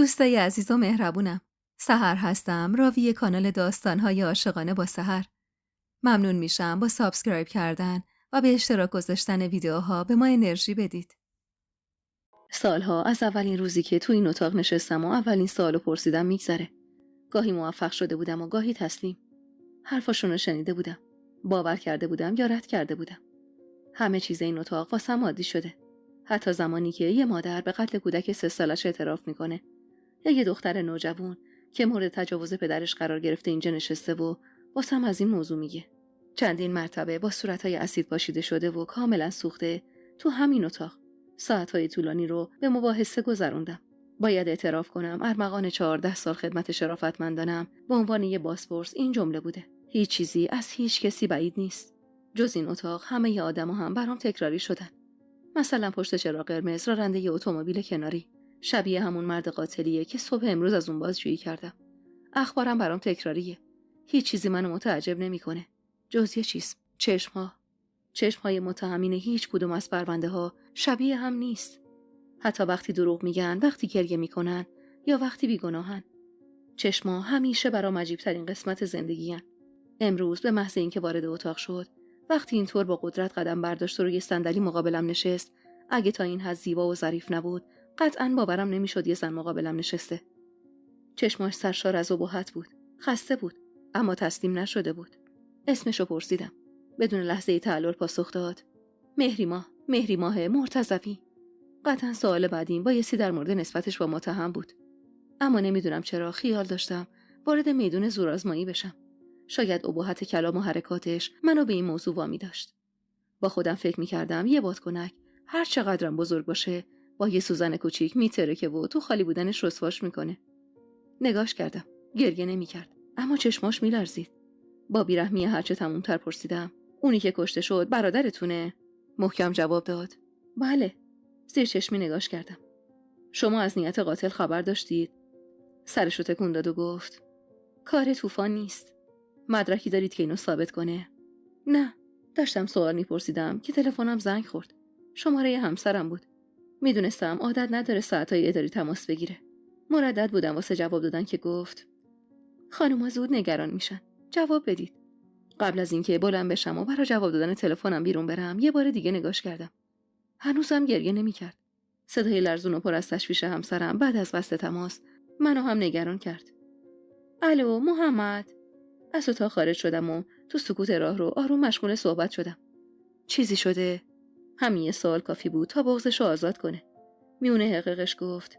دوستای عزیز و مهربونم. سحر هستم، راوی کانال داستان‌های عاشقانه با سحر. ممنون میشم با سابسکرایب کردن و به اشتراک گذاشتن ویدیوها به ما انرژی بدید. سالها از اولین روزی که تو این اتاق نشستم و اولین سوالو پرسیدم میگذره. گاهی موفق شده بودم و گاهی تسلیم. حرفاشون رو شنیده بودم. باور کرده بودم یا رد کرده بودم. همه چیز این اتاق واسم عادی شده. حتی زمانی که یه مادر به قتل کودک 3 سالش اعتراف میکنه یا یه دختر نوجوان که مورد تجاوز پدرش قرار گرفته اینجا نشسته و واسم از این موضوع میگه. چندین مرتبه با صورتهای اسید پاشیده شده و کاملا سوخته تو همین اتاق ساعتهای طولانی رو به مباحثه گذروندم. باید اعتراف کنم ارمغان 14 سال خدمت شرافتمندانم به عنوان یه بازپرس این جمله بوده: هیچ چیزی از هیچ کسی بعید نیست. جز این اتاق همه آدما هم برام تکراری شدن. مثلا پشت چراغ قرمز راننده ی اتومبیل کناری، شبیه همون مرد قاتلیه که صبح امروز از اون بازجویی کردم. اخبارم برام تکراریه. هیچ چیزی منو متعجب نمیکنه. جز یه چیز: چشمهای متهمین هیچ کدوم از پرونده ها شبیه هم نیست. حتی وقتی دروغ میگن، وقتی گریه میکنن یا وقتی بیگناهن. چشما همیشه برام عجیب ترین قسمت زندگی‌ان. امروز به محض اینکه وارد اتاق شد، وقتی اینطور با قدرت قدم برداشت و روی صندلی مقابلم نشست، اگه تا این حد زیبا و ظریف نبود، قطعاً باورم نمیشد یه زن مقابلم نشسته. چشماش سرشار از ابهت بود. خسته بود، اما تسلیم نشده بود. اسمشو پرسیدم. بدون لحظه تعلل پاسخ داد: مهری ماه مرتضوی. قطعاً سوال بعدیم بایستی در مورد نسبتش با متهم بود. اما نمیدونم چرا خیال داشتم وارد میدون زورآزمایی بشم. شاید ابهت کلام و حرکاتش منو به این موضوع وامی داشت. با خودم فکر میکردم یه بادکنک هر چقدرم بزرگ باشه با یه سوزن کوچیک میترکه و تو خالی بودنش رسواش میکنه. نگاش کردم. گریه نمیکرد، اما چشماش میلرزید. با بیرحمی هرچه تمومتر پرسیدم: اونی که کشته شد برادرتونه؟ محکم جواب داد: بله. زیر چشمی نگاش کردم. شما از نیت قاتل خبر داشتید؟ سرشو تکون داد و گفت: کار طوفان نیست. مدرکی دارید که اینو ثابت کنه؟ نه. داشتم سوال میپرسیدم که تلفنم زنگ خورد. شماره همسرم بود. میدونستم عادت نداره ساعتهای اداری تماس بگیره. مردد بودم واسه جواب دادن که گفت: خانوما زود نگران میشن. جواب بدید. قبل از اینکه بلند بشم و برای جواب دادن تلفنم بیرون برم، یه بار دیگه نگاش کردم. هنوزم گریه نمیکرد. صدای لرزون و پر از تشویش همسرم بعد از قطع تماس منو هم نگران کرد. الو محمد. از اتاق خارج شدم و تو سکوت راه رو آروم مشغول صحبت شدم. چیزی شده؟ همین یه سوال کافی بود تا بغضشو آزاد کنه. میونه حقیقش گفت: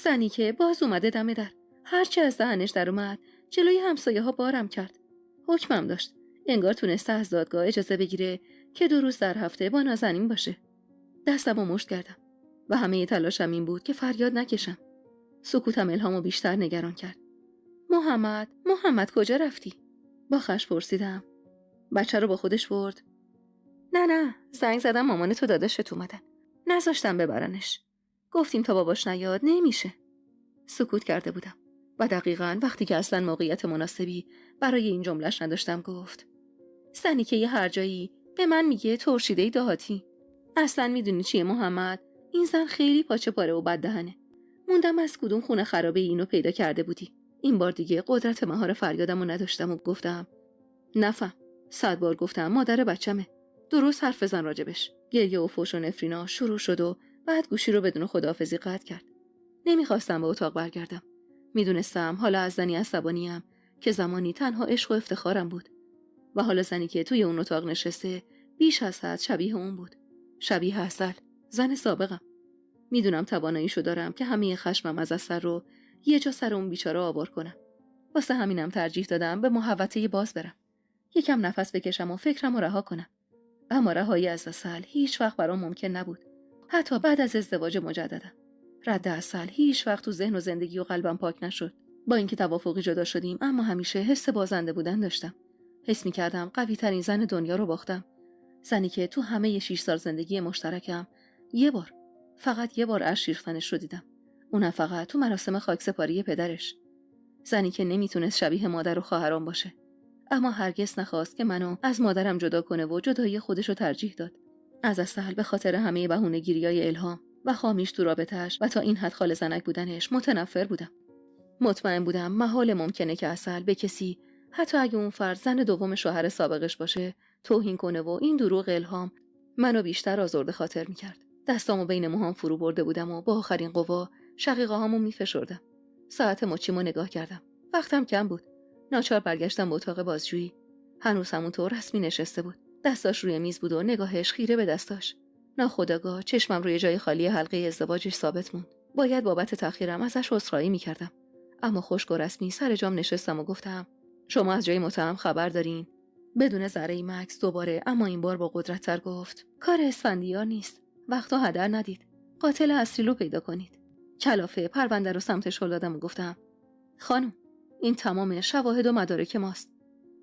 زنی که باز اومده دم در، هرچی از دهنش در اومد جلوی همسایه ها بارم کرد. حکمم داشت. انگار تونسته از دادگاه اجازه بگیره که 2 روز در هفته با نازنین باشه. دستمو مشت کردم و همه تلاشم این بود که فریاد نکشم. سکوتم الهامو بیشتر نگران کرد. محمد کجا رفتی؟ با خشم پرسیدم. بچه رو با خودش برد؟ نه، زنگ زدم مامان تو داداشت اومدن. نذاشتم ببرنش. گفتیم تا باباش نیاد نمیشه. سکوت کرده بودم و دقیقاً وقتی که اصلا موقعیت مناسبی برای این جملهش نداشتم گفت: زنی که یه هر جایی به من میگه ترشیده دهاتی. اصلا میدونی چیه محمد؟ این زن خیلی پاچه پاره و بددهنه. موندم از کدوم خونه خرابه اینو پیدا کرده بودی. این بار دیگه قدرت مهار فریادمو نداشتم و گفتم: نفهم. 100 بار گفتم مادر بچمه. درست حرف بزن راجبش. گریه و فوش و نفرینا شروع شد و بعد گوشی رو بدون خداحافظی قطع کرد. نمیخواستم به اتاق برگردم. میدونستم حالا از زنی عصبانیم که زمانی تنها عشق و افتخارم بود و حالا زنی که توی اون اتاق نشسته بیش از حد شبیه اون بود. شبیه عسل، زن سابقم. میدونم تواناییشو دارم که همه خشمم از اثر رو یه جا سر اون بیچاره آوار کنم. واسه همینم ترجیح دادم به محوطه باز برم. یکم نفس بکشم و فکرم رو رها کنم. اما رهایی از عسل هیچ وقت برام ممکن نبود. حتی بعد از ازدواج مجددم. رد عسل هیچ وقت تو ذهن و زندگی و قلبم پاک نشد. با اینکه توافقی جدا شدیم، اما همیشه حس بازنده بودن داشتم. حس می‌کردم قوی ترین زن دنیا رو باختم. زنی که تو همه 6 سال زندگی مشترکم فقط یه بار اشک ریختنش رو دیدم. اونم فقط تو مراسم خاکسپاری پدرش. زنی که نمیتونست شبیه مادر و خواهرام باشه، اما هرگز نخواست که منو از مادرم جدا کنه و جدایی خودش رو ترجیح داد. از اصل به خاطر همه بهونه‌گیری‌های الهام. و خامیش تو رابطه‌اش و تا این حد خال زنک بودنش متنفر بودم. مطمئن بودم محال ممکنه که عسل به کسی، حتی اگه اون فرد زن دوم شوهر سابقش باشه، توهین کنه و این دروغ الهام منو بیشتر آزرده خاطر میکرد. دستامو بین موهام فرو برده بودم و با آخرین قوا شقیقه‌هامو میفشردم. ساعت مچیمو نگاه کردم. وقتم کم بود. ناچار برگشتم به اتاق بازجویی. هنوز همونطور رسمی نشسته بود. دستاش روی میز بود و نگاهش خیره به دستاش. ناخودآگاه چشمم روی جای خالی حلقه ازدواجش ثابت موند. باید بابت تأخیرم ازش عذرخواهی میکردم. اما خشک و رسمی سر جام نشستم و گفتم: شما از جای متهم خبر دارین؟ بدون ذره‌ای مکث دوباره، اما این بار با قدرت‌تر گفت: کار اسفندیار نیست. وقتو هدر ندید. قاتل اصلی رو پیدا کنید. کلافه پرونده رو سمتش هل دادم و گفتم: خانم، این تمام شواهد و مدارک ماست.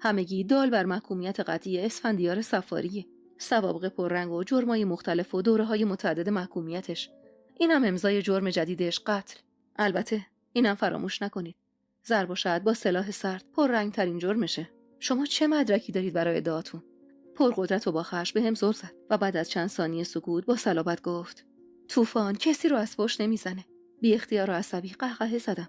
همگی دال بر محکومیت قطعی اسفندیار صفاریه. سوابق پررنگ و جرمای مختلف و دوره‌های متعدد محکومیتش. اینم امضای جرم جدیدش، قتل. البته اینم فراموش نکنید، ضرب و شد با سلاح سرد پررنگ ترین جرمشه. شما چه مدرکی دارید برای ادعاتون؟ پرقدرت و با خشم بهم زل زد و بعد از چند ثانیه سکوت با صلابت گفت: طوفان کسی رو از پشت نمیزنه. بی اختیار و عصبی قهقهه زدم.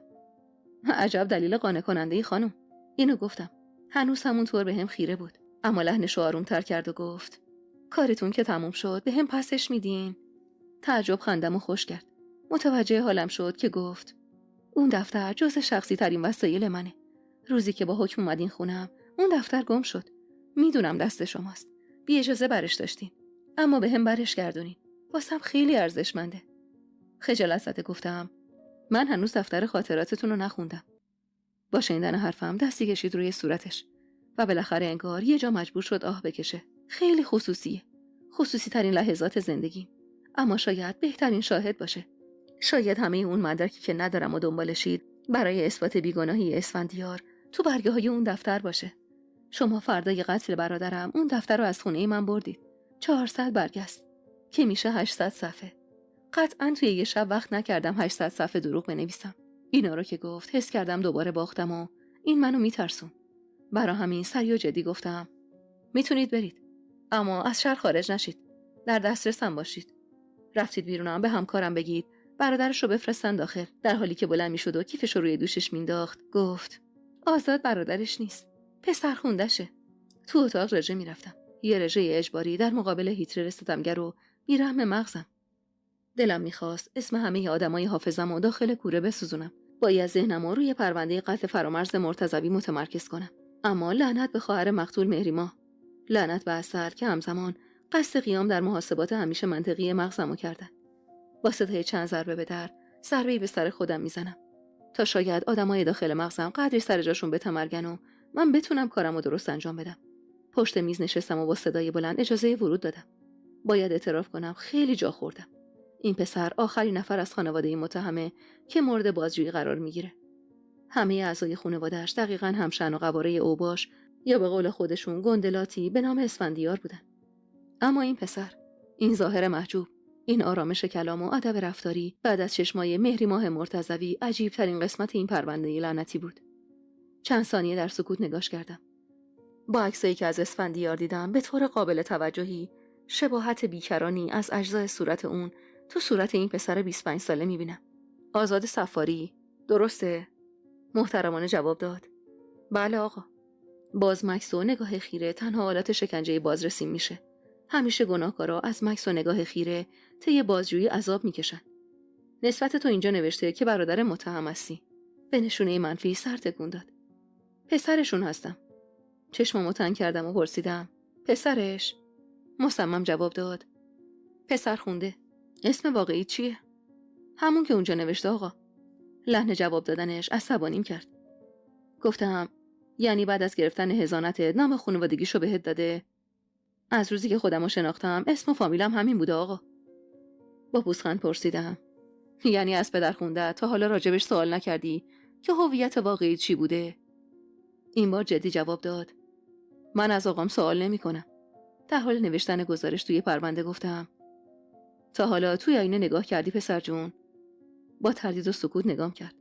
عجب دلیل قانع کننده ای خانم. اینو گفتم. هنوز همونطور بهم خیره بود، اما لحنش رو آرومتر کرد و گفت: کارتون که تموم شد بهم پسش میدین؟ تعجب خندم خوش کرد. متوجه حالم شد که گفت: اون دفتر جز شخصی ترین وسایل منه. روزی که با حکم اومدین خونم، اون دفتر گم شد. میدونم دست شماست. بی اجازه برش داشتین. اما به هم برش گردونین. واسم خیلی ارزشمنده. خجالت زده گفتم: من هنوز دفتر خاطراتتون رو نخوندم. با شنیدن حرفم دستی کشید روی صورتش و بالاخره انگار یه جا مجبور شد آه بکشه. خیلی خصوصیه. خصوصی ترین لحظات زندگی. اما شاید بهترین شاهد باشه. شاید همه اون مدرکی که ندارم و دنبالشید برای اثبات بیگناهی اسفندیار تو برگه های اون دفتر باشه. شما فردای قتل برادرم اون دفتر رو از خونه من بردید. 400 برگه است که میشه 800 صفحه. قطعاً توی یه شب وقت نکردم 800 صفحه دروغ بنویسم. اینا رو که گفت حس کردم دوباره باختم و این منو میترسون. برا همین سریع و جدی گفتم: میتونید برید، اما از شهر خارج نشید. در دسترسم باشید. رفتید بیرونم به همکارم بگید برادرش رو بفرستن داخل. در حالی که بلند میشد و کیفش رو روی دوشش مینداخت گفت: آزاد برادرش نیست، پسر خوندشه. تو اتاق رژه میرفتم، یه رژه اجباری در مقابل هیتلر ستمگر و بیرحم مغزم. دلم میخواست اسم همه آدمای حافظم رو داخل کوره بسوزونم. باید ذهنم رو روی پرونده قتل فرامرز مرتضوی متمرکز کنم. اما لعنت به خواهر مقتول مهریما، لعنت به عسل که همزمان قصد قیام در محاسبات همیشه منطقی مغزمو کردن. با صدای چند ضربه به در، ضربه‌ای به سر خودم میزنم تا شاید آدمای داخل مغزم قدری سر جاشون بتمرگن و من بتونم کارمو درست انجام بدم. پشت میز نشستم و با صدای بلند اجازه ورود دادم. باید اعتراف کنم خیلی جا خوردم. این پسر آخرین نفر از خانواده متهمه که مورد بازجویی قرار میگیره. همه اعضای خانواده‌اش دقیقاً همشأن و قواره اوباش یا به قول خودشون گندلاتی به نام اسفندیار بودن. اما این پسر، این ظاهر محجوب، این آرامش کلام و ادب رفتاری بعد از چشمای مهریماه مرتضوی عجیب ترین قسمت این پرونده لعنتی بود. چند ثانیه در سکوت نگاش کردم. با عکسایی که از اسفندیار دیدم به طور قابل توجهی شباهت بیکرانی از اجزای صورت اون تو صورت این پسر 25 ساله میبینم. آزاد صفاری، درسته؟ محترمانه جواب داد: بله آقا. باز مکس و نگاه خیره تنها آلت شکنجه بازرسی میشه. همیشه گناهکارا از مکس و نگاه خیره طی بازجویی عذاب میکشن. نسبت تو اینجا نوشته که برادر متهم هستی. به نشونه منفی سر تکون داد. پسرشون هستم. چشممو تنگ کردم و پرسیدم: پسرش؟ مصمم جواب داد: پسر خونده. اسم واقعی چیه؟ همون که اونجا نوشته آقا. لحن جواب دادنش عصبانیم کرد. گفتم: یعنی بعد از گرفتن حضانتت نام خانوادگیشو بهت داده؟ از روزی که خودمو شناختم اسم و فامیلم همین بوده آقا. با پوزخند پرسیدم: یعنی از پدر خونده تا حالا راجبش سوال نکردی که هویت واقعی چی بوده؟ این بار جدی جواب داد: من از آقام سوال نمی کنم. در حال نوشتن گزارش توی پرونده گفتم: تا حالا توی آینه نگاه کردی پسر جون؟ با تردید و سکوت نگام کرد.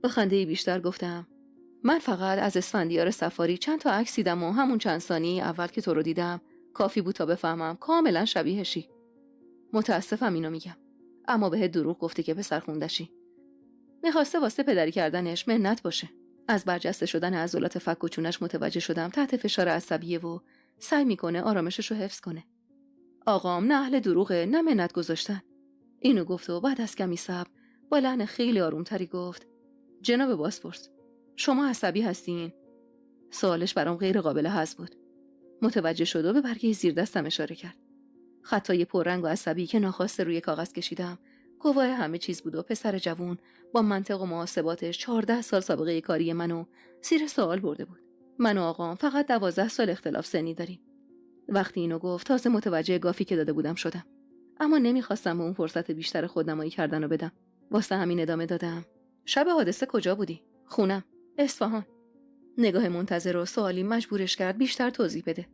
با خنده بیشتر گفتم: من فقط از اسفندیار صفاری چند تا عکس دیدم و همون چند ثانیه اول که تو رو دیدم کافی بود تا بفهمم کاملا شبیهشی. متاسفم اینو میگم، اما بهت دروغ گفتی که پسر خوندشی. میخواسته واسه پدری کردنش منت باشه. از برجسته شدن عضلات فک و چونش متوجه شدم تحت فشار عصبیه و سعی میکنه آرامشش رو حفظ کنه. آقام نه اهل دروغه نه منت گذاشتن. اینو گفت و بعد از کمی صبر با لحن خیلی آرومتری گفت: جناب بازپرس، شما عصبی هستین؟ سوالش برام غیر قابل هضم بود. متوجه شد و به برگه زیر دستم اشاره کرد. خطای پررنگ و عصبی که ناخواسته روی کاغذ کشیدم گواه همه چیز بود و پسر جوون با منطق و محاسباتش 14 سال سابقه کاری منو زیر سوال برده بود. من و آقام فقط 12 سال اختلاف سنی داریم. وقتی اینو گفت تازه متوجه گافی که داده بودم شدم. اما نمیخواستم به اون فرصت بیشتر خودنمایی کردن رو بدم. واسه همین ادامه دادم: شب حادثه کجا بودی؟ خونم، اصفهان. نگاه منتظر و سوالی مجبورش کرد بیشتر توضیح بده.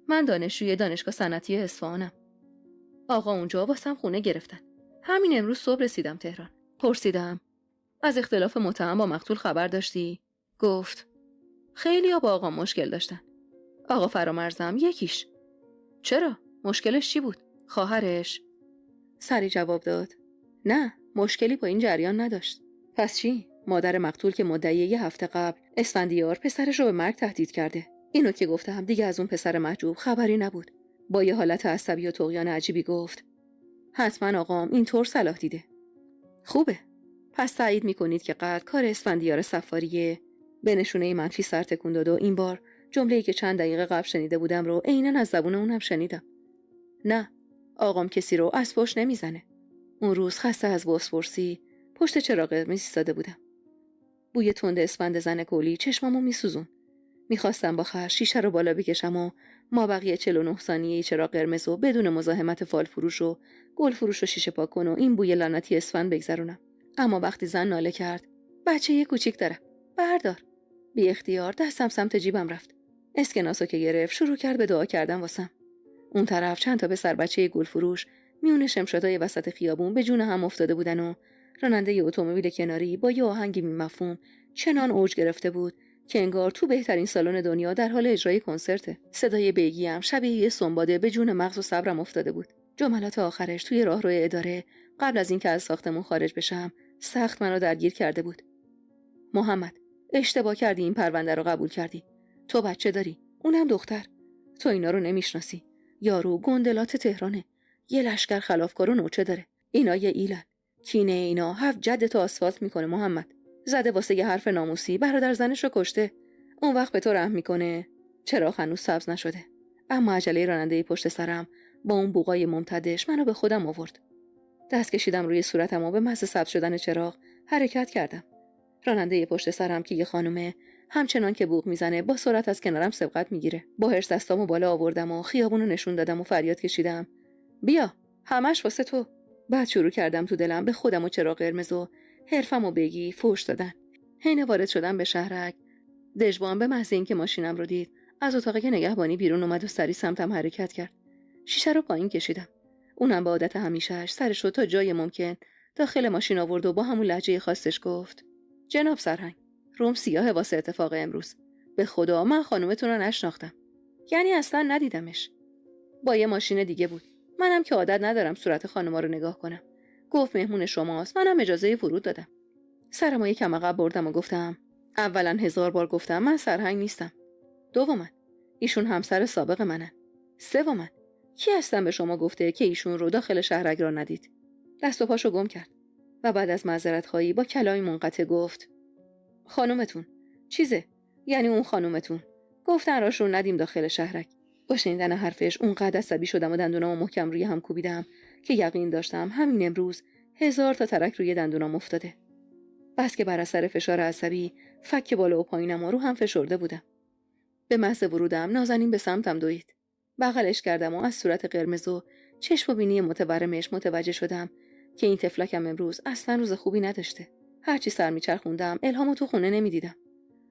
من دانشجوی دانشگاه صنعتی اصفهانم. آقا اونجا واسم خونه گرفتن. همین امروز صبح رسیدم تهران. پرسیدم: از اختلاف متهم با مقتول خبر داشتی؟ گفت: خیلی‌ها با آقا مشکل داشتن. آقا فرامرزم یکیش. چرا؟ مشکلش چی بود؟ خواهرش؟ سری جواب داد: نه، مشکلی با این جریان نداشت. پس چی؟ مادر مقتول که مدعی یه هفته قبل اسفندیار پسرش رو به مرگ تهدید کرده. اینو که گفتم دیگه از اون پسر محجوب خبری نبود. با یه حالت عصبی و طغیان عجیبی گفت: حتما آقام اینطور صلاح دیده. خوبه. پس تایید میکنید که قتل کار اسفندیار صفاریه؟ به نشونه منفی سر تکون داد و این بار جمله‌ای که چند دقیقه قبل شنیده بودم رو عیناً از زبون اونم شنیدم. نه، آقام کسی رو از پشت نمیزنه. اون روز خسته از بازپرسی پشت چراغ قرمز ایستاده بودم. بوی تند اسفند زن کولی چشمامو میسوزون. میخواستم با خر شیشه رو بالا بکشم و ما بقیه 49 ثانیه چراغ قرمز و بدون مزاحمت فال فروش و گل فروش و شیشه پاکن و این بوی لعنتی اسفند بگذرونم. اما وقتی زن ناله کرد: بچه یه کوچیک دارم، بردار. بی اختیار دستم سمت جیبم رفت. اسکناسو که گرفت شروع کرد به دعا کردن واسم. اون طرف چند تا پسر بچه گل فروش میون شمشادای وسط خیابون به جون هم افتاده بودن و راننده ی اتومبیل کناری با یه آهنگی بی‌مفهوم چنان اوج گرفته بود که انگار تو بهترین سالن دنیا در حال اجرای کنسرته. صدای بیگی هم شبیه یه سنباده به جون مغز و صبرم افتاده بود. جملات آخرش توی راهروی اداره قبل از اینکه از ساختمون خارج بشم سخت منو درگیر کرده بود. محمد، اشتباه کردی، این پرونده رو قبول کردی. تو بچه داری، اونم دختر. تو اینا رو نمیشناسی. یارو گندلات تهرانه. یه لشکر خلافکار و نوچه داره. اینا یه ایلن. کینه اینا 7 جد تو آسفالت میکنه. محمد زده واسه یه حرف ناموسی برادر زنش رو کشته. اون وقت به تو رحم میکنه. چراغ هنوز سبز نشده. اما عجله راننده پشت سرم با اون بوقای ممتدش منو به خودم آورد. دست کشیدم روی صورتم و به محض سبز شدن چراغ حرکت کردم. راننده پشت سرم که یه خانومه همچنان که بوق میزنه با سرعت از کنارم سبقت میگیره. با هرس دستامو بالا آوردم و خیابونو نشون دادم و فریاد کشیدم: بیا، همش واسه تو. بعد شروع کردم تو دلم به خودم و چراغ قرمز و حرفمو بگی فوش دادن. حین وارد شدم به شهرک، دژبان به محض اینکه ماشینم رو دید از اتاق نگهبانی بیرون اومد و سری سمتم حرکت کرد. شیشه رو پایین کشیدم. اونم به عادت همیشه‌اش سرش رو تا جای ممکن داخل ماشین آورد و با همون لهجه خاصش گفت: جناب سرهنگ، روم سیاه واسه اتفاق امروز. به خدا من خانومتون رو نشناختم. یعنی اصلا ندیدمش. با یه ماشین دیگه بود. منم که عادت ندارم صورت خانوما رو نگاه کنم. گفت مهمون شماست. منم اجازه ورود دادم. سرمو یکم عقب بردم و گفتم: اولا 1000 بار گفتم من سرهنگ نیستم. دوما ایشون همسر سابق منن. سوما کی هستن به شما گفته که ایشون رو داخل شهرک را ندید؟ دست و پاشو گم کرد و بعد از معذرت خواهی با کلامی منقطع گفت: خانومتون چیزه؟ یعنی اون خانومتون گفتن راشون ندیم داخل شهرک. با شنیدن حرفش اونقدر عصبی شدم و دندونامو محکم روی هم کوبیدم که یقین داشتم همین امروز 1000 تا ترک روی دندونام افتاده. بس که بر اثر فشار عصبی فک بالا و پایینم رو هم فشرده بودم. به محض ورودم نازنین به سمتم دوید. بغلش کردم و از صورت قرمز و چشم و بینی متورمش متوجه شدم که این تفلکم امروز اصلا روز خوبی نداشته. هرچی سر میچرخوندم الهامو تو خونه نمیدیدم.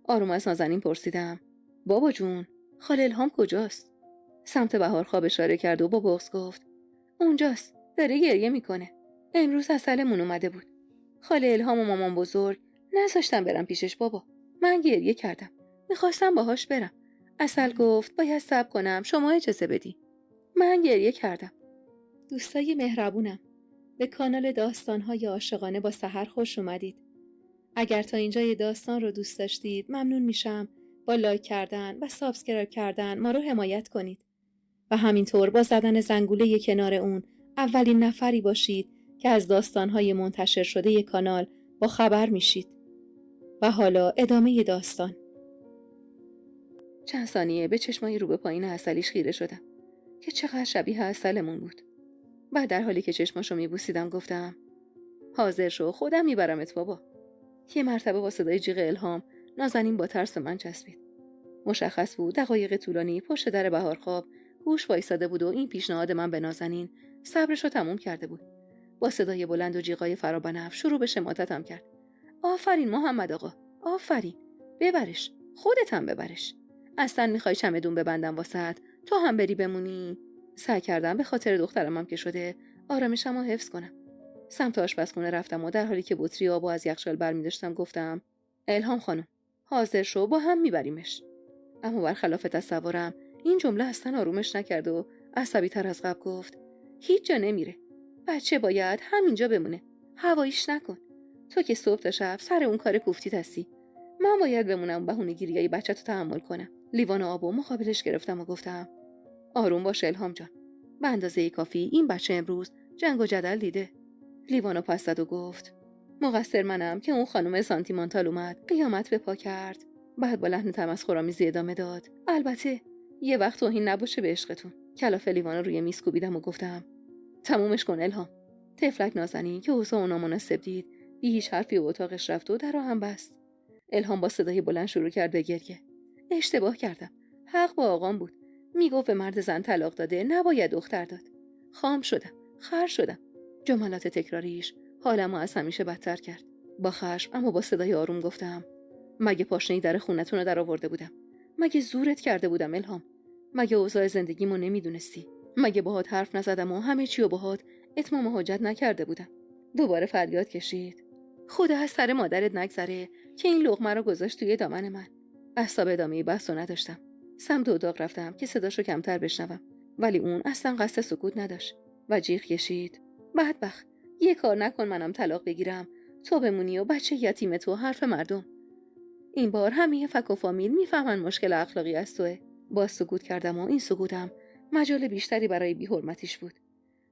آروم از نازنین پرسیدم: بابا جون، خاله الهام کجاست؟ سمت بهار خواب اشاره کرد و با بغض گفت: اونجاست، داره گریه میکنه. امروز عسلمون اومده بود. خاله الهام و مامان بزرگ نذاشتن برم پیشش بابا. من گریه کردم. میخواستم باهاش برم. عسل گفت باید صبر کنم، شما اجازه بدی. من گریه کردم. دوستای مهربونم، به کانال داستان‌های عاشقانه با سحر خوش اومدید. اگر تا اینجای داستان رو دوست داشتید ممنون میشم با لایک کردن و سابسکرایب کردن ما رو حمایت کنید و همینطور با زدن زنگوله کنار اون اولین نفری باشید که از داستان‌های منتشر شده کانال با خبر میشید. و حالا ادامه داستان. چند ثانیه به چشمای رو به پایین عسلیش خیره شدم که چقدر شبیه عسلمون بود. بعد در حالی که چشماشو میبوسیدم گفتم حاضر شو، خودم میبرمت بابا. یه مرتبه با صدای جیغ الهام نازنین با ترس من چسبید. مشخص بود دقایق طولانی پشت در بهارخواب گوش وایساده بود و این پیشنهاد من به نازنین صبرشو تموم کرده بود. با صدای بلند و جیغای فرابنفش شروع به شماتتم کرد. آفرین محمد آقا، آفرین، ببرش، خودت هم ببرش. اصلا میخوای چمدون ببندم واسط تو هم بری بمونی؟ سعی کردم به خاطر دخترمم که شده آرامشم رو حفظ کنم. سمت آشپزخونه رفتم و در حالی که بطری آبو از یخچال برمی داشتم گفتم الهام خانم حاضر شو، با هم میبریمش. اما برخلاف تصورم این جمله اصلا آرومش نکرد و عصبی تر از قبل گفت هیچ جا نمیره، بچه باید همینجا بمونه، هواییش نکن. تو که صبح تا شب سر اون کار کوفتی هستی، من باید بمونم بهونه گیریای بچه تو تحمل کنم. لیوان آبو مقابلش گرفتم و گفتم آروم باش الهام جان، به اندازه کافی این بچه امروز جنگ و جدل دیده. لیوانو پس زد و گفت مقصر منم که اون خانم سانتیمانتال اومد قیامت به پا کرد. بعد با لحن تمسخرآمیزی ادامه داد البته یه وقت توهین نباشه به عشقتون. کلاف لیوانو روی میز کوبیدم و گفتم تمومش کن الهام. طفلک نازنین که اوضاع نامناسب دید بی هیچ حرفی به اتاقش رفت و در رو هم بست. الهام با صدای بلند شروع کرد به گریه. اشتباه کردم، حق با آقام بود، میگفت به مرد زن طلاق داده نباید دختر داد. خام شدم، خر شدم. جملات تکراریش حالمو از همیشه بدتر کرد. با خشم اما با صدای آروم گفتم مگه پاشنه‌ای در خونتون رو در آورده بودم؟ مگه زورت کرده بودم الهام؟ مگه اوضاع زندگیمو نمیدونستی؟ مگه باهات حرف نزدم و همه چی رو باهات اتمام حجت نکرده بودم؟ دوباره فریاد کشید. خدا از سر مادرت نگذره که این لقمه رو گذاشت توی دامن من. اعصاب ادامه بحث رو نداشتم. سمت اتاق رفتم که صداشو کمتر بشنوم، ولی اون اصلا قصد سکوت نداشت و جیغ کشید. بدبخت، یه کار نکن منم طلاق بگیرم تو بمونی و بچه یتیم تو حرف مردم. این بار همه فک و فامیل میفهمن مشکل اخلاقی از توه. باز سکوت کردم و این سکوتم مجال بیشتری برای بی‌حرمتیش بود.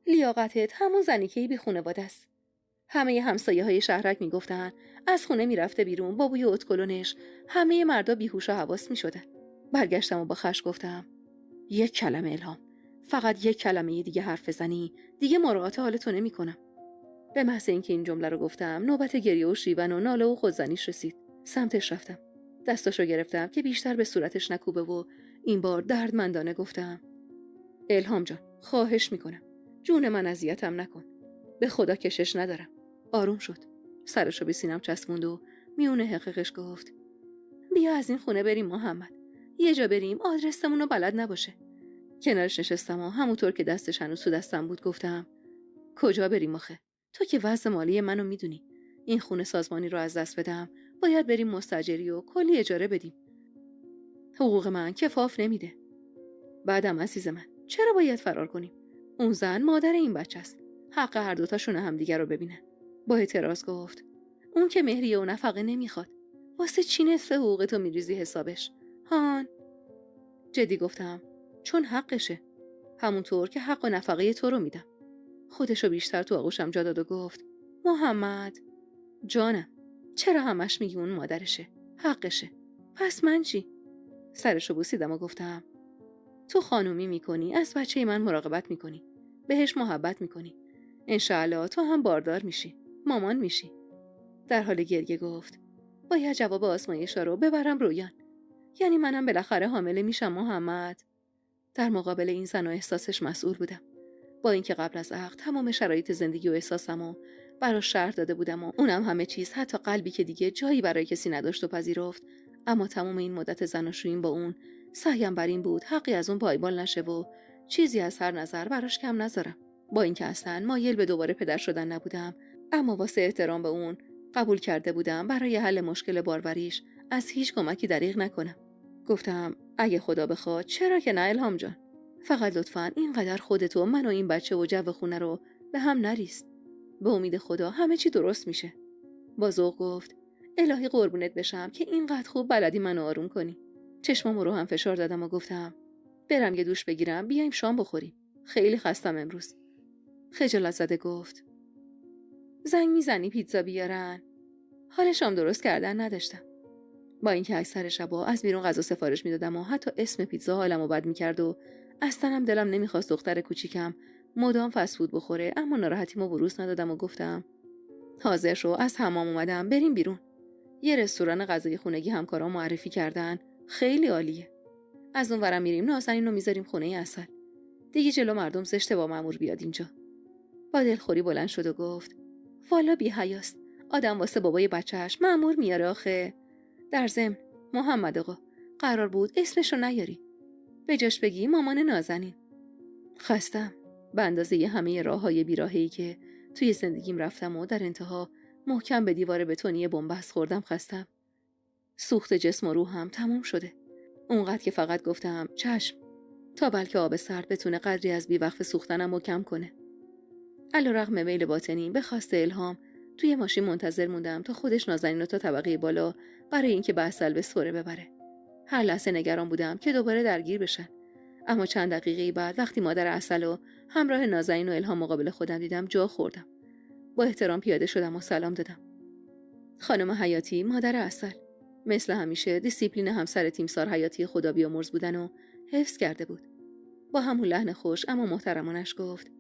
لیاقتت همون زنی که بی خانواده است. همه همسایه‌های شهرک میگفتن از خونه میرفته بیرون با بوی اتکلونش همه مردا بیهوش و حواس میشدن. برگشتم و با خشم گفتم یک کلمه الهام، فقط یک کلمه دیگه حرف بزنی دیگه مراعات حالتو نمی‌کنم. به محض اینکه این جمله رو گفتم نوبت گریه و شیون و ناله و خودزنیش رسید. سمتش رفتم، دستاشو گرفتم که بیشتر به صورتش نکوبه و این بار دردمندانه گفتم الهام جان خواهش میکنم جون من اذیتم نکن، به خدا کشش ندارم. آروم شد، سرشو به سینم چسبوند و میونه حقیقش گفت بیا از این خونه بریم محمد، یه جا بریم آدرسمون رو بلد نباشه. کنارش نشستم و همونطور که دستش هنوز تو دستم بود گفتم کجا بریم آخه؟ تو که وضع مالی منو میدونی، این خونه سازمانی رو از دست بدم باید بریم مستاجری و کلی اجاره بدیم. حقوق من کفاف نمیده. بعدم عزیز من چرا باید فرار کنیم؟ اون زن مادر این بچه است، حق هر دوتاشون همدیگر رو ببینن. با اعتراض گفت اون که مهریه و نفقه نمیخواد، واسه چی نصف حقوقتو میریزی حسابش؟ هان جدی گفتم چون حقشه، همونطور که حق و نفقه تو رو میدم. خودشو بیشتر تو آغوشم جا داد و گفت محمد جانم، چرا همش میگی اون مادرشه، حقشه، پس من چی؟ سرشو بوسیدم و گفتم تو خانومی میکنی، از بچه من مراقبت میکنی، بهش محبت میکنی، انشاءالله تو هم باردار میشی، مامان میشی. در حال گریه گفت باید جواب آزمایشا رو ببرم رویان، یعنی منم بالاخره حامله میشم محمد. در مقابل این زن و احساسش مسئول بودم، با اینکه قبل از عقد تمام شرایط زندگی و احساسمو براش شرح داده بودم و اونم همه چیز حتی قلبی که دیگه جایی برای کسی نداشت و پذیرفت، اما تمام این مدت زناشوییم با اون سعیم بر این بود حقی از اون پایمال نشه و چیزی از هر نظر براش کم نذارم. با اینکه اصلا مایل به دوباره پدر شدن نبودم، اما واسه احترام به اون قبول کرده بودم برای حل مشکل باروریش از هیچ کمکی دریغ نکنم. گفتم اگه خدا بخواد چرا که نه الهام جان، فقط لطفاً اینقدر خودتو من و این بچه و جو خونه رو به هم نریز. به امید خدا همه چی درست میشه. با ذوق گفت الهی قربونت بشم که اینقدر خوب بلدی منو آروم کنی. چشمامو رو هم فشار دادم و گفتم برم یه دوش بگیرم بیایم شام بخوریم. خیلی خستم امروز. خجالت زده گفت زنگ میزنی پیتزا بیارن؟ حال شام درست کردن نداشتم. با اینکه اکثر شبا از بیرون غذا سفارش میدادم و حتی اسم پیتزا حالمو بد میکرد و اصلا هم دلم نمیخواست دختر کوچیکم مدام فست فود بخوره، اما ناراحتیمو بروز ندادم و گفتم حاضر شو، از حمام اومدم، بریم بیرون. یه رستوران غذای خونگی همکارام معرفی کردن، خیلی عالیه. از اون ورم میریم نازنین رو میذاریم خونه عسل. دیگه جلو مردم زشته با مأمور بیاد اینجا. با دلخوری بلند شد و گفت والا بی حیاست، آدم واسه بابای بچه‌اش مأمور میاره آخه. در ضمن محمد آقا قرار بود اسمشو نیاری، به جاش بگی مامان نازنین. خستم به اندازه همه راههای بیراهه‌ای که توی زندگیم رفتم و در انتها محکم به دیوار بتونی بنبست خوردم. خستم. سوخت جسم و روحم تموم شده. اونقدر که فقط گفتم چشم، تا بلکه آب سرد بتونه قدری از بیوقف سوختنم رو کم کنه. علیرغم میل باطنی به خواست الهام توی ماشین منتظر موندم تا خودش نازنین رو تا طبقه بالا برای اینکه به عسل به سوره ببره. هر لحظه نگران بودم که دوباره درگیر بشن. اما چند دقیقه بعد وقتی مادر عسل و همراه نازنین و الهام مقابل خودم دیدم جا خوردم. با احترام پیاده شدم و سلام دادم. خانم حیاتی، مادر عسل. مثل همیشه دیسیپلین همسر تیمسار حیاتی خدا بیامرز بودن و حفظ کرده بود. با همون لحن خوش اما محترمانش گفت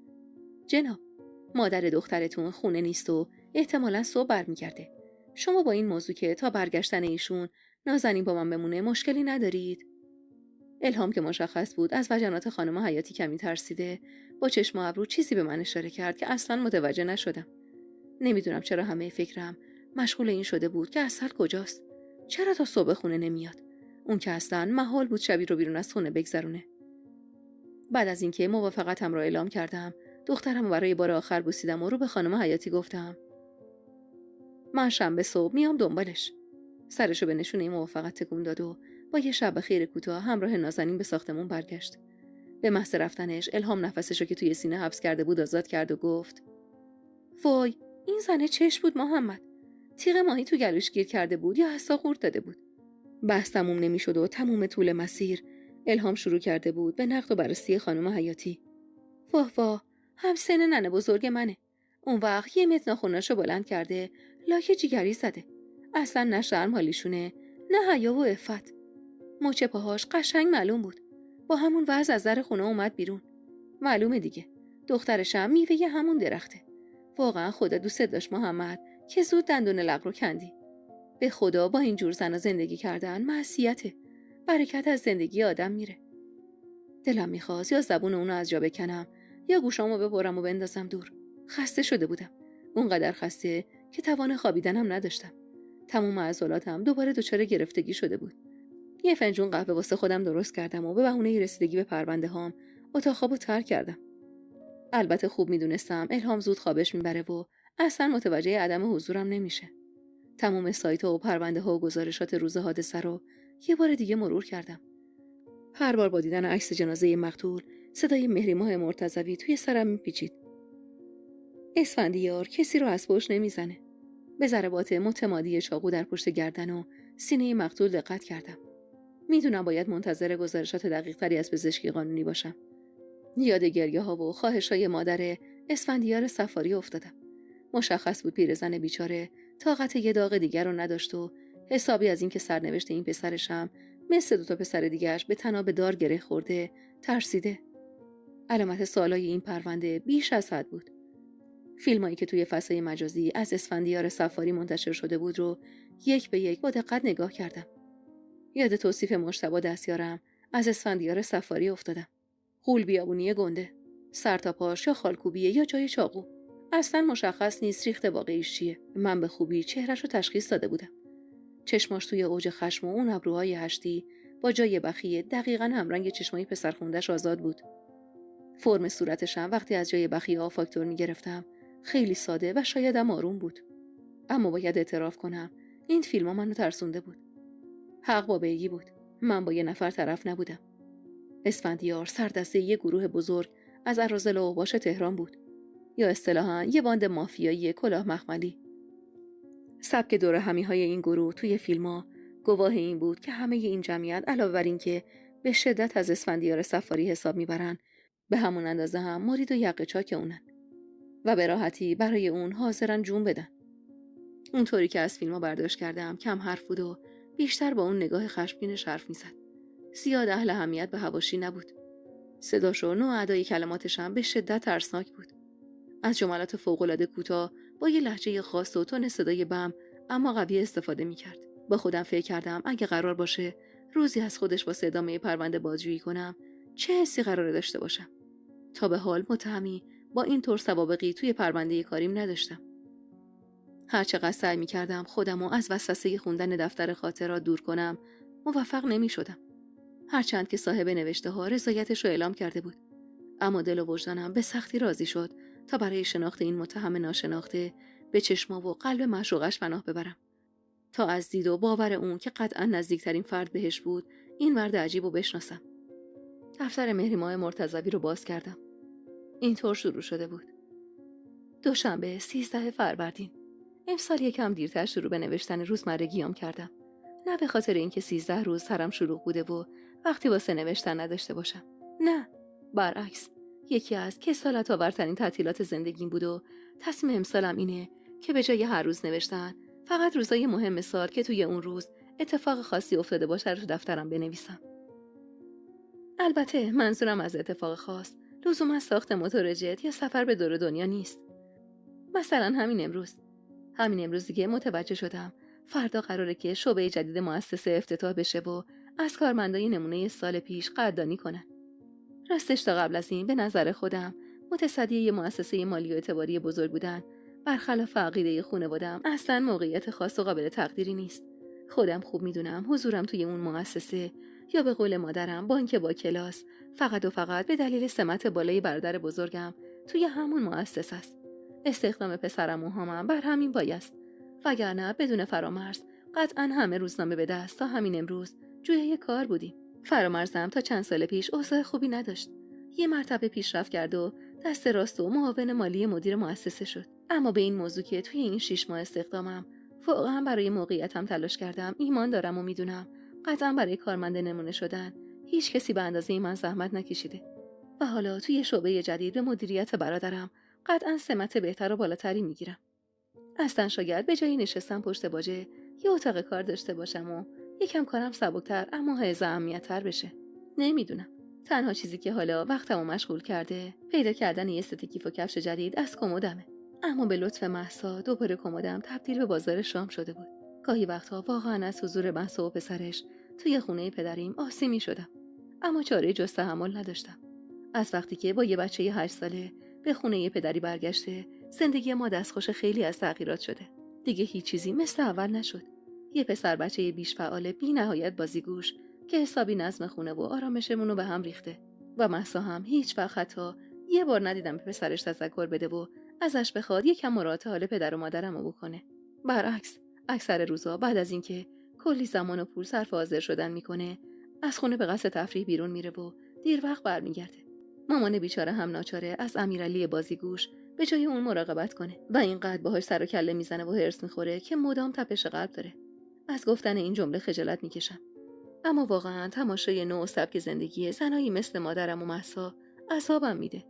جناب، مادر دخترتون خونه نیست و احتمالاً صبح برمیگرده. شما با این موضوع که تا برگشتن ایشون نازنین با من بمونه مشکلی ندارید؟ الهام که مشخص بود از وجنات خانم حیاتی کمی ترسیده، با چشم و ابرو چیزی به من اشاره کرد که اصلاً متوجه نشدم. نمیدونم چرا همه فکرم مشغول این شده بود که عسل کجاست؟ چرا تا صبح خونه نمیاد؟ اون که اصلاً محال بود شبی رو بیرون از خونه بگذرونه. بعد از اینکه موافقتم را اعلام کردم، دخترم رو برای بار آخر بوسیدم و رو به خانم حیاتی گفتم من شنبه صبح میام دنبالش. سرشو به نشونه موافقت تکون داد و با یه شب خیر کوتاه همراه نازنین به ساختمون برگشت. به محض رفتنش الهام نفسشو که توی سینه حبس کرده بود آزاد کرد و گفت وای، این زنه چش بود محمد. تیغ ماهی تو گلوش گیر کرده بود یا حسا خورد داده بود. بحث تموم نمیشد و تموم طول مسیر الهام شروع کرده بود به نقد و بررسی خانم حیاتی. واه واه، هم سن ننه بزرگ منه. اون وقت یه متر ناخناشو بلند کرده، لاک جیگری زده. اصلا نه شرم حالیشونه، نه حیا و عفت. مچ پاهاش قشنگ معلوم بود. با همون وضع از در خونه اومد بیرون. معلومه دیگه، دخترشم میوه همون درخته. واقعا خدا دوست داشت محمد که زود دندون لق رو کندی. به خدا با این جور زنا زندگی کردن معصیته. برکت از زندگی آدم میره. دلم میخواست یا زبون اونو از جا بکنم یا گوشامو ببرم و بندازم دور. خسته شده بودم. اونقدر خسته که توان خوابیدنم نداشتم. تمام عضلاتم دوباره دچار گرفتگی شده بود. یه فنجون قهوه واسه خودم درست کردم و به بهونه رسیدگی به پرونده هام اتاق خوابو ترک کردم. البته خوب میدونستم الهام زود خوابش میبره و اصلا متوجه عدم حضورم نمیشه. تمام سایت ها و پرونده ها و گزارشات روز حادثه رو یه بار دیگه مرور کردم. هر بار با دیدن عکس جنازه مقتول صدای مهریماه مرتضوی توی سرم میپیچید. اسفندیار کسی رو از پشت نمیزنه. به ضربات متمادی چاقو در پشت گردن و سینه مقتول دقت کردم. میدونم باید منتظر گزارشات دقیق تری از پزشکی قانونی باشم. یاد گریه ها و خواهش های مادر اسفندیار صفاری افتادم. مشخص بود پیرزن بیچاره طاقت یه داغ دیگر رو نداشت و حسابی از اینکه سرنوشت این پسرشم مثل دوتا پسر دیگرش به تناب دار گره خورده ترسیده. علامت سوالای این پرونده بیش از حد بود. فیلمایی که توی فضای مجازی از اسفندیار صفاری منتشر شده بود رو یک به یک با دقت نگاه کردم. یاد توصیف مجتبی دستیارم از اسفندیار صفاری افتادم. غول بیابونی گنده، سر تا پاش یا خالکوبیه یا جای چاقو. اصلا مشخص نیست ریخت واقعیش چیه. من به خوبی چهرهش رو تشخیص داده بودم. چشماش توی اوج خشم و اون ابروهای هشتی با جای بخیه دقیقاً همرنگ چشمای پسرخونده‌اش آزاد بود. فرم صورتش هم وقتی از جای بخیه ها فاکتور می‌گرفتم خیلی ساده و شایدم آروم بود. اما باید اعتراف کنم این فیلم‌ها منو ترسونده بود. حق با بیگی بود. من با یه نفر طرف نبودم. اسفندیار سردسته یه گروه بزرگ از اراذل و اوباش تهران بود. یا اصطلاحاً یه باند مافیایی کلاه مخملی. سبک دور همیهای این گروه توی فیلم‌ها گواه این بود که همه این جمعیت علاوه بر این که به شدت از اسفندیار سفاری حساب میبرن، به همون اندازه هم مرید و یقه چاک اونن و به راحتی برای اون حاضرن جون بدن. اونطوری که از فیلم‌ها برداشت کردم کم حرف بود و بیشتر با اون نگاه خشمگینش حرف میزد. زیاد اهل اهمیت به حواشی نبود. صداش و نوع ادای کلماتش هم به شدت ترسناک بود. از جملات فوق‌العاده کوتاه با یه لهجه خاص و تون صدای بم اما قوی استفاده می‌کرد. با خودم فکر کردم اگه قرار باشه روزی از خودش واسه ادامه پرونده بازجویی کنم، چه حسی قراره داشته باشم؟ تا به حال متهمی با این طور سوابقی توی پرونده کاریم نداشتم. هر چقدر سعی می‌کردم خودمو از وسوسه خوندن دفتر خاطرات دور کنم، موفق نمی‌شدم. هرچند که صاحب نوشته‌ها رضایتش رو اعلام کرده بود، اما دل و وجدانم به سختی راضی شد تا برای شناخت این متهم ناشناخته به چشما و قلب معشوقش پناه ببرم، تا از دید و باور اون که قطعا نزدیکترین فرد بهش بود این مرد عجیب رو بشناسم. دفتر مهریماه مرتضوی رو باز کردم. اینطور شروع شده بود: دوشنبه 13 فروردین. امسال یکم دیرتر شروع به نوشتن روزمرگیام کردم. نه به خاطر اینکه 13 روز سرم شلوغ بوده و وقتی واسه نوشتن نداشته باشم. نه، برعکس. یکی از کسالت آورترین تعطیلات زندگیم بود و تصمیم امسالم اینه که به جای هر روز نوشتن فقط روزای مهم سال که توی اون روز اتفاق خاصی افتاده باشه رو دفترم بنویسم. البته منظورم از اتفاق خاص لزوما ساخت موتور جت یا سفر به دور دنیا نیست. مثلا همین امروز دیگه متوجه شدم فردا قراره که شعبه جدید مؤسسه افتتاح بشه و از کارمندای نمونه سال پیش قدردانی کنن. راستش تا قبل از این به نظر خودم متصدی یه مؤسسه مالی و اعتباری بزرگ بودن برخلاف عقیده خانواده‌ام اصلاً موقعیت خاص و قابل تقدیری نیست. خودم خوب میدونم حضورم توی اون مؤسسه یا به قول مادرم بانک با کلاس فقط و فقط به دلیل سمت بالای برادر بزرگم توی همون مؤسسه است. استخدام پسرم و همم بر همین بایست، وگرنه بدون فرامرز قطعاً همه روزنامه به دست تا همین امروز جوی کار بودیم. فرامرزم تا چند سال پیش اوضاع خوبی نداشت. یه مرتبه پیشرفت کرد و دست راست و معاون مالی مدیر مؤسسه شد. اما به این موضوع که توی این 6 ماه استخدامم واقعا برای موقعیتم تلاش کردم ایمان دارم و میدونم قطعا برای کارمند نمونه شدن هیچ کسی به اندازه من زحمت نکشیده. و حالا توی شعبه جدید به مدیریت برادرم قطعا سمت بهتر و بالاتری میگیرم. اصلا شاید به جای نشستن پشت باجه یه اتاق کار داشته باشم و یکم کارم سبکتر اما حائز اهمیت‌تر بشه. نمیدونم. تنها چیزی که حالا وقتمو مشغول کرده پیدا کردن یه ست کیف و کفش جدید از کمدمه. اما به لطف مهسا دوباره کمدم تبدیل به بازار شام شده بود. گاهی وقتها واقعا از حضور مهسا و پسرش توی خونه پدریم آسی می‌شدم. اما چاره جز تحمل نداشتم. از وقتی که با یه بچه 8 ساله به خونه پدری برگشته، زندگی ما دستخوش خیلی از تغییرات شده. دیگه هیچ چیزی مثل اول نشد. یه پسر بچه بیش فعال بی نهایت بازیگوش که حسابی نظم خونه و آرامشمون رو به هم ریخته. و مهسا هم هیچ وقت حتی یه بار ندیدم به پسرش تذکر بده و ازش بخواد یکم مراعات حال پدر و مادرمو بکنه. برعکس، اکثر روزا بعد از اینکه کلی زمان و پول صرف حاضر شدن میکنه، از خونه به قصد تفریح بیرون میره و دیر وقت برمیگرده. مامان بیچاره هم ناچاره از امیرعلی بازیگوش به جای اون مراقبت کنه و اینقدر باهاش سر و کله میزنه و هرس میخوره که مدام تپش قلب داره. از گفتن این جمله خجالت میکشم. اما واقعا تماشای نوع سبک زندگی زنایی مثل مادرم و مهسا عذابم میده.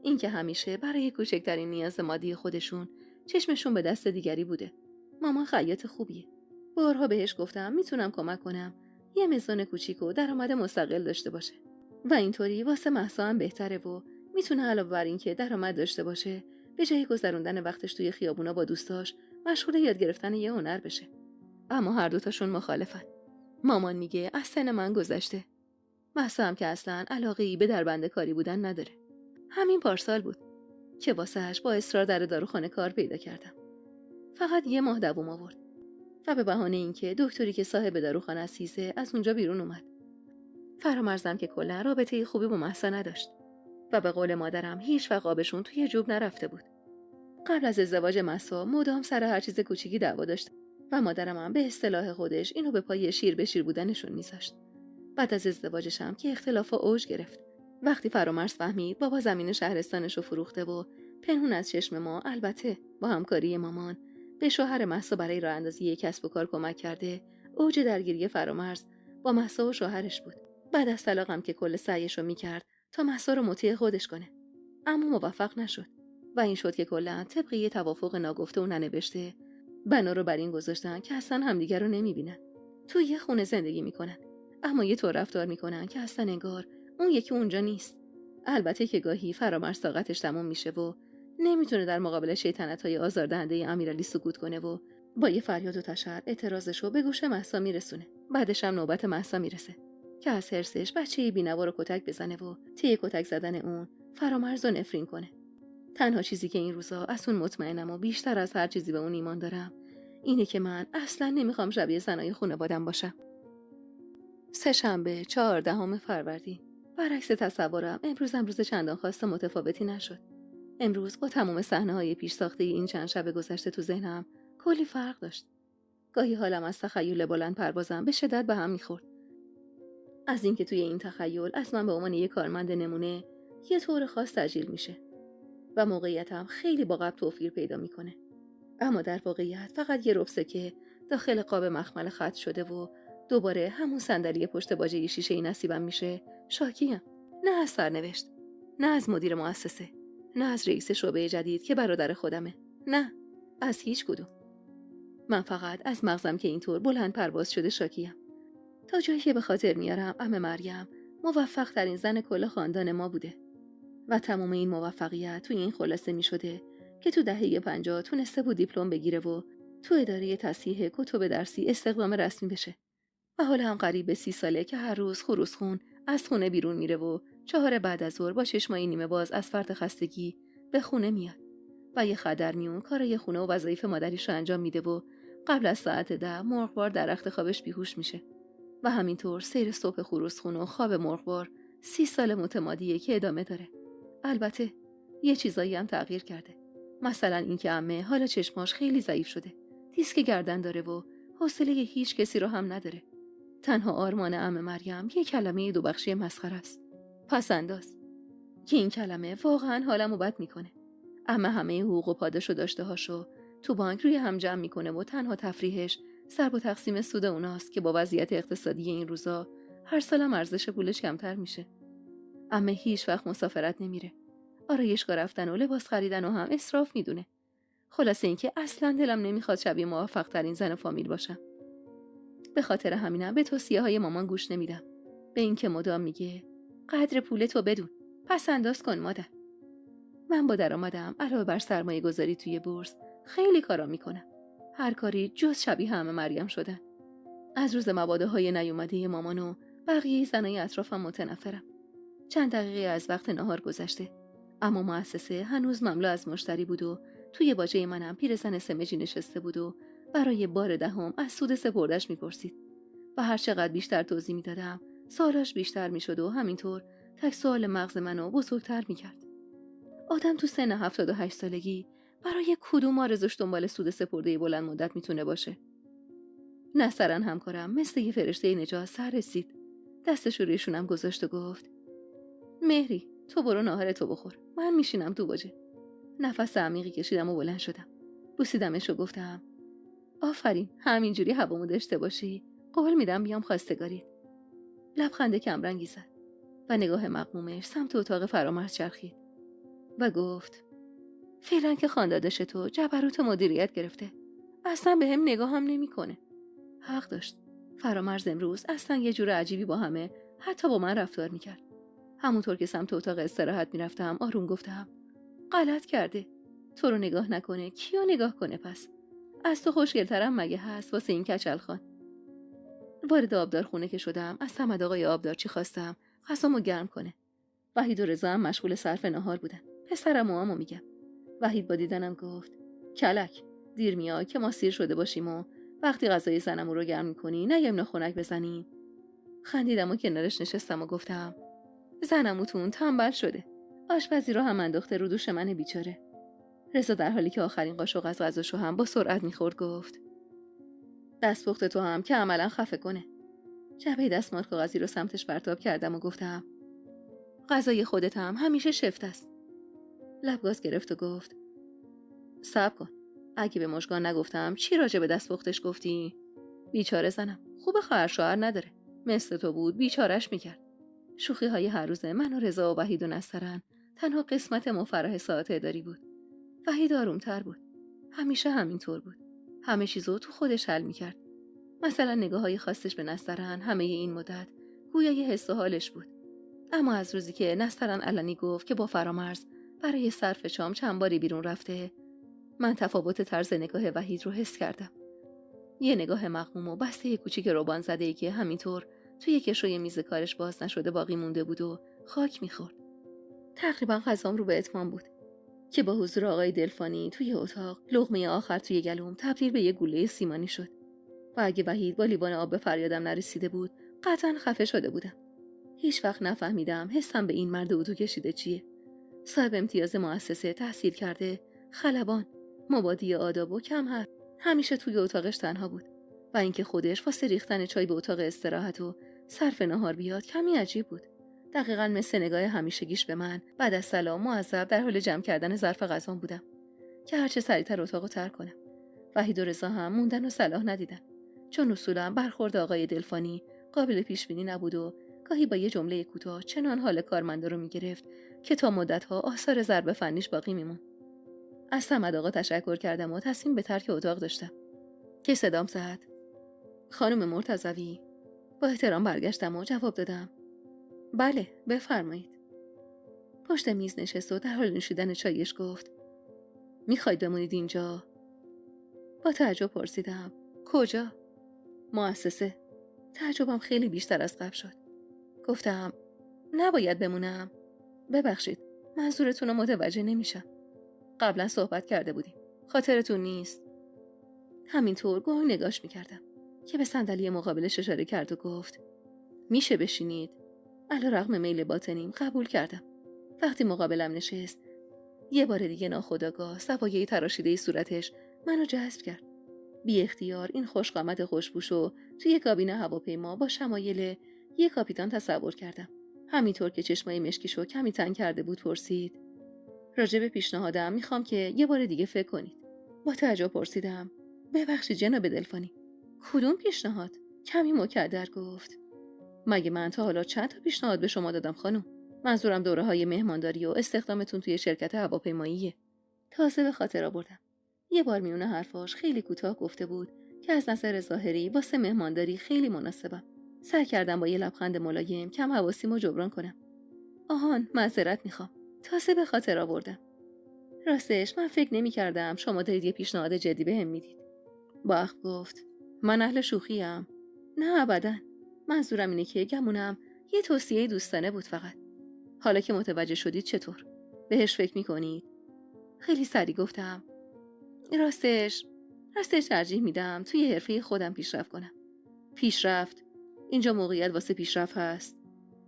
این که همیشه برای کوچکترین نیاز مادی خودشون چشمشون به دست دیگری بوده. مامان خیاط خوبیه. بارها بهش گفتم میتونم کمک کنم یه میزان کوچیک و درآمد مستقل داشته باشه. و اینطوری واسه مهسا هم بهتره و میتونه علاوه بر این که درآمد داشته باشه به جای گذروندن وقتش توی خیابونا با دوستاش مشغول یاد گرفتن یه هنر بشه. اما هر دوتاشون مخالفن. مامان میگه از سن من گذشته. مهسا هم که اصلا علاقه‌ای به دربند کاری بودن نداره. همین پارسال بود که واسهش با اصرار در داروخانه کار پیدا کردم. فقط یه ماه دوام آورد و به بهانه اینکه دکتری که صاحب داروخانه است از اونجا بیرون اومد. فرامرزم که کلا رابطه خوبی با مهسا نداشت و به قول مادرم هیچ وقت آبشون توی جوب نرفته بود. قبل از ازدواج مهسا مدام سر هر چیز کوچیکی دعوا داشت و مادرم هم به اصطلاح خودش اینو به پای شیر به شیر بودنشون میذاشت. بعد از ازدواجش هم که اختلافا اوج گرفت. وقتی فرامرز فهمید بابا زمین شهرستانش رو فروخته و پنهون از چشم ما، البته با همکاری مامان، به شوهر مهسا برای راه اندازی یک کسب و کار کمک کرده. اوج درگیری فرامرز با مهسا و شوهرش بود. بعد از طلاقم که کل سعیش رو میکرد تا مهسا رو مطیع خودش کنه، اما موفق نشد و این شد که کلا طبق یه توافق ناگفته و ننوشته بنا رو بر این گذاشتن که اصلا همدیگر رو نمیبینن. تو یه خونه زندگی میکنن، اما یه طور رفتار میکنن که اصلا انگار اون یکی اونجا نیست. البته که گاهی فرامرز طاقتش تموم میشه و نمیتونه در مقابل شیطنت‌های آزاردهنده امیرعلی سکوت کنه و با یه فریاد و تشر اعتراضشو به گوش مهسا میرسونه. بعدش هم نوبت مهسا میرسه که از حرصش بچه‌ی بی‌نوا رو کتک بزنه و طی کتک زدن اون فرامرز رو نفرین کنه. تنها چیزی که این روزا از اون مطمئنم و بیشتر از هر چیزی به اون ایمان دارم اینه که من اصلا نمیخوام شبیه زنای خانواده‌ام باشم. سه‌شنبه 14 فروردین. برعکس تصورم امروزم روز چندان خاص متفاوتی نشد. امروز با تمام صحنه‌های پیش ساخته این چند شب گذشته تو ذهنم کلی فرق داشت. گاهی حالم از تخیل بلند پروازم به شدت به هم می‌خورد. از اینکه توی این تخیل از من به عنوان یک کارمند نمونه یه طور خاص تجلیل میشه و موقعیتم خیلی با قبل توفیر پیدا میکنه. اما در واقعیت فقط یه ربسه که داخل قاب مخمل خط شده و دوباره همون صندلی پشت باجه شیشه‌ای نصیبم میشه. شاکیم. نه از سرنوشت، نه از مدیر مؤسسه، نه از رئیس شعبه جدید که برادر خودمه، نه از هیچ کدوم. من فقط از مغزم که اینطور بلند پرواز شده شاکیم. تا جایی که به خاطر میارم عمه مریم موفق ترین زن کل خاندان ما بوده و تمام این موفقیت توی این خلاصه می شده که تو دهه 50 تونسته بود دیپلم بگیره و تو اداره تصحیح کتب درسی استخدام رسمی بشه و حالا هم قریب به 30 ساله که هر روز خروسخون از خونه بیرون میره و 4 بعد از ظهر با چشمای نیمه باز از فرط خستگی به خونه میاد و یه خدرمیون کارای خونه و وظایف مادریش رو انجام میده و قبل از ساعت 10 مرغوار در رخت خوابش بیهوش میشه و همینطور سیر صبح خروسخون و خواب مرغوار 30 سال متمادیه که ادامه داره. البته یه چیزایی هم تغییر کرده. مثلا اینکه عمه حالا چشماش خیلی ضعیف شده، دیسک گردن داره و حوصله هیچ کسی رو هم نداره. تنها آرمان عمه مریم یه کلمه دو بخشی مسخره است: پس‌انداز، که این کلمه واقعا حالمو بد میکنه. عمه همه حقوق و پاداش و داشته هاشو تو بانک روی هم جمع میکنه و تنها تفریحش ضرب و تقسیم سود اوناست که با وضعیت اقتصادی این روزا هر سالم ارزش پولش کمتر میشه. عمه هیچ وقت مسافرت نمیره. آرایشگاه رفتن و لباس خریدن و هم اسراف میدونه. خلاصه اینکه اصلا دلم نمیخواد شبیه موفق ترین زن فامیل باشم. به خاطر همینم به توصیه های مامان گوش نمیدم. به این که مدام میگه قدر پولتو بدون، پس انداز کن مادر. من با درآمدم علاوه بر سرمایه گذاری توی بورس خیلی کارا میکنم. هر کاری جز شبیه همه مریم شدن. از روز مبادا های نیومده مامان و بقیه زنای اطرافم متنفرم. چند دقیقه از وقت نهار گذشته، اما مؤسسه هنوز مملو از مشتری بود و توی باجه منم پیرزن سمجی نشسته بود و برای بار دهم از سود سپردش میپرسید و هر چقدر بیشتر توضیح میدادم سوالاش بیشتر میشد و همینطور تک سوال مغز منو بزرگتر میکرد. آدم تو سن 78 سالگی برای کدوم آرزوش دنبال سود سپرده بلند مدت میتونه باشه؟ نصرا همکارم مثل یه فرشته نجات سر رسید، دستش رو رویشونم گذاشت و گفت مهری تو برو ناهار تو بخور، من میشینم تو باجه. نفس عمیقی کشیدم و بلند شدم. بوسیدمش و گفتم آفرین، همینجوری هوامو داشته باشی قول میدم بیام خواستگاریت. لبخند کمرنگی زد و نگاه مغمومش سمت اتاق فرامرز چرخید و گفت فعلا که خاندادش تو جبروت مدیریت گرفته، اصلا به هم نگاه هم نمی کنه. حق داشت. فرامرز امروز اصلا یه جور عجیبی با همه، حتی با من رفتار میکرد. همونطور که سمت اتاق استراحت میرفتم آروم گفتم غلط کرده. تو رو نگاه نکنه کیو نگاه کنه؟ پس از تو خوشگلترم مگه هست واسه این کچل خان؟ وارد آبدارخونه که شدم از صمد آقای آبدارچی خواستم غذامو گرم کنه. وحید و رضا هم مشغول صرف نهار بودن. پسرم و عمو میگم. وحید با دیدنم گفت کلک، دیر میای که ما سیر شده باشیم و وقتی غذای زنمو رو گرم میکنی نیم ناخنک بزنیم. خندیدم و کنارش نشستم و گفتم زنموتون تنبل شده، آشپزی رو هم انداخته رو دوش من بیچاره. رضا در حالی که آخرین قاشق از غذاشو هم با سرعت میخورد گفت دستپخت تو هم که عملا خفه کنه. جعبه دستمال کاغذی رو سمتش پرتاب کردم و گفتم غذای خودت هم همیشه شفت است. لبگاز گرفت و گفت صبر کن. اگه به مژگان نگفتم چی راجع به دستپختش گفتی؟ بیچاره زنم. خوب خواهر شوهر نداره. مثل تو بود بیچارش میکرد. شوخی های هر روزه من و رضا و وحید و نسترن تنها قسمت مفرح ساعت اداری بود. وحید آرومتر بود. همیشه همینطور بود. همه چیزو تو خودش حل میکرد. مثلا نگاه های خاصش به نسترن همه این مدت گویا یه حس و حالش بود. اما از روزی که نسترن علنی گفت که با فرامرز برای صرف شام چند باری بیرون رفته، من تفاوت طرز نگاه وحید رو حس کردم. یه نگاه مغموم و بسته کوچیک روبان زده‌ای که همینطور توی کشوی میز کارش باز نشده باقی مونده بود و خاک می‌خورد. تقریبا غذام رو به اتمام بود که با حضور آقای دلفانی توی اتاق لقمه آخر توی گلوم تبدیل به یه گوله سیمانی شد و اگه وحید با لیوان آب به فریادم نرسیده بود قطعاً خفه شده بودم. هیچ وقت نفهمیدم حسم به این مرد اتو کشیده چیه. صاحب امتیاز مؤسسه، تحصیل کرده، خلبان، مبادی آداب و کم حرف، همیشه توی اتاقش تنها بود و اینکه خودش واسه ریختن چای به اتاق استراحت و صرف نهار بیاد کمی عجیب بود. دقیقاً مثل نگاه همیشگیش به من بعد از سلام معذب در حال جمع کردن ظرف غذام بودم که هرچه سریعتر اتاقو ترک کنم. وحید و رضا هم موندن و صلاح ندیدن، چون اصولا برخورد آقای دلفانی قابل پیش بینی نبود و گاهی با یه جمله کوتاه چنان حال کارمندا رو میگرفت که تا مدت‌ها آثار ضرب فنیش باقی میمون. از صمد آقا تشکر کردم و تصمیم به ترک اتاق داشتم که صدام زد. خانم مرتضوی. با احترام برگشتم و جواب دادم بله بفرمایید. پشت میز نشست و در حال نوشیدن چایش گفت میخواید بمونید اینجا؟ با تعجب پرسیدم کجا؟ مؤسسه. تعجبم خیلی بیشتر از قبل شد. گفتم نباید بمونم. ببخشید منظورتون رو متوجه نمیشم. قبلا صحبت کرده بودیم. خاطرتون نیست؟ همینطور گاهی نگاش میکردم که به صندلی مقابلش اشاره کرد و گفت میشه بشینید؟ علیرغم میل باطنیم قبول کردم. وقتی مقابلم نشست یه بار دیگه ناخودآگاه سوایه تراشیده صورتش منو جذب کرد. بی اختیار این خوشقامت خوشبوشو توی کابین هواپیما با شمایل یه کاپیتان تصور کردم. همینطور که چشمای مشکیشو کمی تنگ کرده بود پرسید راجع به پیشنهادم میخوام که یه بار دیگه فکر کنید. با تعجب پرسیدم ببخشید جناب دلفانی کدوم پیشنهاد؟ کمی مکدر گفت مگه من تا حالا چند تا پیشنهاد به شما دادم خانم؟ منظورم دوره‌های مهمانداری و استخدامتون توی شرکت هواپیماییه. تازه به خاطر آوردم یه بار میونه حرفاش خیلی کوتاه گفته بود که از نظر ظاهری واسه مهمانداری خیلی مناسبم. سعی کردم با یه لبخند ملایم کم حواسیمو جبران کنم. آهان معذرت میخوام. تازه به خاطر آوردم. راستش من فکر نمی‌کردم شما دارید یه پیشنهاد جدی بهم میدید. با اخم گفت من اهل شوخیم. نه ابداً. منظورم اینه که گمونم یه توصیه دوستانه بود فقط. حالا که متوجه شدید چطور؟ بهش فکر میکنید؟ خیلی سریع گفتم راستش ترجیح میدم توی حرفه خودم پیشرفت کنم. پیشرفت؟ اینجا موقعیت واسه پیشرفت هست؟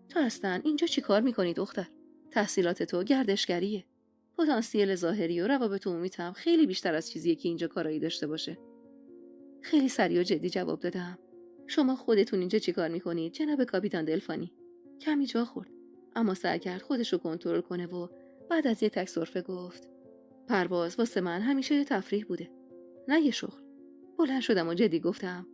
تو اصلا اینجا چی کار میکنی دختر؟ تحصیلات تو گردشگریه. پتانسیل ظاهری و روابط عمومیت هم خیلی بیشتر از چیزیه که اینجا کارایی داشته باشه. خیلی سریع و جدی جواب دادم. شما خودتون اینجا چی کار میکنید جناب کاپیتان دلفانی؟ کمی جا خورد اما سعی کرد خودش رو کنترل کنه و بعد از یه تک سرفه گفت پرواز واسه من همیشه یه تفریح بوده نه یه شغل. بلند شدم و جدی گفتم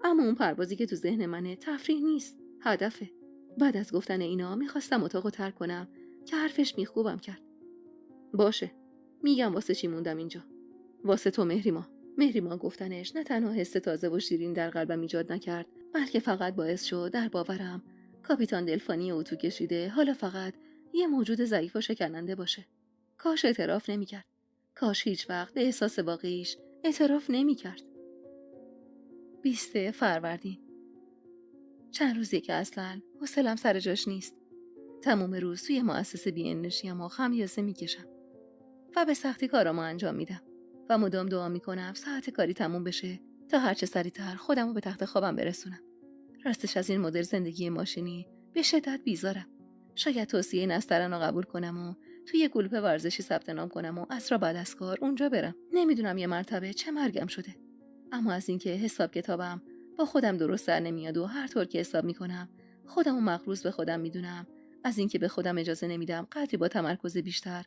اما اون پروازی که تو ذهن منه تفریح نیست، هدفه. بعد از گفتن اینا میخواستم اتاقو ترک کنم که حرفش میخکوبم کرد. باشه میگم واسه چی موندم اینجا. واسه تو مهریما گفتنش نه تنها حس تازه و شیرین در قلبم ایجاد نکرد بلکه فقط باعث شد در باورم کاپیتان دلفانی اتو کشیده حالا فقط یه موجود ضعیف و شکننده باشه. کاش اعتراف نمیکرد. کاش هیچ وقت به احساس واقعیش اعتراف نمیکرد. 20 فروردین. چند روزی که اصلاً حوصله‌ام سر جاش نیست. تمام روز توی مؤسسه بی‌انرژی‌ام و خمیازه میکشم و به سختی کارامو انجام میدم و مدام دعا میکنم ساعت کاری تموم بشه تا هرچه سریعتر خودمو به تخت خوابم برسونم. راستش از این مدل زندگی ماشینی به شدت بیزارم. شاید توصیه نسترن رو قبول کنم و توی گروه ورزشی ثبت نام کنم و عصر بعد از کار اونجا برم. نمیدونم یه مرتبه چه مرگم شده. اما از اینکه حساب کتابم با خودم درست در نمیاد و هر طور که حساب میکنم خودمو مغروض به خودم میدونم، از اینکه به خودم اجازه نمیدم قدری با تمرکز بیشتر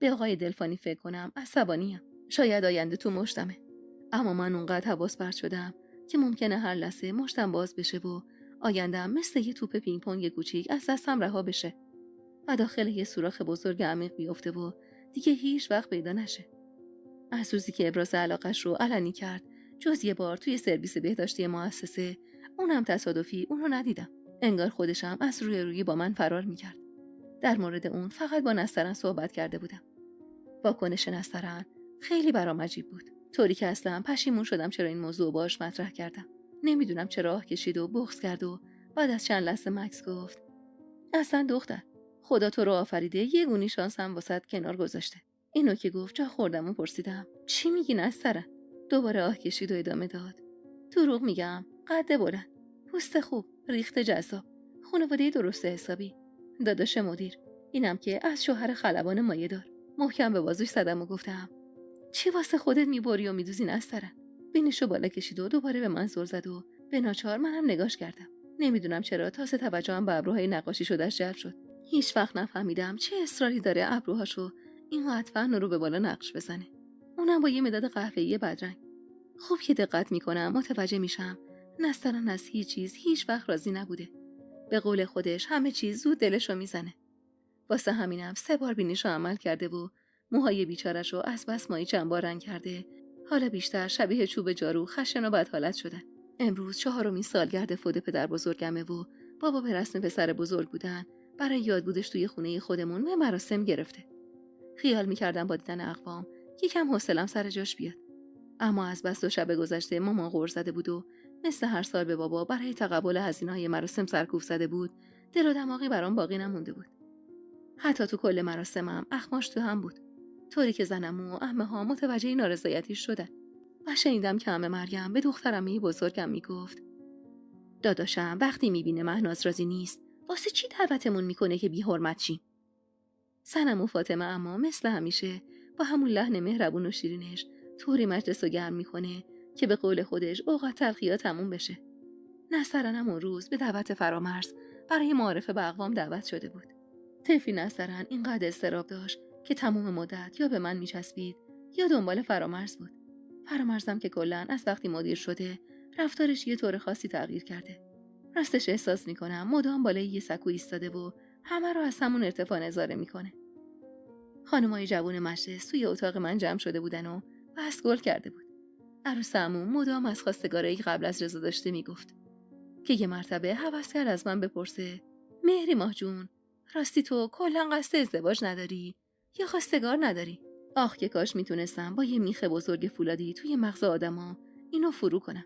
به آقای دلفانی فکر کنم عصبانیم. شاید آینده تو مشتمه. اما من اونقدر حواس پرت شدم که ممکنه هر لحظه مشتم باز بشه و آیندم مثل یه توپ پینگ پونگ کوچیک از دستم رها بشه و داخل یه سوراخ بزرگ عمیق بیفته و دیگه هیچ وقت پیدا نشه. از روزی که ابراز علاقش رو علنی کرد، جز یه بار توی سرویس بهداشتی مؤسسه، اونم تصادفی اونو ندیدم. انگار خودشم از روی با من فرار میکرد. در مورد اون فقط با نسترن صحبت کرده بودم. واکنش نسترن خیلی برام عجیب بود. طوری که اصلا پشیمون شدم چرا این موضوع باهاش مطرح کردم. نمیدونم چرا آه کشید و بغض کرد و بعد از چند لحظه مکس گفت: اصلا دختر، خدا تو رو آفریده، یه گونی شانسم واسط کنار گذاشته. اینو که گفت جا خوردم و پرسیدم: چی میگی نسترن؟ دوباره آه کشید و ادامه داد: دروغ میگم، قد بلند، پوست خوب، ریخت جذاب، خانواده درست حسابی، داداش مدیر، اینم که از شوهر خلبان مایه دار. محکم به بازوش زدم و گفتم: چی واسه خودت میبری و میدوزی نسترن؟ بینشو بالا کشید و دوباره به من زل زد و به ناچار منم نگاش کردم. نمیدونم چرا تازه توجهم به ابروهای نقاشی شدهش جلب شد. هیچ وقت نفهمیدم چه اصراری داره ابروهاشو اینقدر فن رو به بالا نقش بزنه. اونم با یه مداد قهوه‌ای بدرنگ. خوب که دقت میکنم متوجه میشم نسترن از هیچ وقت راضی نبوده. به قول خودش همه چیز زود دلشو میزنه. واسه همینم 3 بار بینیشو عمل کرده و موهای بیچاره‌شو از بس مایی چند بار رنگ کرده. حالا بیشتر شبیه چوب جارو خشن و بدحالت شده. امروز 4مین سالگرد فوت پدر بزرگمه و بابا به رسم پسر بزرگ بودن برای یادبودش توی خونه خودمون به مراسم گرفته. خیال میکردم با دیدن اقوام یکم حوصله‌ام سر جاش بیاد. اما از بس 2 شب گذشته مامان غر زده بود و مثل هر سال به بابا برای تقبل هزینه‌های مراسم سرکوف زده بود. دل و دماغی برام باقی نمونده بود. حتی تو کل مراسمم اخماش تو هم بود. طوری که زنم و عمه‌ها متوجه نارضایتیش شدن. و شنیدم که عمه مریم به دخترعمه بزرگم میگفت: داداشم وقتی میبینه مهناز راضی نیست، واسه چی دعوتمون میکنه که بی حرمت چیم؟ زنم و فاطمه اما مثل همیشه با همون لحن مهربون و شیرینش طوری مجلس رو گرم میکنه که به قول خودش اوقات تلخی‌ها تموم بشه. نسترن اون روز به دعوت فرامرز برای معارفه به اقوام دعوت شده بود. طفلی نسترن اینقدر اضطراب داشت که تموم مدت یا به من میچسبید یا دنبال فرامرز بود. فرامرزم که کلاً از وقتی مدیر شده رفتارش یه طور خاصی تغییر کرده. راستش احساس میکنم مدام بالای یه سکو ایستاده و همه رو از همون ارتفاع نظاره میکنه. خانمای جوان مجلس توی اتاق من جمع شده بودن و بس گل کرده بود. عروس عموم مدام از خواستگارایی قبل از رضا داشته میگفت که یه مرتبه هوس کرد از من بپرسه: مهری ماه جون، راستی تو کلاً قصد ازدواج نداری یا خواستگار نداری؟ آخ که کاش میتونستم با یه میخ بزرگ فولادی توی مغز آدما اینو فرو کنم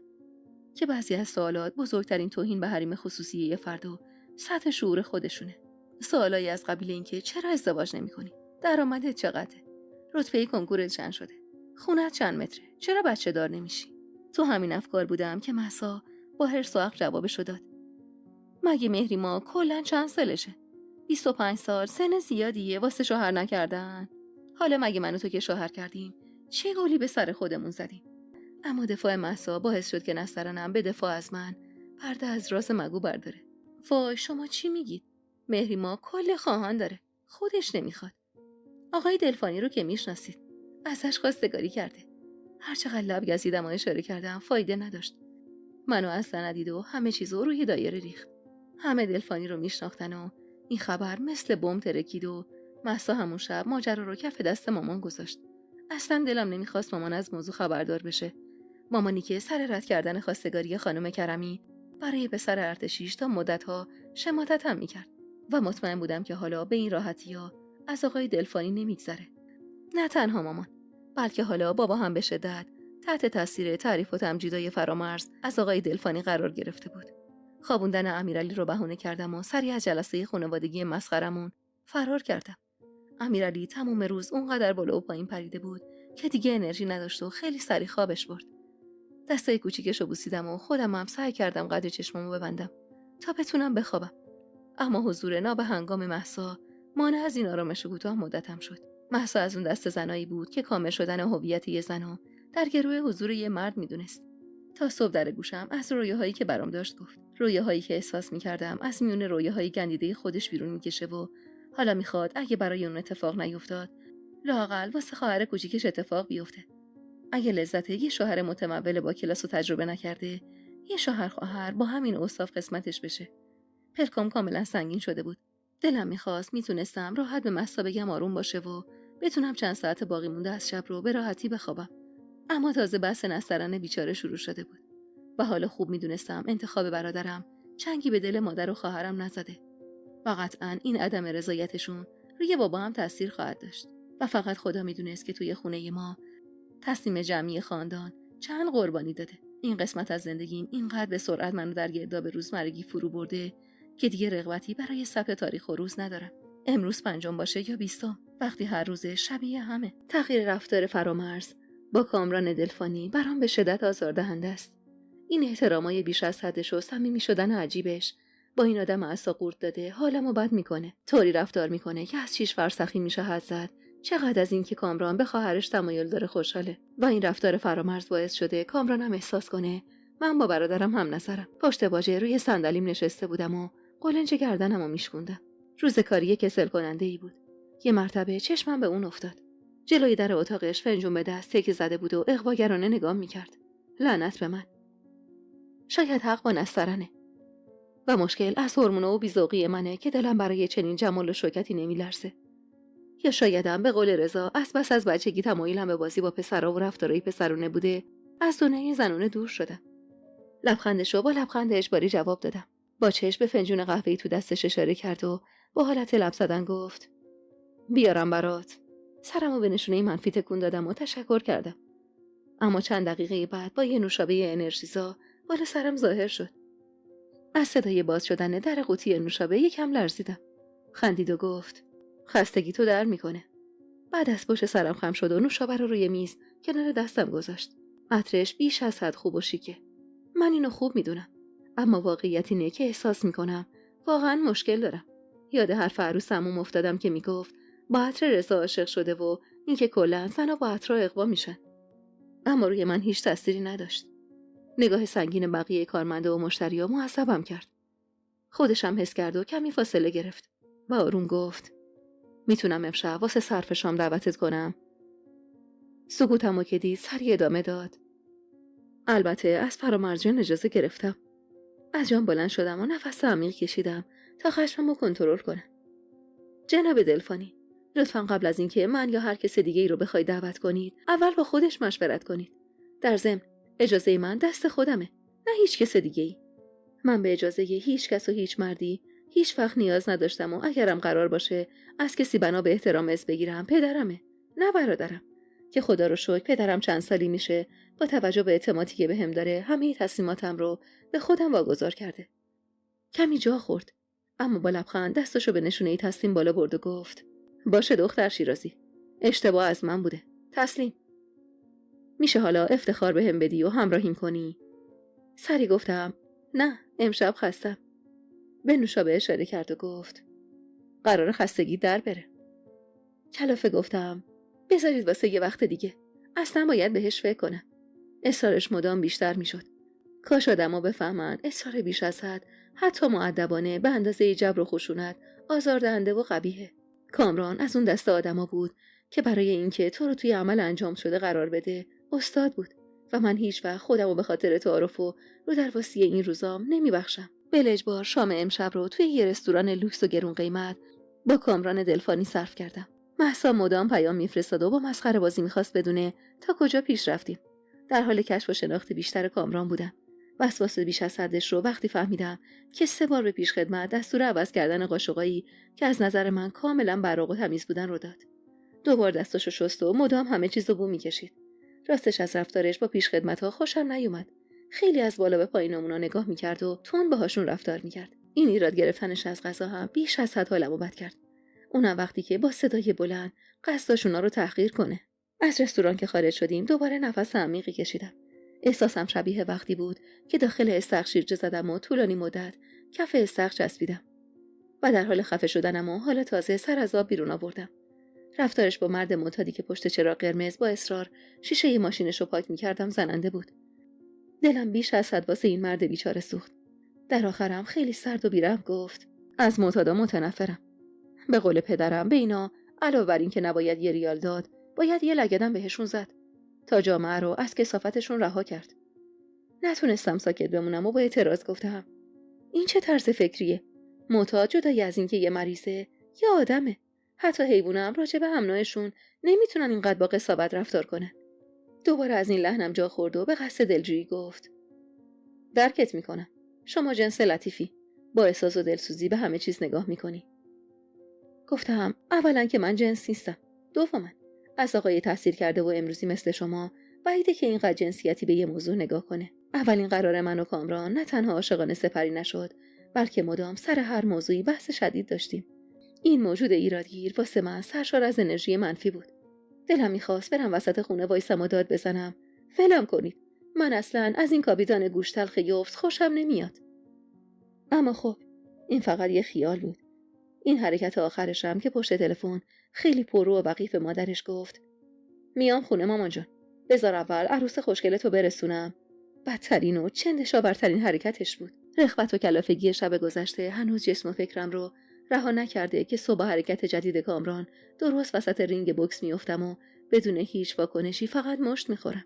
که بعضی از سوالات بزرگترین توهین به حریم خصوصی یه فرد و سطح شعور خودشونه. سوالایی از قبیل اینکه چرا ازدواج نمی‌کنی؟ درآمدت چقدره؟ رتبه کنکورت چند شده؟ خونه‌ت چند متره؟ چرا بچه دار نمیشی؟ تو همین افکار بودم که مهسا با حرص و عقل جوابشو داد: مگه مهری ما کلاً چند سالشه؟ 25 سال سن زیادیه واسه شوهر نکردن. حالا مگه من و تو که شوهر کردیم چه گولی به سر خودمون زدیم؟ اما دفاع مهسا باعث شد که نسترنم به دفاع از من پرده از راس مگو برداره. وای شما چی میگید؟ مهری ما کل خواهان داره، خودش نمیخواد. آقای دلفانی رو که میشناسید، ازش خواستگاری کرده. هرچقدر لب گزیدم و اشاره کردم فایده نداشت. منو اصلا ندید و همه چیزو روی دایره ریخت. همه دلفانی رو میشناختن و این خبر مثل بمب ترکید و مهسا همون شب ماجرا رو کف دست مامان گذاشت. اصلا دلم نمیخواست مامان از موضوع خبردار بشه. مامانی که سر رد کردن خواستگاری خانم کرمی برای پسر ارتشیش تا مدت‌ها شماتت هم میکرد و مطمئن بودم که حالا به این راحتی‌ها از آقای دلفانی نمیگذره. نه تنها مامان، بلکه حالا بابا هم به شدت تحت تاثیر تعریف و تمجیدهای فرامرز از آقای دلفانی قرار گرفته بود. خوابوندن امیرعلی رو بهونه کردم و سریع از جلسه خانوادگی مسخرمون فرار کردم. امیرعلی تمام روز اونقدر بالا و پایین پریده بود که دیگه انرژی نداشت و خیلی سریع خوابش برد. دستای کوچیکشو بوسیدم و خودم هم سعی کردم قدر چشمامو ببندم تا بتونم بخوابم. اما حضور نابهنگام مهسا مانع از این آرامش کوتاه مدتم شد. مهسا از اون دست زنایی بود که کامل شدن هویت یه زنو در گروه حضور یه مرد میدونست. تا صبح در گوشم از رویاهایی که برام داشت گفت. رویاهایی که احساس میکردم از میون رویاهای گندیده خودش بیرون میکشه و حالا میخواد اگه برای اون اتفاق نیفتاد لااقل واسه خواهر کوچیکش اتفاق بیفته. اگه لذت یه شوهر متمول با کلاس و تجربه نکرده، یه شوهر خواهر با همین اوصاف قسمتش بشه. پلکام کاملا سنگین شده بود. دلم میخواست میتونستم راحت به مهسا بگم آروم باشه و بتونم چند ساعت باقی مونده از شب رو به راحتی بخوابم. اما تازه بحث نسترن بیچاره شروع شده بود. و حالا خوب میدونستم انتخاب برادرم چنگی به دل مادر و خواهرم نزده. و قطعاً این عدم رضایتشون روی بابا هم تأثیر خواهد داشت. و فقط خدا میدونست که توی خونه ما تصمیم جمعی خاندان چند قربانی داده. این قسمت از زندگیم اینقدر به سرعت منو در گرداب روزمرگی فرو برده که دیگه رغبتی برای ثبت تاریخ و روز ندارم. امروز 5 باشه یا 20، وقتی هر روز شبیه همه. تغییر رفتار فرامرز با کامران دلفانی برام به شدت آزاردهنده است. این احترامای بیش از حدش و صمیمی شدن عجیبش با این آدم اعصا قورت داده حالمو بد میکنه. طوری رفتار میکنه که از 6 فرسخی میشه حد زد. چقدر از این که کامران به خواهرش تمایل داره خوشحاله. و این رفتار فرامرز باعث شده کامرانم احساس کنه من با برادرم هم نظرم. پشت باجه روی صندلیم نشسته بودم و قلنج گردنمو میشکوندم. روز کاری کسل کننده ای بود. یه مرتبه چشمم به اون افتاد. جلوی در اتاقش فنجون به دست تکیه زده بود و اغواگرانه نگاه میکرد. لعنت به من. شاید حق با نسترنه. و مشکل از هورمونا و بی‌ذوقی منه که دلم برای چنین جمال و شوکتی نمیلرزه. یا شایدم به قول رضا بس از بچگی تمایلم به بازی با پسرا و رفتارای پسرونه بوده، از دنیای زنونه دور شدم. لبخندشو با لبخند اجباری جواب دادم. با چشم به فنجون قهوه‌ای تو دستش اشاره کرد و با حالت لب زدن گفت بیارم برات. سرمو به نشونه منفی تکون دادم و تشکر کردم. اما چند دقیقه بعد با یه نوشابه انرژیزا بالا سرم ظاهر شد. از صدای باز شدن در قوطی نوشابه یکم لرزیدم. خندید و گفت خستگی تو در میکنه. بعد از پشت سرم خم شد و نوشابه رو روی میز کنار دستم گذاشت. عطرش بیش از حد خوب و شیکه. من اینو خوب میدونم. اما واقعیت اینه که احساس میکنم واقعا مشکل دارم. یاد حرف عروسمون افتادم که میگفت با عطر رضا عاشق شده و اینکه کلا زنا با عطر اقوا میشن. اما روی من هیچ تأثیری نداشت. نگاه سنگین بقیه کارمنده و مشتریا معصبم کرد. خودشم حس کرد و کمی فاصله گرفت و آروم گفت میتونم امشب واسه صرف شام دعوتت کنم؟ سکوتمو که دید سری ادامه داد. البته از فرامرزیان اجازه گرفتم. از جام بلند شدم و نفس عمیق کشیدم تا خشممو کنترل کنم. جناب دلفانی، لطفاً قبل از اینکه من یا هر کس دیگه ای رو بخواید دعوت کنید، اول با خودش مشورت کنید. در ضمن اجازه من دست خودمه، نه هیچ کس دیگه ای. من به اجازه هیچ کس و هیچ مردی هیچ وقت نیاز نداشتم و اگرم قرار باشه از کسی بنا به احترام از بگیرم پدرمه، نه برادرم. که خدا رو شکر پدرم چند سالی میشه با توجه به اعتمادی که بهم داره همه تصمیماتم رو به خودم واگذار کرده. کمی جا خورد، اما با لبخند دستشو به نشونه تسلیم بالا برد و گفت باشه دختر شیرازی، اشتباه از من بوده. تسلیم. میشه حالا افتخار بهم بدی و همراهیم کنی؟ سری گفتم نه، امشب خستم. به نوشابه اشاره کرد و گفت قرار خستگی در بره. کلافه گفتم بذارید واسه یه وقت دیگه، اصلا باید بهش فکر کنم. اصرارش مدام بیشتر میشد. کاش آدما بفهمن اصرار بیش از حد، حتی مؤدبانه، به اندازه جبر و خشونت آزاردهنده و قبیحه. کامران از اون دسته آدما بود که برای اینکه تو رو توی عمل انجام شده قرار بده استاد بود و من هیچ وقت خودمو به خاطر تعارف و رو درواسی این روزام نمیبخشم. بلجبار شام امشب رو توی یه رستوران لوکس و گرون قیمت با کامران دلفانی صرف کردم. مهسا مدام پیام میفرستاد و با مسخره بازی میخواست بدونه تا کجا پیش رفتیم. در حال کشف و شناخت بیشتر کامران بودم. وسواس بیش از حدش رو وقتی فهمیدم که 3 بار به پیش خدمت دستور عوض کردن قاشقایی که از نظر من کاملا براق و تمیز بودن رو داد. 2 بار دستاشو شست و مدام همه چیزو بو میکشید. راستش از رفتارش با پیش خدمت‌ها خوشم نیومد. خیلی از بالا به پایینمونا نگاه میکرد و تون باهاشون رفتار میکرد. این ایراد گرفتنش از قضا هم بیش از حد حالمو بد کرد. اونم وقتی که با صدای بلند قصد داشت اونا رو تحقیر کنه. از رستوران که خارج شدیم دوباره نفس عمیقی کشیدم. احساسم شبیه وقتی بود که داخل استخر شیرجه زدم و طولانی مدت کف استخر چسبیدم و در حال خفه شدنم و حالا تازه سر از آب بیرون آوردم. رفتارش با مرد معتادی که پشت چراغ قرمز با اصرار شیشه ماشینش رو پاک می‌کردم زننده بود. دلم بیش از حد واسه این مرد بیچاره سوخت. در آخرم خیلی سرد و بی‌رحم گفت از معتادا متنفرم. به قول پدرم به اینا علاوه بر این که نباید یه ریال داد، باید یه لگدم بهشون زد تا جامعه رو از کثافتشون رها کرد. نتونستم ساکت بمونم و با اعتراض گفتم: این چه طرز فکریه؟ معتاد جدای از این که یه مریضه یا آدمه. حتی حیوانام راجع به همناهشون نمیتونن اینقدر با قساوت رفتار کنن. دوباره از این لحنم جا خورد و به قصد دلجویی گفت: درکت میکنم. شما جنس لطیفی، با احساس و دلسوزی به همه چیز نگاه میکنی. گفتم: اولا که من جنس نیستم. دوما از آقای تحصیل کرده و امروزی مثل شما بعیده که اینقدر جنسیتی به یه موضوع نگاه کنه. اولین قرار من و کامران نه تنها عاشقانه سپری نشد، بلکه مدام سر هر موضوعی بحث شدید داشتیم. این موجود ایرادگیر واسه من سرشار از انرژی منفی بود. دلم میخواست برم وسط خونه وایسم و داد بزنم: ولم کنید، من اصلاً از این کاپیتان گوشتلخ یوفس خوشم نمیاد. اما خب این فقط یه خیال بود. این حرکت آخرشم که پشت تلفن خیلی پررو و وقیف مادرش گفت: میام خونه مامان جان، بذار اول عروس خوشگلتو برسونم. بدترین و چندشاورترین حرکتش بود. رغبت و کلافگی شب گذشته هنوز جسم و فکرم رو رها نکرده که صبح حرکت جدید کامران درست وسط رینگ بوکس میافتم و بدون هیچ واکنشی فقط مشت میخورم.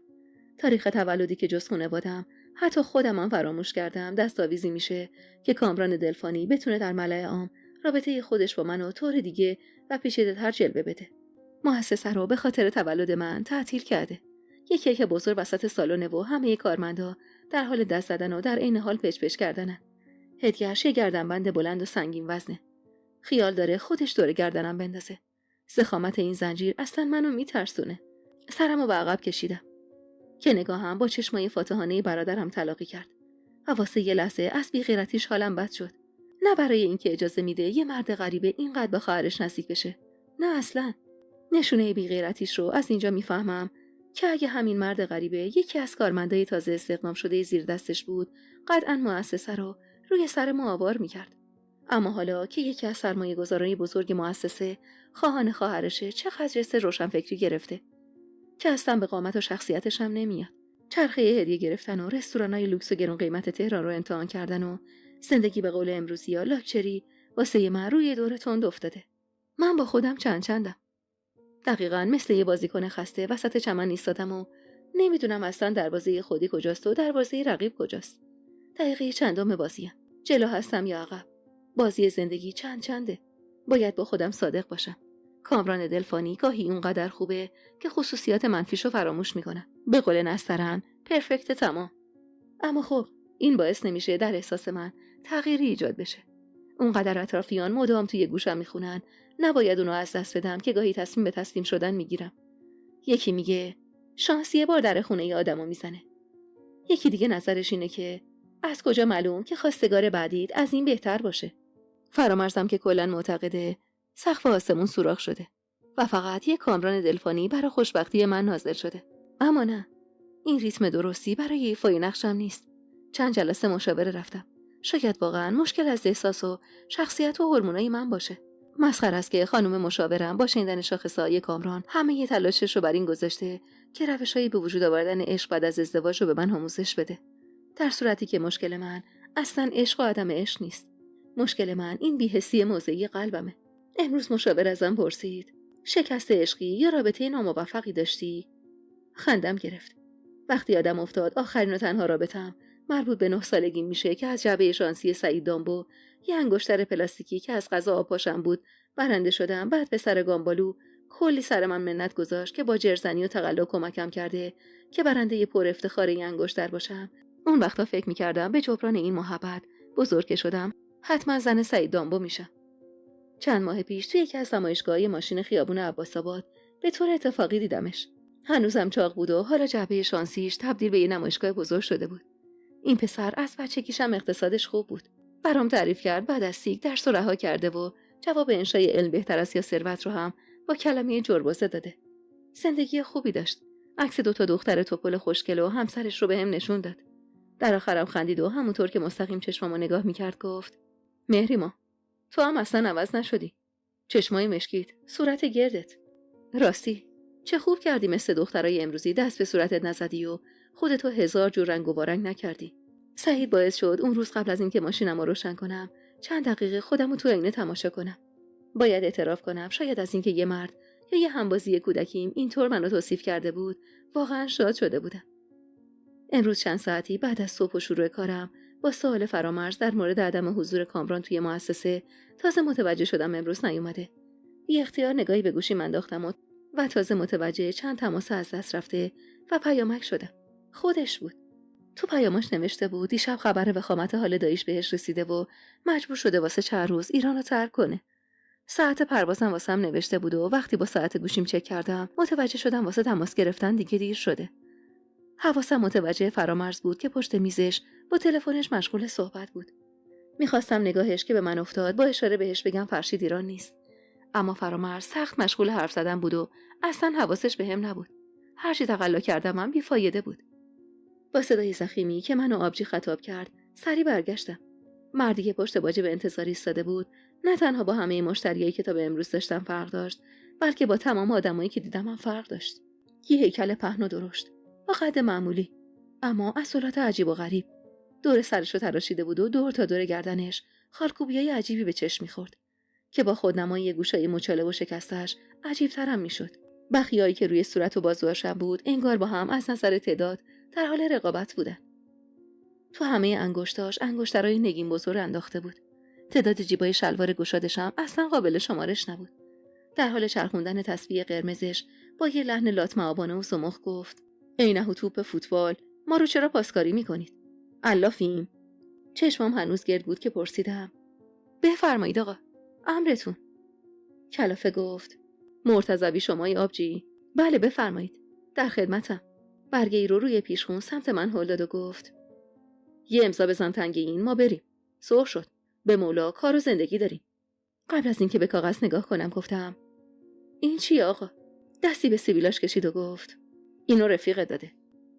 تاریخ تولدی که جز خانواده‌ام حتی خودم هم فراموش کردم دستاویزی میشه که کامران دلفانی بتونه در ملأ عام رابطه خودش با من و طور دیگه و پیچیده‌تر جلوه بده. مؤسسه رو به خاطر تولد من تعطیل کرده. یک کیک بزرگ وسط سالن و همه کارمندا در حال دست زدن و در عین حال پچ پچ کردنن. هدیه‌اش یه گردنبند بلند و سنگین وزنه. خیال داره خودش دور گردنم بندازه. ضخامت این زنجیر اصلاً منو میترسونه. سرمو به عقب کشیدم که نگاهم با چشمای فاتحانه برادرم تلاقی کرد. و واسه یه لحظه از بی‌غیرتیش حالم بد شد. نه برای اینکه اجازه میده یه مرد غریبه اینقدر به خواهرش نزدیک بشه. نه اصلاً. نشونه بی‌غیرتیش رو از اینجا میفهمم که اگه همین مرد غریبه یکی از کارمندای تازه استخدام شده زیر دستش بود، قطعاً مؤسسه رو روی سر ما آوار میکرد. اما حالا که یکی از سرمایه‌گذارای بزرگ مؤسسه خواهان خواهرشه، چقدر جست روشنفکری گرفته که اصلا به قامت و شخصیتش هم نمیاد. چرخه هدیه گرفتن و رستورانای لوکس و گرون قیمت تهران رو امتحان کردن و زندگی به قول امروزی‌ها لاکچری واسه من روی دور تند افتاده. من با خودم چندم. دقیقاً مثل یه بازیکن خسته وسط چمن ایستادم و نمیدونم اصلا دروازه خودی کجاست و دروازه رقیب کجاست. دقیقه چندم بازیم؟ جلو هستم یا عقب؟ بازی زندگی چنده؟ باید با خودم صادق باشم. کامران دلفانی گاهی اونقدر خوبه که خصوصیات منفیشو فراموش میکنه. به قول نسترن پرفکت تمام. اما خب این باعث نمیشه در احساس من تغییری ایجاد بشه. اونقدر اطرافیان مدام توی گوشم میخونن نباید اونو از دست بدم که گاهی تصمیم به تسلیم شدن میگیرم. یکی میگه شانس یه بار در خونه ی آدمو میزنه. یکی دیگه نظرش اینه که از کجا معلوم که خواستگار بعدیت از این بهتر باشه. فرامرزم که کلاً معتقده سقف آسمون سوراخ شده و فقط یه کامران دلفانی برای خوشبختی من نازل شده. اما نه، این ریتم درستی برای ایفای نقشم نیست. چند جلسه مشاوره رفتم. شاید واقعاً مشکل از احساس و شخصیت و هورمونای من باشه. مسخره است که خانم مشاورم با شنیدن شاخصه‌های کامران همه تلاشش رو بر این گذاشته که روش‌هایی به وجود آوردن عشق بعد از ازدواج رو به من آموزش بده. در صورتی که مشکل من اصلاً عشق و عدم عشق نیست. مشکل من این بی‌حسی موضعی قلبمه. امروز مشاور ازم پرسید شکست عشقی یا رابطه ناموفقی داشتی؟ خندم گرفت. وقتی یادم افتاد آخرین و تنها رابطه‌ام مربوط به 9 سالگی میشه که از جعبه شانسی سعید دامبو یه انگشتر پلاستیکی که از قضا آبپاشم بود برنده شدم. بعد پسر گامبالو کلی سر من منت گذاشت که با جرزنی و تقلا کمکم کرده که برنده پر افتخار این انگشتر باشم. اون وقتا فکر میکردم به جبران این محبت بزرگ که شدم حتما زن سعید دامبو میشم. چند ماه پیش توی یکی از نمایشگاه‌های ماشین خیابون عباس‌آباد به طور اتفاقی دیدمش. هنوزم چاق بود و حالا جعبه شانسیش تبدیل به یه نمایشگاه بزرگ شده بود. این پسر از بچگیشم اقتصادش خوب بود. برام تعریف کرد بعد از سیک درس رو رها کرده و جواب انشای علم بهتر از یا ثروت رو هم با کلمه جربوزه داده. زندگی خوبی داشت. عکس 2 دختر توپل خوشگل و همسرش رو بهم نشون داد. در آخرم خندید و همونطور که مستقیم چشمامو نگاه می‌کرد گفت: مهریما، تو هم اصلا عوض نشدی. چشمای مشکیت، صورت گردت. راستی چه خوب کردی مثل دخترای امروزی دست به صورتت نزدی و خودتو 1000 جور رنگ و وارنگ نکردی. سعید باعث شد اون روز قبل از اینکه ماشینمو روشن کنم چند دقیقه خودمو تو آینه تماشا کنم. باید اعتراف کنم شاید از اینکه یه مرد یا یه همبازی کودکیم اینطور منو توصیف کرده بود واقعا شاد شده بودم. امروز چند ساعتی بعد از صبح و شروع کارم با سوال فرامرز در مورد عدم حضور کامران توی مؤسسه تازه متوجه شدم امروز نیومده. بی اختیار نگاهی به گوشیم انداختم و تازه متوجه چند تماس از دست رفته و پیامک شدم. خودش بود. تو پیامش نوشته بود دیشب خبر وخامت حال داییش بهش رسیده و مجبور شده واسه چند روز ایران رو ترک کنه. ساعت پروازم واسم نوشته بود و وقتی با ساعت گوشیم چک کردم متوجه شدم واسه تماس گرفتن دیگه دیر شده. حواسم متوجه فرامرز بود که پشت میزش با تلفنش مشغول صحبت بود. میخواستم نگاهش که به من افتاد با اشاره بهش بگم فرشید ایران نیست. اما فرامرز سخت مشغول حرف زدن بود و اصلا حواسش بهم نبود. هر چی تقلا کردم من بیفایده بود. با صدای ضخیمی که منو آبجی خطاب کرد سری برگشتم. مردی که پشت باجه به انتظار ایستاده بود نه تنها با همه مشتریایی که تا به امروز داشتم فرق داشت بلکه با تمام آدمایی که دیدم هم فرق داشت. یه هیکل پهن و درشت با قد معمولی اما اصالت عجیب و غریب. دور سرشو تراشیده بود و دور تا دور گردنش خالکوبیای عجیبی به چشم می‌خورد که با خودنمایی گوشای مچاله و شکستش عجیب‌ترم می‌شد. بخیایی که روی صورت و بازوهاشم بود انگار با هم از نظر تعداد در حال رقابت بودن. تو همه انگشتاش انگشترای نگین بزرگ انداخته بود. تعداد جیبای شلوار گشادشم اصلا قابل شمارش نبود. در حال چرخوندن تسبیح قرمزش با یه لحن لاتمعابانه و زمخ گفت: عینه توپ فوتبال، ما رو چرا پاسکاری میکنید؟ علافیم. چشمم هنوز گرد بود که پرسیدم: بفرمایید آقا، امرتون. کلافه گفت: مرتضوی شمایی آبجی؟ بله بفرمایید، در خدمتم. برگه ای رو روی پیشخون سمت من هل داد و گفت: یه امضا بزن تنگ این ما بریم. سرخ شد. به مولا کار و زندگی داریم. قبل از اینکه به کاغذ نگاه کنم گفتم: این چیه آقا؟ دستی به سیبیلاش کشید و گفت: اینو رفیق داده.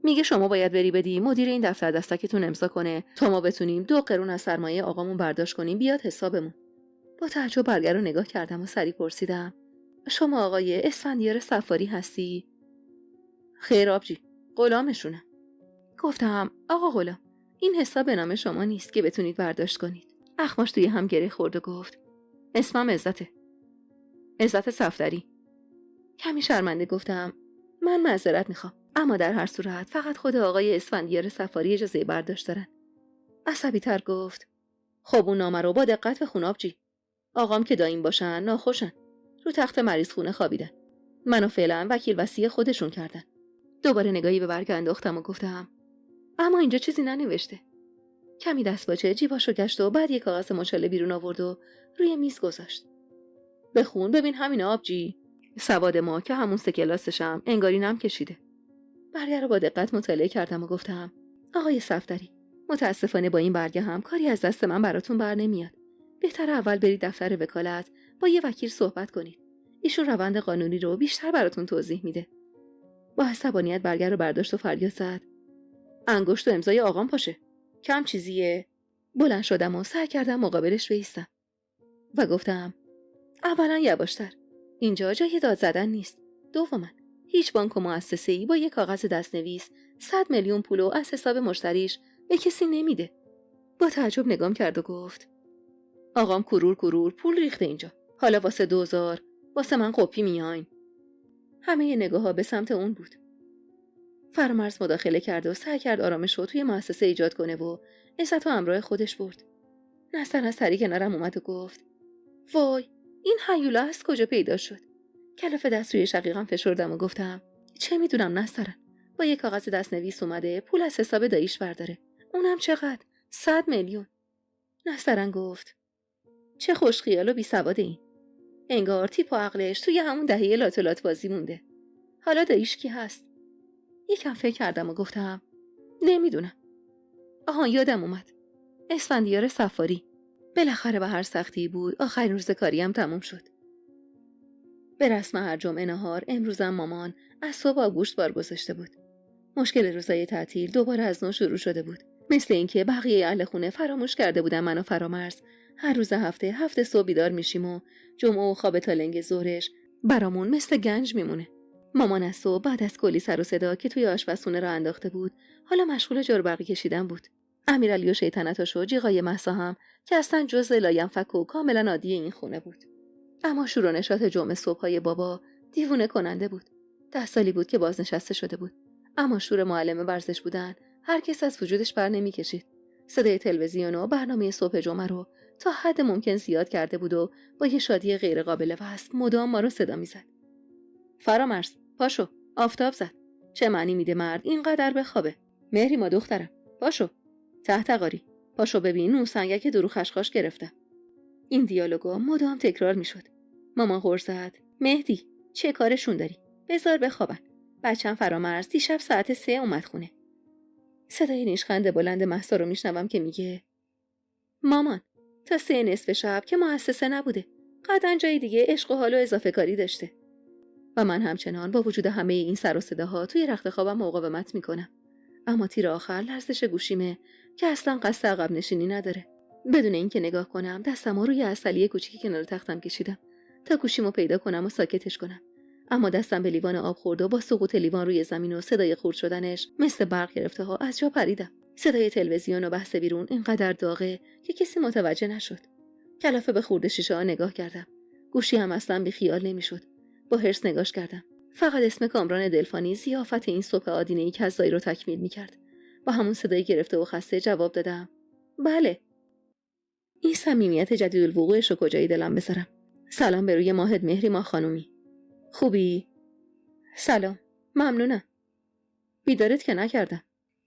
میگه شما باید بری بدی مدیر این دفتر دستکتون امضا کنه تا ما بتونیم 2 قرون از سرمایه آقامون برداشت کنیم بیاد حسابمون. با تعجب برگه رو نگاه کردم و سری پرسیدم: شما آقای اسفندیار صفاری هستی؟ خیر آبجی، غلامشونم. گفتم: آقا غلام، این حساب به نام شما نیست که بتونید برداشت کنید. اخماش توی هم گره خورد و گفت: اسمم عزته. عزت صفدری. کمی شرمنده گفتم: من معذرت میخوام، اما در هر صورت فقط خود آقای اسفندیار صفاری اجازه برداشت دارن. عصبی تر گفت: خب اون نامه رو با دقت بخون آبجی. آقام که دایم باشن ناخوشن. رو تخت مریض خونه خوابیدن. منو فعلا وکیل وصی خودشون کردن. دوباره نگاهی به برگه انداختم و گفتم: اما اینجا چیزی ننوشته. کمی دستپاچه جیباشو گشت و بعد یک کاغذ مچاله بیرون آورد و روی میز گذاشت. بخون ببین همین آبجی. سواد ما که همون 3 کلاسشم انگاری نم کشیده. برگه رو با دقت مطالعه کردم و گفتم: آقای صفدری، متاسفانه با این برگه هم کاری از دست من براتون بر نمیاد. بهتره اول برید دفتر وکالت با یه وکیل صحبت کنید. ایشون روند قانونی رو بیشتر براتون توضیح میده. با عصبانیت برگه رو برداشت و فریاد زد: انگشت و امضای آقام پاشه. کم چیزیه. بلند شدم و سعی کردم مقابلش بایستم و گفتم: اولا یواشتر. اینجا جای داد زدن نیست. دوما هیچ بانک و مؤسسه‌ای با یک کاغذ دستنویس 100 میلیون پولو از حساب مشتریش به کسی نمیده. با تعجب نگام کرد و گفت: آقام کرور پول ریخته اینجا. حالا واسه 2000 واسه من قپی میاین. همه نگاه‌ها به سمت اون بود. فرامرز مداخله کرد و سعی کرد آرامش رو توی مؤسسه ایجاد کنه و عزت و همراه خودش برد. نستن از سری کنارم اومد و گفت: وای، این هیولا از کجا پیدا شد؟ کلافه دست روی شقیقم فشردم و گفتم: چه میدونم نسترن. با یه کاغذ دستنویس اومده پول از حساب داییش برداره. اونم چقدر؟ 100 میلیون. نسترن گفت: چه خوش خیال و بی سواد این. انگار تیپ و عقلش توی همون دهه لاتولات بازی مونده. حالا داییش کی هست؟ یکم فکر کردم و گفتم: نمیدونم. آها یادم اومد. اسفندیار صفاری. بالاخره به هر سختی بود آخرین روز کاریم تموم شد. به رسم هر جمعه نهار امروزم مامان از صبح آبگوشت بار گذاشته بود. مشکل روزای تعطیل دوباره از نو شروع شده بود. مثل اینکه بقیه اهل خونه فراموش کرده بودن من و فرامرز هر روز هفته صبح بیدار میشیم و جمعه و خواب تا لنگ ظهرش برامون مثل گنج میمونه. مامان از صبح بعد از کلی سر و صدا که توی آشپزخونه را انداخته بود حالا مشغول جربرقی کشیدن بود. امیرعلی و شیطنتاش و جیغای مهسا هم که اصلا جزء لاینفک و کاملا عادی این خونه بود. اما شور و نشاط جمعه صبح‌های بابا دیوونه کننده بود. 10 سالی بود که بازنشسته شده بود، اما شور معلم ورزش بودن هر کس از وجودش بر نمی‌کشید. صدای تلویزیون و برنامه صبح جمعه رو تا حد ممکن زیاد کرده بود و با یه شادی غیر قابل وصف مدام ما رو صدا می‌زد. فرامرز، پاشو، آفتاب زد. چه معنی میده مرد اینقدر بخوابه؟ مهری ما دخترم، پاشو. تحت قاری، پاشو ببین اون سنگک درو خشخاش گرفته. این دیالوگا مدام تکرار میشد. مامان غر زد: مهدی، چه کارشون داری؟ بذار بخوابن. بچه‌م فرامرز دیشب ساعت 3 اومد خونه. صدای نیشخند بلند مهسا رو میشنوم که میگه: مامان، تا 3 نصف شب که مؤسسه نبوده. قطعاً جای دیگه عشق و حال و اضافه کاری داشته. و من همچنان با وجود همه این سر و صداها توی رخت خوابم مقاومت میکنم. اما تیر آخر لرزش گوشیمه که اصلا قصد عقب نشینی نداره. بدون اینکه نگاه کنم دستمو روی عسلی کوچیکی کنار تختم کشیدم تا گوشیمو پیدا کنم و ساکتش کنم. اما دستم به لیوان آب خورد و با سقوط لیوان روی زمین و صدای خورد شدنش مثل برق گرفته ها از جا پریدم. صدای تلویزیون و بحث بیرون اینقدر داغه که کسی متوجه نشد. کلافه به خورد شیشه ها نگاه کردم. گوشی هم اصلا بی خیال نمیشد. با حرص نگاش کردم. فقط اسم کامران دلفانی ضیافت این صبح آدینه‌ای که از زایی رو تکمیل می‌کرد. با همون صدای گرفته و خسته جواب دادم: بله. این صمیمیت جدید الوقوعش رو کجای دلم بذارم؟ سلام به روی ماهت مهری ما خانومی. خوبی؟ سلام. ممنونم. بیدارت که نکردم.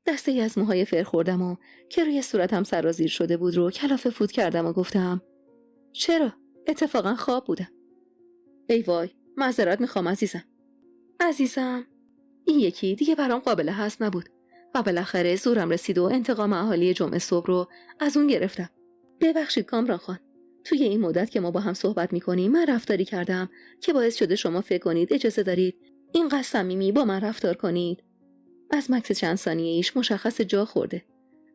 دسته ای از موهای فر خوردم و که روی صورتم سرازیر شده بود رو کلافه فوت کردم و گفتم: چرا؟ اتفاقا خواب بودم. ای وای، معذرت میخوام عزیزم. عزیزم، این یکی دیگه برام قابل هضم نبود و بالاخره زورم رسید و انتقام اهالی جمعه صبح رو از اون گرفتم. ببخشید کامران خان، توی این مدت که ما با هم صحبت میکنیم من رفتاری کردم که باعث شده شما فکر کنید اجازه دارید اینقدر صمیمی با من رفتار کنید. از مکث چند ثانیه ایش مشخص جا خورده،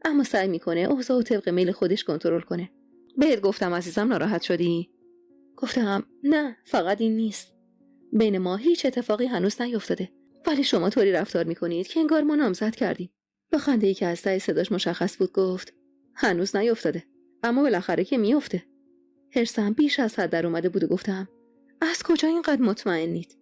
اما سعی میکنه اوضاع و طبق میل خودش کنترل کنه. بهت گفتم عزیزم ناراحت شدی؟ گفتم نه، فقط این نیست. بین ما هیچ اتفاقی هنوز نیفتاده، ولی شما طوری رفتار میکنید که انگار ما نامزد کردیم. با خنده‌ای که از ته صداش مشخص بود گفت: هنوز نیفتاده، اما بالاخره که میفته. حرصم بیش از حد در اومده بود و گفتم: از کجا اینقدر مطمئنید؟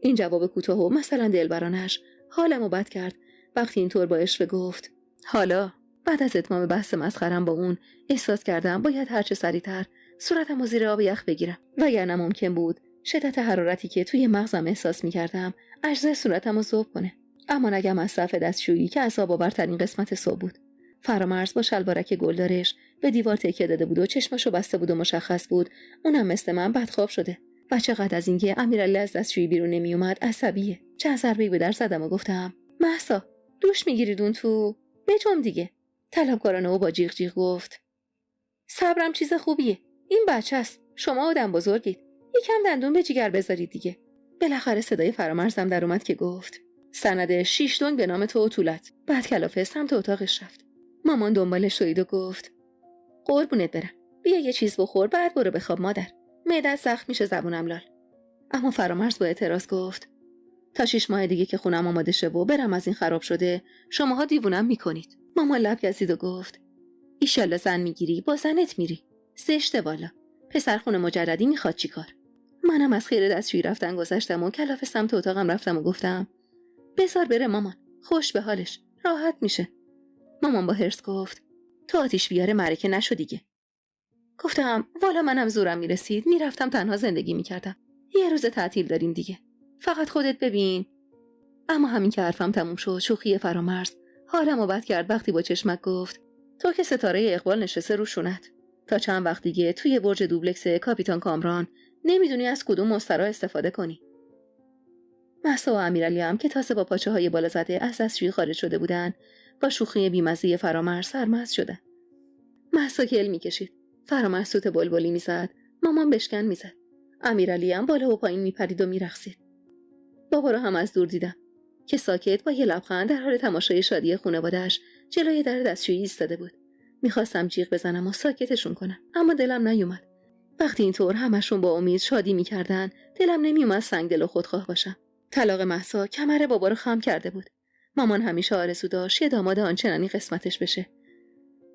این جواب کوتاه و مثلا دلبرانش حالمو بد کرد وقتی اینطور با اشوه گفت: حالا بعد از اتمام بحث مسخرم با اون احساس کردم باید هرچه سریعتر صورتمو زیر آب یخ بگیرم، وگرنه ممکن بود شدت حرارتی که توی مغزم احساس می‌کردم اجزای صورتمو ذوب کنه. اما نگم از صف دستشویی که عذاب‌آورترین قسمت صبح بود. فرامرز با شلوارک گلدارش به دیوار تکیه داده بود و چشمشو بسته بود و مشخص بود اونم مثل من بدخواب شده. و چقدر از اینکه امیرعلی از دستشویی بیرون نمیومد عصبیه. چند ضربه‌ای به در زدم و گفتم: مهسا، دوش میگیرید اون تو؟ بجم دیگه. طلبکارانه و با جیغ جیغ گفت: صبرم چیز خوبیه. این بچه‌ست. شما آدم بزرگید. یکم دندون به جیگر بذارید دیگه. بالاخره صدای فرامرزم در اومد که گفت: سند 6 دنگ به نام تو و طولت. بعد کلافه سمت اتاقش رفت. مامان دنبالش دوید و گفت: قربونت برم، بیا یه چیز بخور بعد برو بخواب مادر. معده‌ت زخم میشه زبونم لال. اما فرامرز با اعتراض گفت: تا 6 ماه دیگه که خونم آماده شه و برم از این خراب شده شماها دیوونم میکنید. مامان لب گزید و گفت: ایشالله زن میگیری با زنت میری. زشته والا. پسر خونه مجردی میخواد چیکار؟ منم از خیر دستشویی رفتن گذشتم و کلافه سمت اتاقم رفتم و گفتم: بذار بره مامان، خوش به حالش، راحت میشه. مامان با حرص گفت: تو آتیش بیاره معرکه نشو دیگه. گفتم: والا منم زورم میرسید میرفتم تنها زندگی میکردم. یه روز تعطیل داریم دیگه، فقط خودت ببین. اما همین که حرفم تموم شد شوخی فرامرز حالمو بد کرد وقتی با چشمک گفت: تو که ستاره اقبال نشسته رو شونت. تا چند وقت دیگه توی برج دوبلکس کاپیتان کامران نمیدونی از کدوم مسترا استفاده کنی. مهسا و امیرعلی هم که تازه با پاچه های بالا زده از دستشویی خارج شده بودن با شوخی بیمزه فرامرز سرمست شده. مهسا کل میکشید، فرامرز سوت بلبلی میزد، مامان بشکن میزد، امیرعلی هم بالا و پایین میپرید و میرقصید. بابا رو هم از دور دیدم که ساکت با یه لبخند در حال تماشای شادی خانواده‌اش جلوی در دستشویی ایستاده بود. میخواستم جیغ بزنم و ساکتشون کنم، اما دلم نیومد. وقتی اینطور همشون با امید شادی میکردن دلم نمیومد سنگدل و خودخواه باشم. طلاق مهسا کمر بابا رو خم کرده بود. مامان همیشه آرزو داشت یه داماد آنچنانی قسمتش بشه.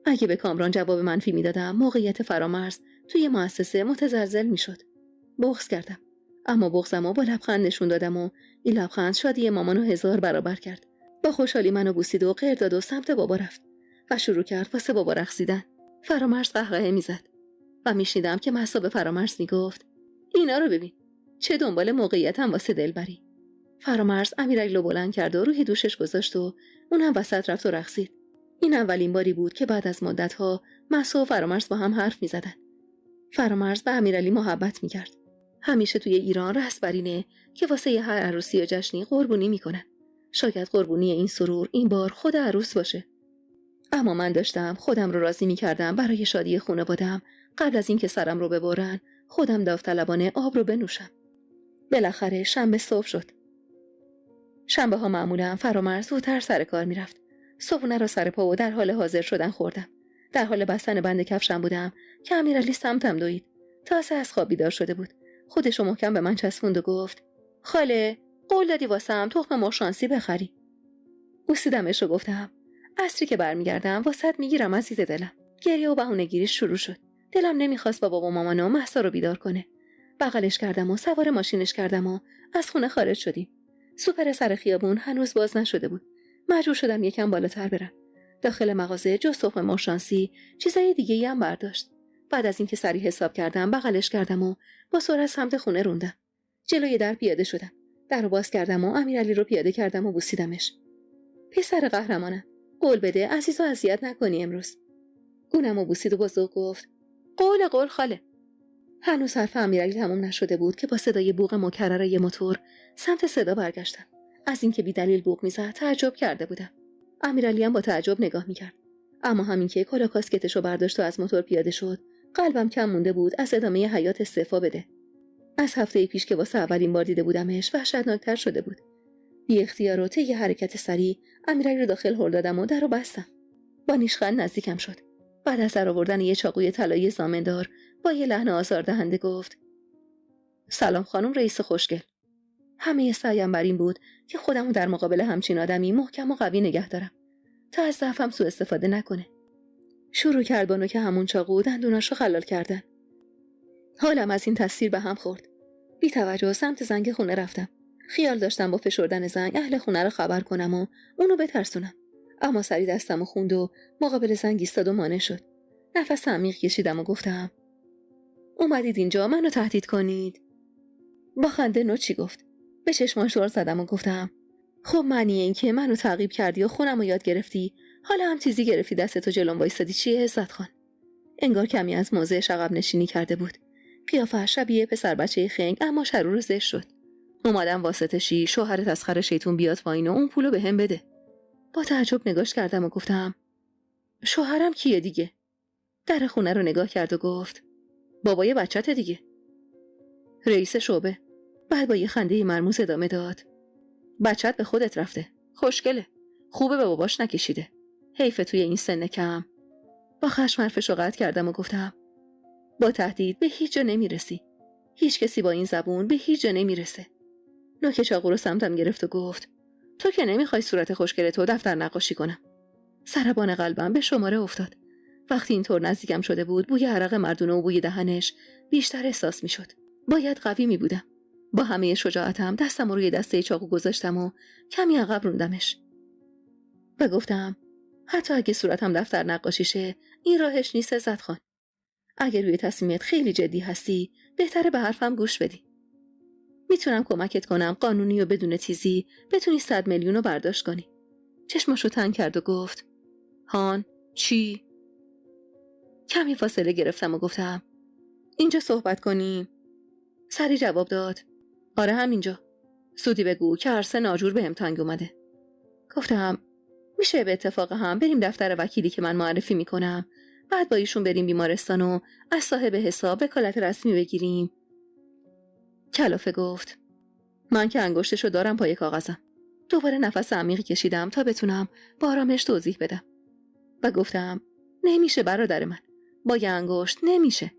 اگه به کامران جواب منفی میدادم موقعیت فرامرز توی مؤسسه متزلزل میشد. بغض کردم، اما بغضمو با لبخند نشون دادم و این لبخند شادی مامانو 1000 برابر کرد. با خوشحالی منو بوسید و غیر داد و سمت بابا رفت و شروع کرد واسه بابا رقصیدن. فرامرز قهقهه میزد و میشنیدم که مهسا به فرامرز میگفت اینا رو ببین، چه دنبال موقعیتم واسه دلبری. فرامرز امیرعلی رو بلند کرد و روی دوشش گذاشت و اونم وسط رفت و رقصید. این اولین باری بود که بعد از مدت‌ها مهسا و فرامرز با هم حرف میزدن. فرامرز به امیرعلی محبت میکرد. همیشه توی ایران رسم بر اینه که واسه هر عروسی یا جشنی قربونی میکنن. شاید قربونی این سرور این بار خود عروس باشه. اما من داشتم خودم رو راضی میکردم برای شادی خانواده‌ام قبل از اینکه سرم رو ببرن خودم داوطلبانه آب رو بنوشم. بالاخره شنبه صبح شد. شنبه ها معمولا فرامرز زودتر سر کار میرفت. صبحونه را سر پا و در حال حاضر شدن خوردم. در حال بستن بند کفشم بودم که امیرعلی سمتم دوید. تازه از خواب بیدار شده بود. خودشو محکم به من چسبوند و گفت خاله قول دادی واسم تخم مرغ شانسی بخری. بوسیدمش و گفتم عصری که برمیگردم واسط میگیرم عزیز دلم. گریه و بهونه‌گیری شروع شد. دلم نمیخواست بابا و مامان و مهسا رو بیدار کنه. بغلش کردم و سوار ماشینش کردم و از خونه خارج شدیم. سوپر سر خیابون هنوز باز نشده بود. مجبور شدم یکم بالاتر برم. داخل مغازه جز تخم مرغ شانسی چیزای دیگه‌ای هم برداشت. بعد از اینکه سری حساب کردم بغلش کردم و با سرعت سمت خونه روندم. جلوی در پیاده شدم. در رو باز کردم و امیرعلی رو پیاده کردم و بوسیدمش. پسر قهرمانم، قول بده عزیزو اذیت نکنی امروز. گونمو بوسید و با ذوق گفت قول خاله. هنوز حرف امیرعلی تموم نشده بود که با صدای بوق مکرر یه موتور سمت صدا برگشتم. از اینکه بی دلیل بوق میزد تعجب کرده بودم. امیرعلی هم با تعجب نگاه میکرد. اما همین که کلا کاسکتشو برداشت و از موتور پیاده شد، قلبم کم مونده بود از ادامه حیات استعفا بده. از هفته پیش که واسه اولین بار دیده بودمش وحشتناکتر شده بود. بی اختیار و طی حرکت سریع امیرعلی رو داخل هل دادم و درو بستم. با نیشخند نزدیکم شد. بعد از درآوردن یه چاقوی طلایی زامندار با یه لحن آزاردهنده گفت سلام خانم رئیس خوشگل. همه سعیم بر این بود که خودمو در مقابل همچین آدمی محکم و قوی نگه دارم تا از ضعفم سوء استفاده نکنه. شروع کرد با نوک همون چاقو دندوناشو خلال کردن. حالم از این تصویر به هم خورد. بی توجه سمت زنگ خونه رفتم. خیال داشتم با فشردن زنگ اهل خونه رو خبر کنم و اونو بترسونم. اما سری دستمو خوند و مقابل زنگ ایستاد و مانع شد. نفس عمیق کشیدم و گفتم اومدید اینجا منو تهدید کنید؟ با خنده نوچی گفت. به چشماش دور زدم و گفتم خب معنی این که منو تعقیب کردی و خونمو یاد گرفتی، حالا هم تیزی گرفتی دستتو جلوم وایسادی چیه عزت خان؟ انگار کمی از موضعش عقب نشینی کرده بود. قیافه شبیه پسر بچه خنگ اما شرور زشت شد. اومدم واسطه شی شوهر تسخر شیطون بیاد پایین و اون پولو بهم بده. با تعجب نگاش کردم و گفتم شوهرم کیه دیگه؟ در خونه رو نگاه کرد و گفت بابای بچت دیگه. رئیس شعبه. بعد با یه خنده مرموز ادامه داد بچت به خودت رفته. خوشگله. خوبه به باباش نکشیده. حیف توی این سن کم. با خشم حرفشو قطع کردم و گفتم با تهدید به هیچ جا نمیرسی. هیچ کسی با این زبون به هیچ جا نمیرسه. نوک چاقو رو سمتم گرفت و گفت تو که نمیخوای صورت خوشگل تو دفتر نقاشی کنم. سربان قلبم به شماره افتاد. وقتی اینطور نزدیکم شده بود بوی عرق مردونه و بوی دهنش بیشتر احساس میشد. باید قوی می بودم. با همه شجاعتم دستم روی دسته چاقو گذاشتم و کمی عقب روندمش و گفتم حتی اگه صورتم دفتر نقاشیشه این راهش نیست عزت خان. اگه روی تصمیمت خیلی جدی هستی بهتره به حرفم گوش بدی. میتونم کمکت کنم قانونی و بدون تیزی بتونی 100 میلیون رو برداشت کنی. چشماشو تنگ کرد و گفت هان چی؟ کمی فاصله گرفتم و گفتم اینجا صحبت کنیم. سری جواب داد آره همینجا. سودی بگو که عرصه ناجور بهم تنگ اومده. گفتم میشه به اتفاق هم بریم دفتر وکیلی که من معرفی میکنم، بعد با ایشون بریم بیمارستان و از صاحب حساب وکالت رسمی بگیریم. کلافه گفت من که انگشتشو دارم پای کاغذم. دوباره نفس عمیقی کشیدم تا بتونم با آرامش توضیح بدم و گفتم نمیشه برادر من، با یه انگشت نمیشه.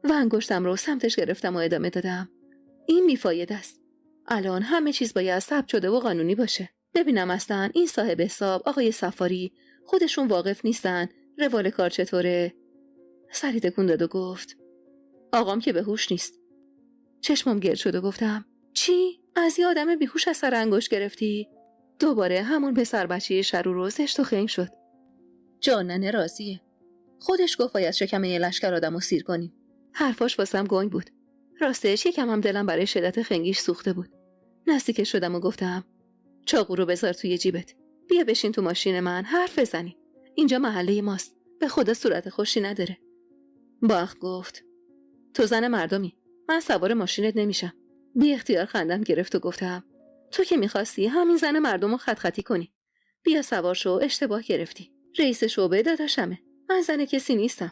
و انگشتم رو سمتش گرفتم و ادامه دادم این بیفایده است. الان همه چیز باید ثبت شده و قانونی باشه. ببینم اصلا این صاحب حساب آقای سفاری خودشون واقف نیستن روال کار چطوره؟ سری تکون داد و گفت آقام که به هوش نیست. چشمم گرد شد و گفتم چی؟ از یه آدم بیهوش از سر انگشت گرفتی؟ دوباره همون پسر بچه شرور زشت و خنگ شد. جان ننه راضیه. خودش گفت باید شکم یه لشکر آدمو سیر کنیم. حرفاش واسم گنگ بود. راستش یکم هم دلم برای شدت خنگیش سوخته بود. نزدیک شدم و گفتم چاقو رو بذار توی جیبت. بیا بشین تو ماشین من حرف بزنیم. اینجا محله ماست. به خدا صورت خوشی نداره. باخ گفت تو زن مردمی. من سوار ماشینت نمیشم. بی اختیار خندم گرفت و گفتم تو که میخواستی همین زن مردمو خط خطی کنی. بیا سوار شو، اشتباه گرفتی. رئیس شعبه داداشمه. من زن کسی نیستم.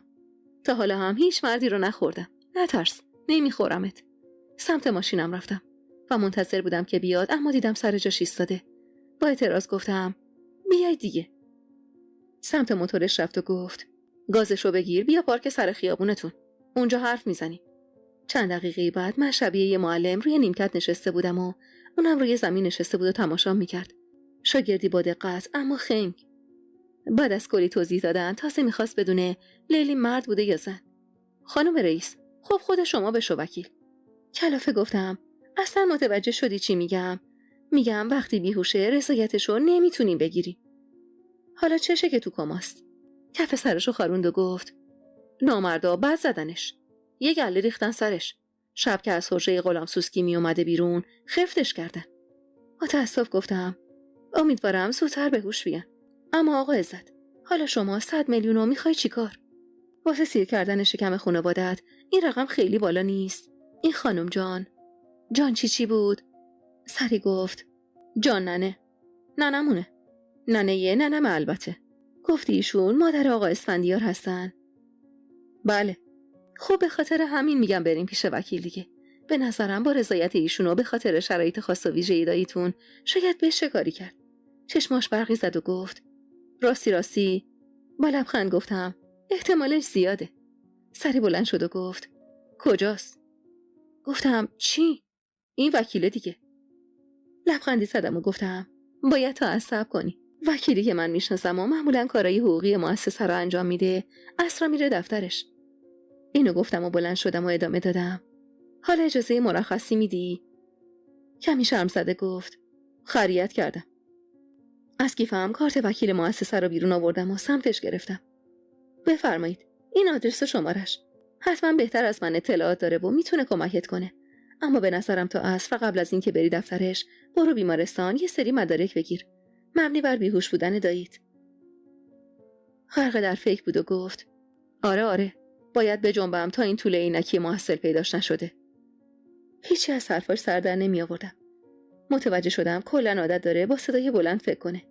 تا حالا هم هیچ مردی رو نخوردم. نترس، نمیخورمت. سمت ماشینم رفتم و منتظر بودم که بیاد، اما دیدم سر جاش ایستاده. با اعتراض گفتم بیای دیگه. سمت موتورش رفت و گفت گازشو بگیر، بیا پارک سر خیابونتون. اونجا حرف میزنی. چند دقیقه بعد من شبیه یه معلم روی نیمکت نشسته بودم و اونم روی زمین نشسته بود و تماشا میکرد. شاگردی با دقت اما خنگ. بعد از کلی توضیح دادن تازه میخواست بدونه لیلی مرد بوده یا زن. خانم رئیس، خب خود شما بشو وکیل. کلافه گفتم اصلا متوجه شدی چی میگم؟ میگم وقتی بیهوشه رضایتشو نمیتونیم بگیری. حالا چشه که تو کماست؟ کف سرشو خاروند و گفت نامردا بد زدنش. یه گله ریختن سرش. شب که از حجره غلام سوسکی می اومده بیرون خفتش کردن. با تأسف گفتم امیدوارم زودتر به هوش بیان. اما آقا عزت، حالا شما 100 میلیونو میخوای چیکار؟ واسه سیر کردن شکم خانواده‌ات این رقم خیلی بالا نیست. این خانم جان چی بود؟ سری گفت جان ننمونه. ننم البته. گفتی ایشون مادر آقا اسفندیار هستن؟ بله. خب به خاطر همین میگم بریم پیش وکیل دیگه. به نظرم با رضایت ایشونو به خاطر شرایط خاص و ویژه‌ای داییتون شاید بشه کاری کرد. چشماش برقی زد و گفت راستی. با لبخند گفتم احتمالش زیاده. سری بلند شد و گفت کجاست؟ گفتم چی؟ این وکیله دیگه. لبخندی زدم و گفتم باید تا صبر کنی. وکیلی که من میشناسم و معمولا کارهای حقوقی مؤسسه رو انجام میده، عصرا میره دفترش. اینو گفتم و بلند شدم و ادامه دادم حالا اجازه مرخصی میدی؟ کمی شرم زده گفت خریت کردم. از کیفم کارت وکیل مؤسسه رو بیرون آوردم و سمتش گرفتم. بفرمایید، این آدرس شمارش. حتما بهتر از من اطلاعات داره و میتونه کمکت کنه. اما به نظرم تا عصر قبل از اینکه بری دفترش برو بیمارستان یه سری مدارک بگیر، مبنی بر بیهوش بودن داییت. غرق در فکر بود و گفت آره باید بجنبم تا این طول عینکی محصل پیداش نشده. هیچی از حرفاش سر در نمی آوردم. متوجه شدم کلاً عادت داره با صدای بلند فکر کنه.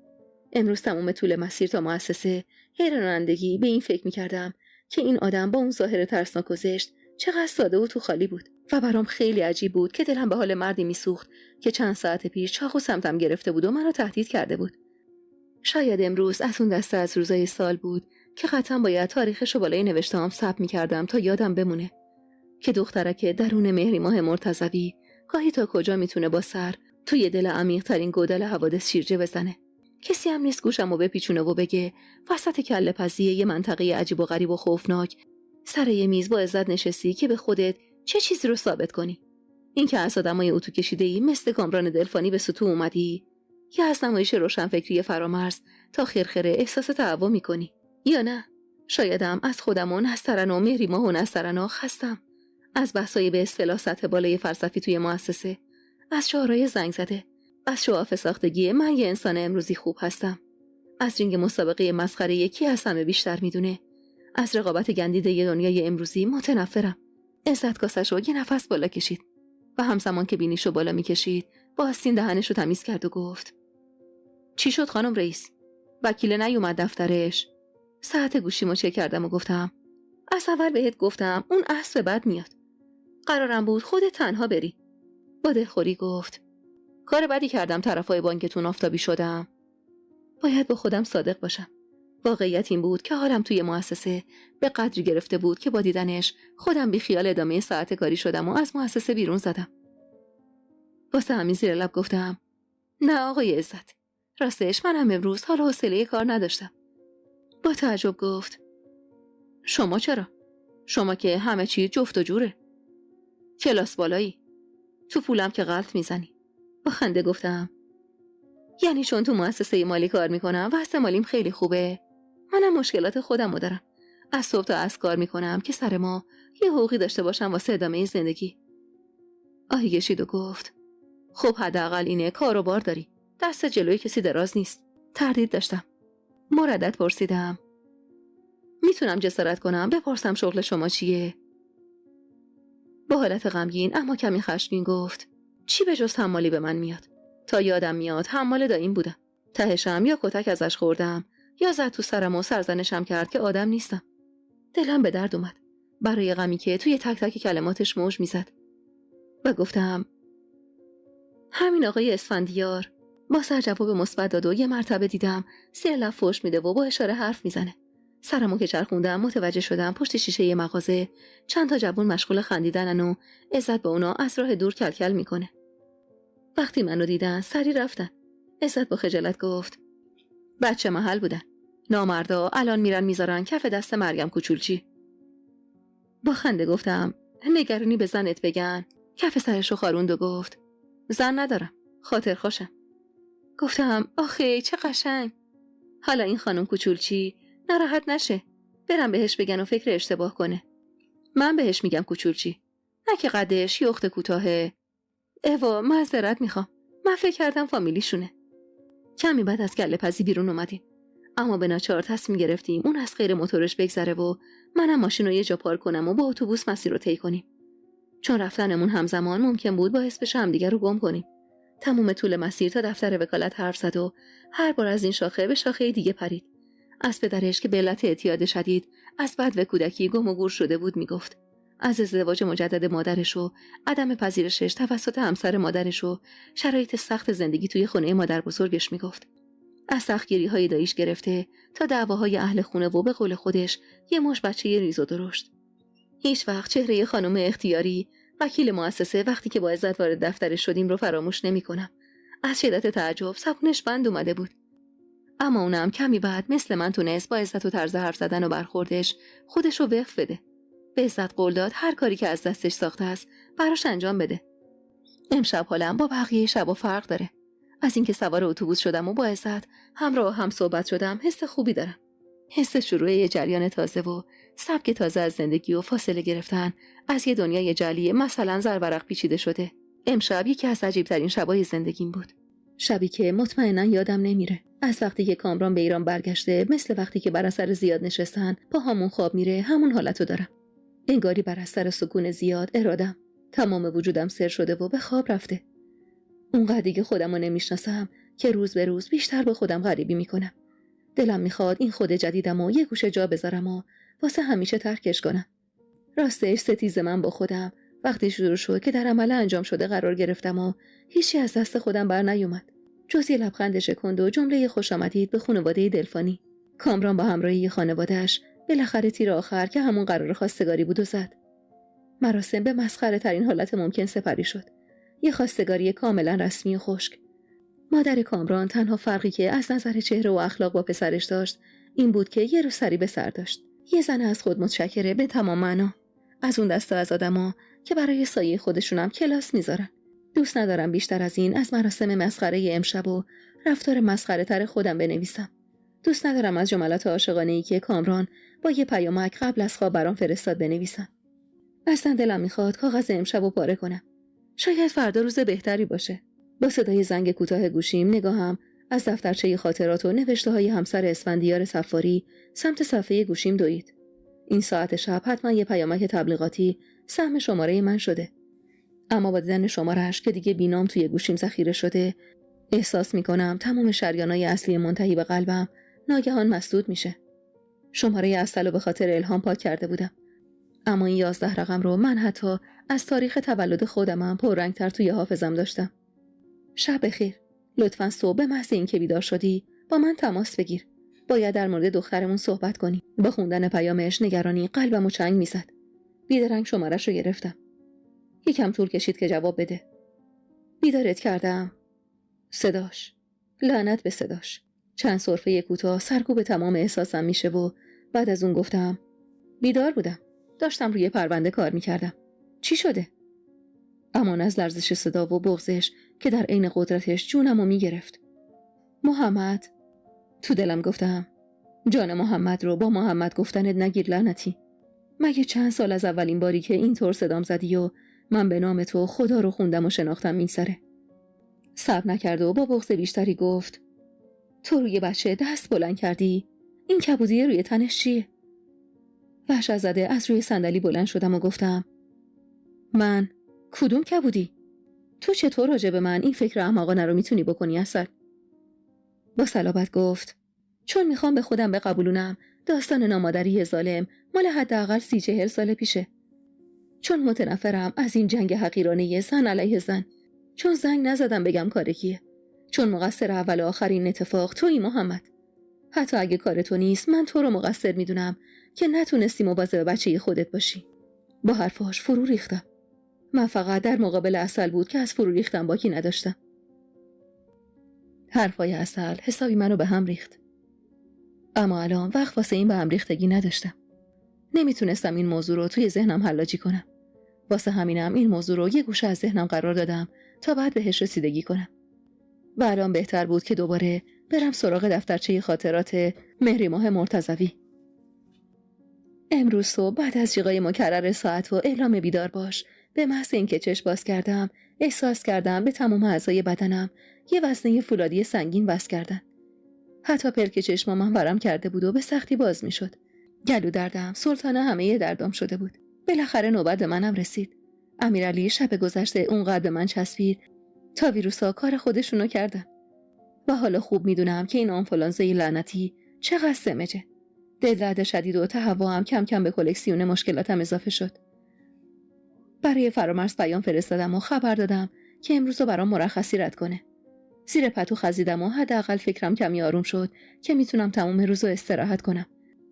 امروز تمام طول مسیر تا مؤسسه حیرانندگی به این فکر می‌کردم که این آدم با اون ظاهر ترسناک و زشت چقدر ساده و تو خالی بود و برام خیلی عجیب بود که دلم به حال مردی میسوخت که چند ساعت پیش چاقو سمتم گرفته بود و منو تهدید کرده بود. شاید امروز از اون دسته از روزای سال بود که قطعاً باید تاریخشو بالای نوشته‌ام ثبت می‌کردم تا یادم بمونه که دخترک درون مهری ماه مرتضوی گاهی تا کجا میتونه با سر توی دل عمیق‌ترین گودال حوادث شیرجه بزنه. کسی هم نیست گوشمو بپیچونه و بگه وسط کله پزی یه منطقه عجیب و غریب و خوفناک سر یه میز با عزت نشستی که به خودت چه چیزی رو ثابت کنی. این که از آدمای اتو کشیده‌ای مثل کامران دلفانی به سطوح اومدی، یا از نمایش روشنفکری فرامرز تا خرخره احساس تهوع میکنی، یا نه شایدم از خودم و نسترن و مهری ماه و نسترنا خستم. از بحثای به اصطلاح سطح بالای فلسفی توی مؤسسه، از شعارهای زنگ زده، از شعاف ساختگی من یه انسان امروزی خوب هستم، از رینگ مسابقه مسخره یکی از همه بیشتر میدونه، از رقابت گندیده دنیای امروزی متنفرم. عزت کاسه‌شو یه نفس بالا کشید و همزمان که بینیشو بالا میکشید با آستین دهنشو تمیز کرد و گفت چی شد خانم رئیس؟ وکیل نیومد دفترش؟ ساعت گوشیمو چک کردم و گفتم از اول بهت گفتم اون عصر بعد میاد. قرارم بود خودت تنها بری. با دلخوری گفت کار بدی کردم طرفای بانکتون آفتابی شدم. باید با خودم صادق باشم. واقعیت این بود که حالم توی مؤسسه به قدری گرفته بود که با دیدنش خودم بی خیال ادامه ساعت کاری شدم و از مؤسسه بیرون زدم. واسه همین زیر لب گفتم نه آقای عزت، راستش منم امروز حال و حوصله کار نداشتم. با تعجب گفت شما چرا؟ شما که همه چی جفت و جوره. کلاس بالایی، تو پولم که غلط میزنی. با خنده گفتم یعنی چون تو مؤسسه مالی کار میکنم وضع مالیم خیلی خوبه؟ منم مشکلات خودمو دارم. از صبح تا عصر کار میکنم که سر ما یه حقوقی داشته باشم واسه ادامه زندگی. آهی کشید و گفت خب حداقل اینه کار و بار داری. دست جلوی کسی دراز نیست. تردید داشتم. مردد پرسیدم میتونم جسارت کنم بپرسم شغل شما چیه؟ با حالت غمگین اما کمی خشمگین گفت چی به جز حمالی به من میاد؟ تا یادم میاد حمال داییم بودم. تهشم یا کتک ازش خوردم یا زد تو سرم و سرزنشم کرد که آدم نیستم. دلم به درد اومد برای غمی که توی تک تک کلماتش موج میزد و گفتم همین آقای اسفندیار. با سر جواب مثبت داد و یه مرتبه دیدم زیر لب فحش میده و با اشاره حرف میزنه. سرمو که چرخوندم متوجه شدم پشت شیشه یه مغازه چند تا جوون مشغول خندیدنن و عزت با اونا از راه دور کلکل میکنه. وقتی منو دیدن سری رفتن. عزت با خجالت گفت بچه محل بودن. نامردا الان میرن میذارن کف دست مریم کوچولچی. با خنده گفتم نگرانی به زنت بگن. کف سرشو خاروند و گفت زن ندارم. خاطر خوشم. گفتم آخه چه قشنگ. حالا این خانم کوچولچی ناراحت نشه. برم بهش بگن و فکر اشتباه کنه. من بهش میگم کوچولچی. نه که قدش یخت کوتاهه. اوا معذرت میخوام. من فکر کردم فامیلیشونه. کمی بعد از گله پزی بیرون اومدیم. اما به ناچار تصمیم گرفتیم اون از غیر موتورش بگذره و منم ماشین رو یه جا پارک کنم و با اتوبوس مسیر رو طی کنیم. چون رفتنمون همزمان ممکن بود باعث بشه همدیگه رو گم کنیم. تمام طول مسیر تا دفتر وکالت حرف زد و هر بار از این شاخه به شاخه دیگه پرید. از پدرش که به علت اعتیاد شدید از بد و کودکی گم و گور شده بود میگفت. از ازدواج مجدد مادرش و عدم پذیرشش توسط همسر مادرش و شرایط سخت زندگی توی خونه مادر بزرگش میگفت. از سختگیری‌های داییش گرفته تا دعواهای اهل خونه و به قول خودش یه مش بچه ریز و درشت. هیچ وقت چهره خانم اختیاری وکیل مؤسسه وقتی که با عزت وارد دفترش شدیم رو فراموش نمی‌کنم. از شدت تعجب زبونش بند اومده بود. اما اونم کمی بعد مثل من تونست با عزت و طرز حرف زدن و برخوردش خودش رو وقف بده. به عزت قول داد هر کاری که از دستش ساخته است براش انجام بده. امشب حالم با بقیه شبا فرق داره. از اینکه سوار اتوبوس شدم و با عزت همراه هم صحبت شدم حس خوبی دارم. حس شروع یه جریان تازه و سبک تازه از زندگی و فاصله گرفتن از یه دنیای جعلی مثلا زرورق پیچیده شده. امشب یکی از عجیب‌ترین شبای زندگیم بود. شبی که مطمئنا یادم نمیره. از وقتی که کامران به ایران برگشته مثل وقتی که بر اثر زیاد نشستن با همون خواب میره همون حالتو دارم. انگاری بر اثر سکون زیاد ارادم تمام وجودم سر شده و به خواب رفته. اونقدر دیگه خودمو نمیشناسم که روز به روز بیشتر به خودم غریبی میکنم. دلم میخواد این خود جدیدم و یه گوشه جا بذارم و واسه همیشه ترکش کنم. راستش ستیز من با خودم وقتی شروع شد که در عمل انجام شده قرار گرفتم و هیچی از دست خودم بر نیومد. جز یه لبخند شکند و جمله خوش آمدید به خانواده دلفانی. کامران با همراهی خانواده‌اش بالاخره تیر آخر که همون قرار خواستگاری بود و زد. مراسم به مسخره ترین حالت ممکن سپری شد. یه خواستگاری کاملا رسمی و خشک. مادر کامران تنها فرقی که از نظر چهره و اخلاق با پسرش داشت این بود که یه روسری به سر داشت. یه زن از خود متشکره به تمام معنا. از اون دسته از آدما که برای سایه خودشونم کلاس میذارن. دوست ندارم بیشتر از این از مراسم مسخره امشب و رفتار مسخره تر خودم بنویسم. دوست ندارم از جملات عاشقانه‌ای که کامران با یه پیامک قبل از خواب برام فرستاد بنویسم. اصلا دلم میخواد کاغذ امشبو پاره کنم. شاید فردا روز بهتری باشه. با صدای زنگ کوتاه گوشیم نگاهم از دفترچه خاطرات و نوشته‌های همسر اسفندیار صفاری سمت صفحه گوشیم دوید. این ساعت شب حتما یه پیامک تبلیغاتی سهم شماره من شده. اما با دیدن شماره‌اش که دیگه بینام توی گوشیم ذخیره شده، احساس میکنم تمام شریانای اصلی منتهی به قلبم ناگهان مسدود میشه. شماره اصلو به خاطر الهام پاک کرده بودم. اما این 11 رقم رو من حتی از تاریخ تولد خودمم پررنگ‌تر توی حافظم داشتم. شب بخیر. لطفاً صبح به محض اینکه بیدار شدی با من تماس بگیر. باید در مورد دخترمون صحبت کنیم. با خوندن پیامش نگرانی قلبمو چنگ میزد. بیدرنگ شماره‌شو گرفتم. یکم طول کشید که جواب بده. بیدارت کردم. صداش. لعنت به صداش. چند سرفه کوتاه سرکوب تمام احساسم میشه و بعد از اون گفتم بیدار بودم. داشتم روی پرونده کار میکردم. چی شده؟ امان از لرزش صدا و بغضش که در عین قدرتش جونمو میگرفت. محمد، تو دلم گفتم جان محمد رو با محمد گفتنت نگیر لعنتی. مگه چند سال از اولین باری که اینطور صدام زدی و من به نام تو خدا رو خوندم و شناختم میگذره. صبر نکرد و با بغض بیشتری گفت تو روی بچه دست بلند کردی؟ این کبودی روی تنش چیه؟ وحشت زده از روی صندلی بلند شدم و گفتم من؟ کدوم کبودی؟ تو چطور راجع به من این فکر احمقانه رو میتونی بکنی اصل؟ با صلابت گفت چون میخوام به خودم بقبولونم داستان نامادری ظالم مال حداقل 30-40 سال پیشه. چون متنفرم از این جنگ حقیرانه زن علیه زن. چون زنگ نزدم بگم کار کیه. چون مقصر اول و آخرین اتفاق تویی محمد. حتی اگه کار تو نیست من تو رو مقصر میدونم که نتونستی مواظب بچه خودت باشی. با حرفاش فرو ریختم. من فقط در مقابل عسل بود که از فرو ریختم باکی نداشتم. حرفای عسل حسابی منو به هم ریخت. اما الان وقت واسه این به هم ریختگی نداشتم. نمیتونستم این موضوع رو توی ذهنم حلاجی کنم. واسه همینم این موضوع رو یه گوشه از ذهنم قرار دادم تا بعد بهش رسیدگی کنم. و الان بهتر بود که دوباره برم سراغ دفترچه خاطرات مهری ماه مرتضوی. امروز صبح بعد از جیغای مکرر ساعت و اعلام بیدار باش به محض اینکه چشم باز کردم احساس کردم به تمام اعضای بدنم یه وزنه فولادی سنگین وصل کردن. حتی پلک چشمام ورم کرده بود و به سختی باز میشد. گلو دردم سلطان همه دردام شده بود. بالاخره نوبت به منم رسید. امیرعلی شب گذشته اونقدر به من چسبید تا ویروسا کار خودشونو کردن. و حالا خوب میدونم که این آنفولانزای لعنتی چقدر سمجه. دلدرد شدید و تهوعم کم کم به کلکسیون مشکلاتم اضافه شد. برای فرامرز پیام فرستادم و خبر دادم که امروز رو برام مرخصی رد کنه. زیر پتو خزیدم و حداقل فکرم کمی آروم شد که میتونم تمام روز رو استراحت کنم.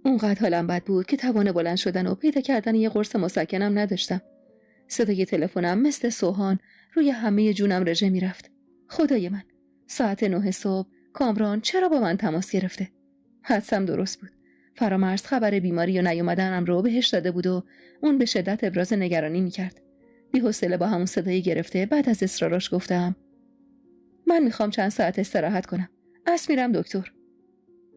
اونقدر حالم بد بود که توان بلند شدن و پیدا کردن یه قرص مسکنم نداشتم. صدای تلفنم مثل سوهان روی همه جونم رژه میرفت. خدای من، ساعت 9 صبح کامران چرا با من تماس گرفته؟ حدسم درست بود. فرامرز خبر بیماری و نیومدنم رو بهش داده بود و اون به شدت ابراز نگرانی میکرد. بی‌حوصله با همون صدای گرفته بعد از اصراراش گفتم من میخوام چند ساعت استراحت کنم. میرم دکتر.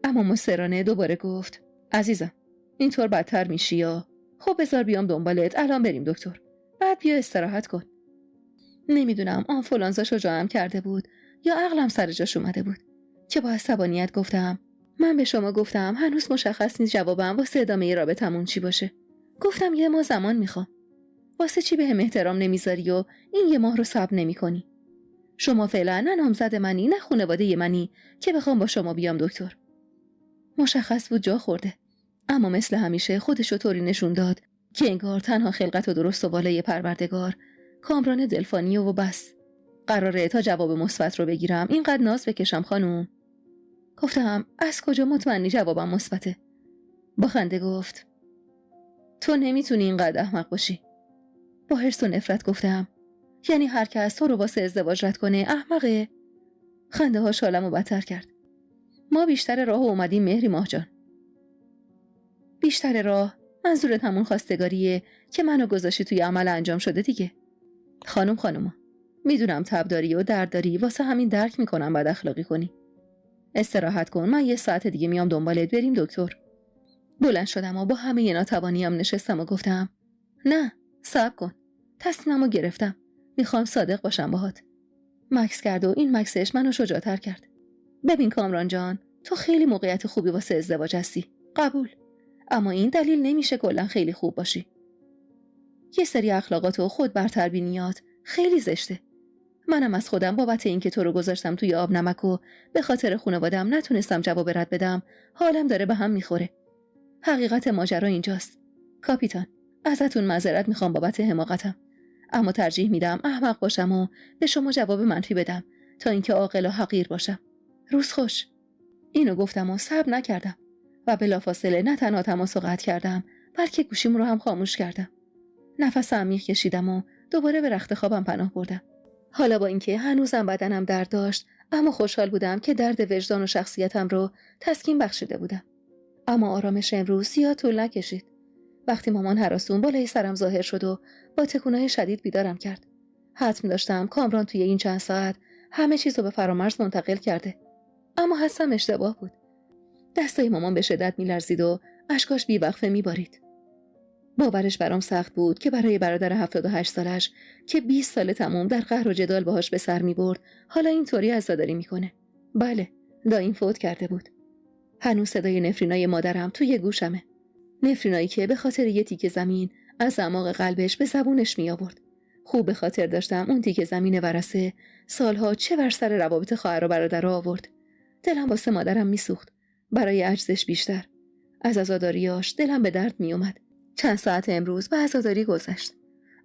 اما مصرانه دوباره گفت عزیزم اینطور بدتر میشی یا خب بذار بیام دنبالت الان بریم دکتر. بعد بیا استراحت کن. نمیدونم آنفولانزا شجاعم کرده بود یا عقلم سر جاش اومده بود که با عصبانیت گفتم من به شما گفتم هنوز مشخص نیست جوابم واسه ادامه رابطمون چی باشه. گفتم یه ماه زمان میخوام. واسه چی بهم احترام نمیذاری و این یه ماه رو صبر نمیکنی؟ شما فعلا نه نامزد منی نه خانواده منی که بخوام با شما بیام دکتر. مشخص بود جا خورده. اما مثل همیشه خودشو طوری نشون داد که انگار تنها خلقت و درست و بالای پروردگار کامران دلفانی و بس. قراره تا جواب مثبت رو بگیرم اینقدر ناز بکشم خانوم؟ گفتم از کجا مطمئنی جوابم مثبته؟ با خنده گفت تو نمیتونی اینقدر احمق باشی. با حرص و نفرت گفتم یعنی هر کس تو رو واسه ازدواج رد کنه احمقه؟ خنده ها شالمو بدتر کرد. ما بیشتر راه اومدیم مهری ماه جان. بیشتر راه منظورت همون خواستگاریه که منو گذاشتی توی عمل انجام شده دیگه. خانوما میدونم تب داری و درد داری واسه همین درک میکنم بد اخلاقی کنی. استراحت کن من یه ساعت دیگه میام دنبالت بریم دکتر. بلند شدم و با همه ناتوانیم نشستم و گفتم نه صبر کن. تصمیممو گرفتم. میخوام صادق باشم باهات. مکس کرد و این مکسش منو شجاع‌تر کرد. ببین کامران جان تو خیلی موقعیت خوبی واسه ازدواج هستی. قبول. اما این دلیل نمیشه کلا خیلی خوب باشی. یه سری اخلاقات و خود برتر بینیات خیلی زشته. منم از خودم بابت اینکه تو رو گذاشتم توی آب نمک و به خاطر خانواده‌ام نتونستم جواب رد بدم حالم داره به هم میخوره. حقیقت ماجرا اینجاست. کاپیتان ازتون معذرت میخوام بابت حماقتم. اما ترجیح میدم احمق باشم و به شما جواب منفی بدم تا اینکه عاقل و حقیر باشم. روز خوش. اینو گفتم و صبر نکردم و بلافاصله نه تنها تماس رو قطع کردم بلکه گوشیم رو هم خاموش کردم. نفس عمیق کشیدم و دوباره به رخت خوابم پناه بردم. حالا با اینکه هنوزم بدنم درد داشت اما خوشحال بودم که درد وجدان و شخصیتم رو تسکین بخشیده بودم. اما آرامش امروز زیاد طول نکشید. وقتی مامان هراسون بالای سرم ظاهر شد و با تکونای شدید بیدارم کرد. حتم داشتم کامران توی این چند ساعت همه چیزو به فرامرز منتقل کرده. اما حدسم اشتباه بود. دستای مامان به شدت میلرزید و اشکاش بیوقفه میبارید. باورش برام سخت بود که برای برادر 78 سالش که 20 سال تمام در قهر و جدال باهاش به سر میبرد حالا اینطوری عزاداری میکنه. بله، دایم فوت کرده بود. هنوز صدای نفرینای مادرم توی گوشمه. نفرینایی که به خاطر یه تیکه زمین از اعماق قلبش به زبونش می آورد. خوب به خاطر داشتم اون تیکه زمین ورثه سالها چه بر سر روابط خواهر و برادر آورد. دلم واسه مادرم میسوخت. برای عجزش بیشتر. از عزاداریاش دلم به درد می اومد. چند ساعت امروز به عزاداری گذشت.